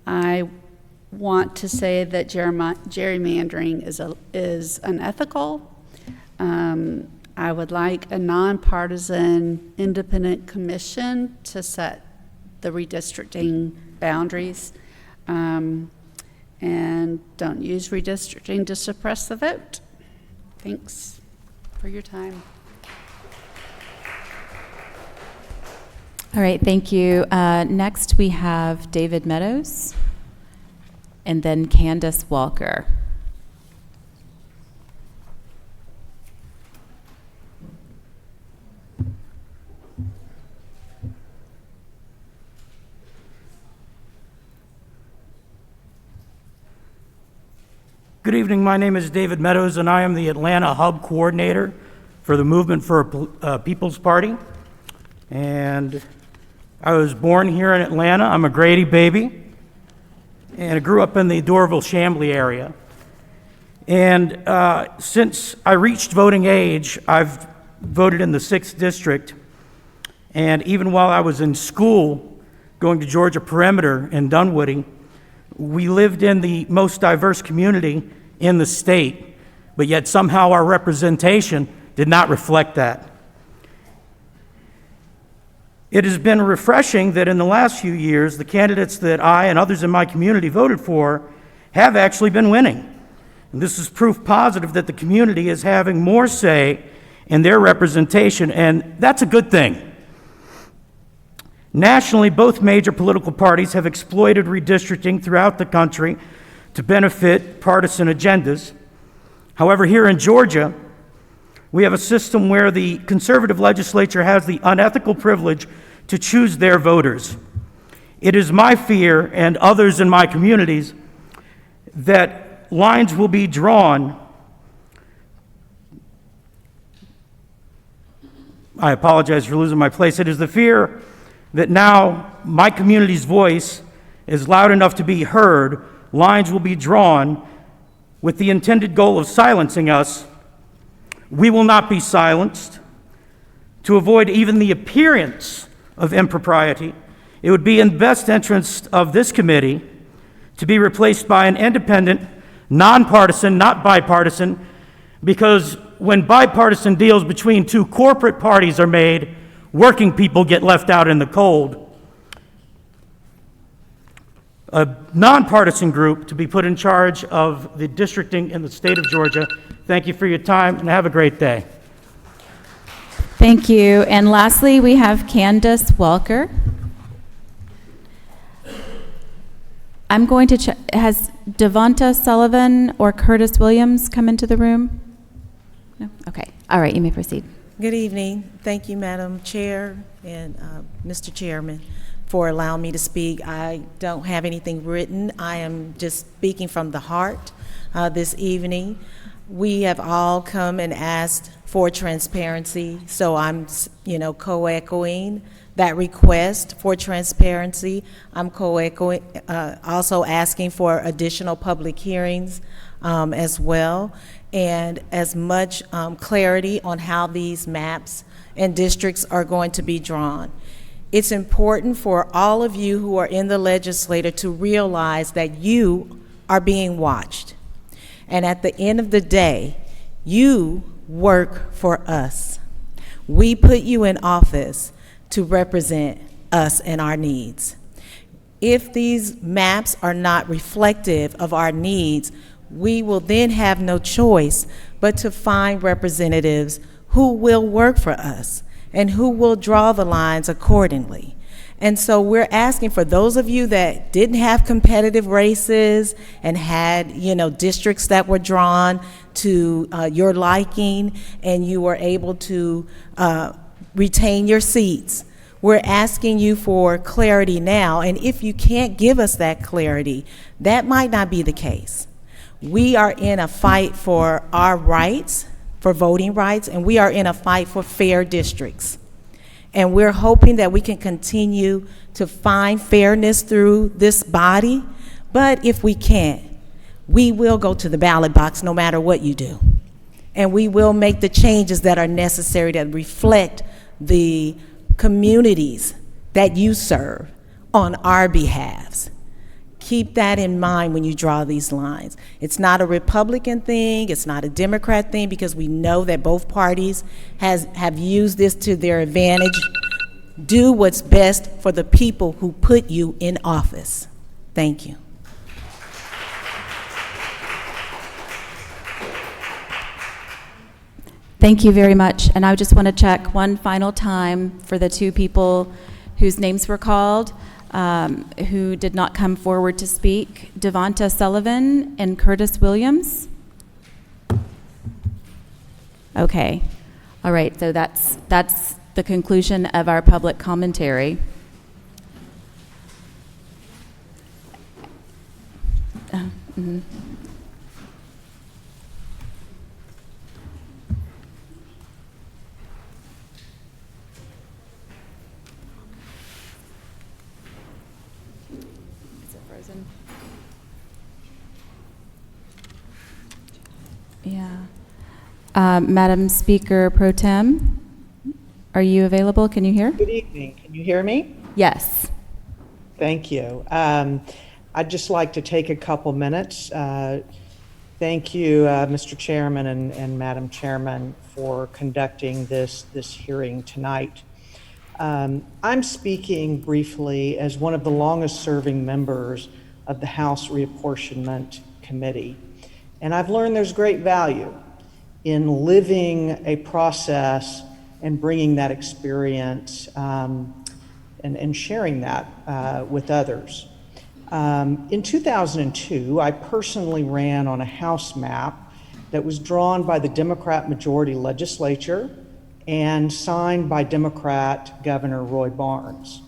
I want to say that gerrymandering is unethical. I would like a nonpartisan independent commission to set the redistricting boundaries, and don't use redistricting to suppress the vote. Thanks for your time. All right, thank you. Next, we have David Meadows, and then Candace Walker. Good evening, my name is David Meadows, and I am the Atlanta Hub Coordinator for the Movement for a People's Party. And I was born here in Atlanta. I'm a Grady baby, and I grew up in the Dorville-Chamblee area. And since I reached voting age, I've voted in the 6th District. And even while I was in school, going to Georgia Perimeter in Dunwoody, we lived in the most diverse community in the state, but yet somehow our representation did not reflect that. It has been refreshing that in the last few years, the candidates that I and others in my community voted for have actually been winning. And this is proof positive that the community is having more say in their representation, and that's a good thing. Nationally, both major political parties have exploited redistricting throughout the country to benefit partisan agendas. However, here in Georgia, we have a system where the conservative legislature has the unethical privilege to choose their voters. It is my fear, and others in my communities, that lines will be drawn. I apologize for losing my place. It is the fear that now my community's voice is loud enough to be heard. Lines will be drawn with the intended goal of silencing us. We will not be silenced. To avoid even the appearance of impropriety, it would be in best interest of this committee to be replaced by an independent, nonpartisan, not bipartisan, because when bipartisan deals between two corporate parties are made, working people get left out in the cold. A nonpartisan group to be put in charge of the districting in the state of Georgia. Thank you for your time, and have a great day. Thank you. And lastly, we have Candace Welker. I'm going to check. Has Devonta Sullivan or Curtis Williams come into the room? No? Okay. All right, you may proceed. Good evening. Thank you, Madam Chair and Mr. Chairman, for allowing me to speak. I don't have anything written. I am just speaking from the heart this evening. We have all come and asked for transparency, so I'm, co-echoing that request for transparency. I'm co-echoing, also asking for additional public hearings as well, and as much clarity on how these maps and districts are going to be drawn. It's important for all of you who are in the legislature to realize that you are being watched. And at the end of the day, you work for us. We put you in office to represent us and our needs. If these maps are not reflective of our needs, we will then have no choice but to find representatives who will work for us and who will draw the lines accordingly. And so we're asking for those of you that didn't have competitive races and had, districts that were drawn to your liking and you were able to retain your seats. We're asking you for clarity now, and if you can't give us that clarity, that might not be the case. We are in a fight for our rights, for voting rights, and we are in a fight for fair districts. And we're hoping that we can continue to find fairness through this body, but if we can't, we will go to the ballot box no matter what you do. And we will make the changes that are necessary to reflect the communities that you serve on our behalves. Keep that in mind when you draw these lines. It's not a Republican thing, it's not a Democrat thing, because we know that both parties have used this to their advantage. Do what's best for the people who put you in office. Thank you. Thank you very much. And I just want to check one final time for the two people whose names were called, who did not come forward to speak. Devonta Sullivan and Curtis Williams. Okay. All right, so that's the conclusion of our public commentary. Mm-hmm. Yeah. Madam Speaker Pro Tem, are you available? Can you hear? Good evening. Can you hear me? Yes. Thank you. I'd just like to take a couple minutes. Thank you, Mr. Chairman and Madam Chairman, for conducting this hearing tonight. I'm speaking briefly as one of the longest-serving members of the House Reapportionment Committee. And I've learned there's great value in living a process and bringing that experience and sharing that with others. In 2002, I personally ran on a House map that was drawn by the Democrat majority legislature and signed by Democrat Governor Roy Barnes.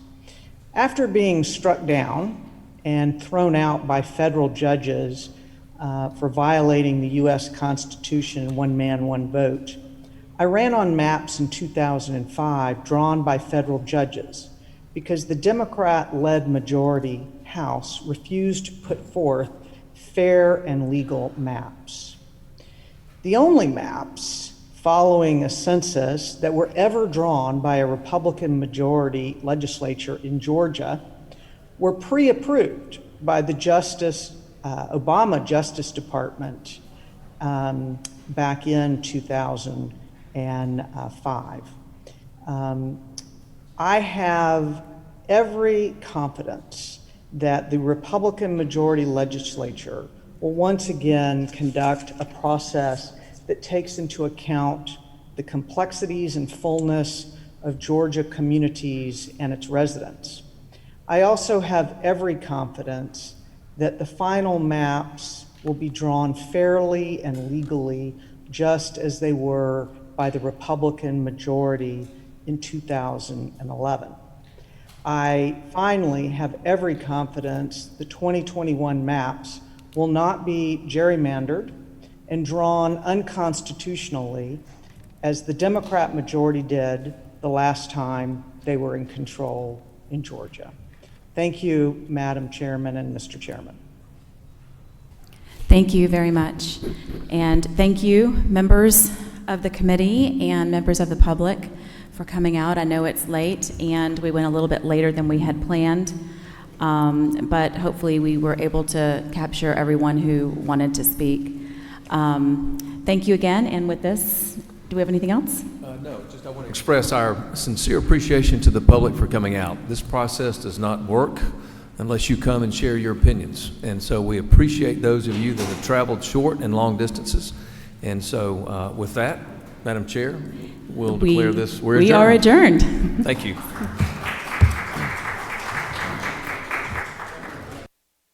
After being struck down and thrown out by federal judges for violating the U.S. Constitution, one man, one vote, I ran on maps in 2005 drawn by federal judges because the Democrat-led majority House refused to put forth fair and legal maps. The only maps following a census that were ever drawn by a Republican majority legislature in Georgia were pre-approved by the Obama Justice Department back in 2005. I have every confidence that the Republican majority legislature will once again conduct a process that takes into account the complexities and fullness of Georgia communities and its residents. I also have every confidence that the final maps will be drawn fairly and legally, just as they were by the Republican majority in 2011. I finally have every confidence the 2021 maps will not be gerrymandered and drawn unconstitutionally as the Democrat majority did the last time they were in control in Georgia. Thank you, Madam Chairman and Mr. Chairman. Thank you very much. And thank you, members of the committee and members of the public, for coming out. I know it's late, and we went a little bit later than we had planned, but hopefully we were able to capture everyone who wanted to speak. Thank you again, and with this, do we have anything else? No, just I want to express our sincere appreciation to the public for coming out. This process does not work unless you come and share your opinions, and so we appreciate those of you that have traveled short and long distances. And so with that, Madam Chair, we'll declare this. We are adjourned. Thank you.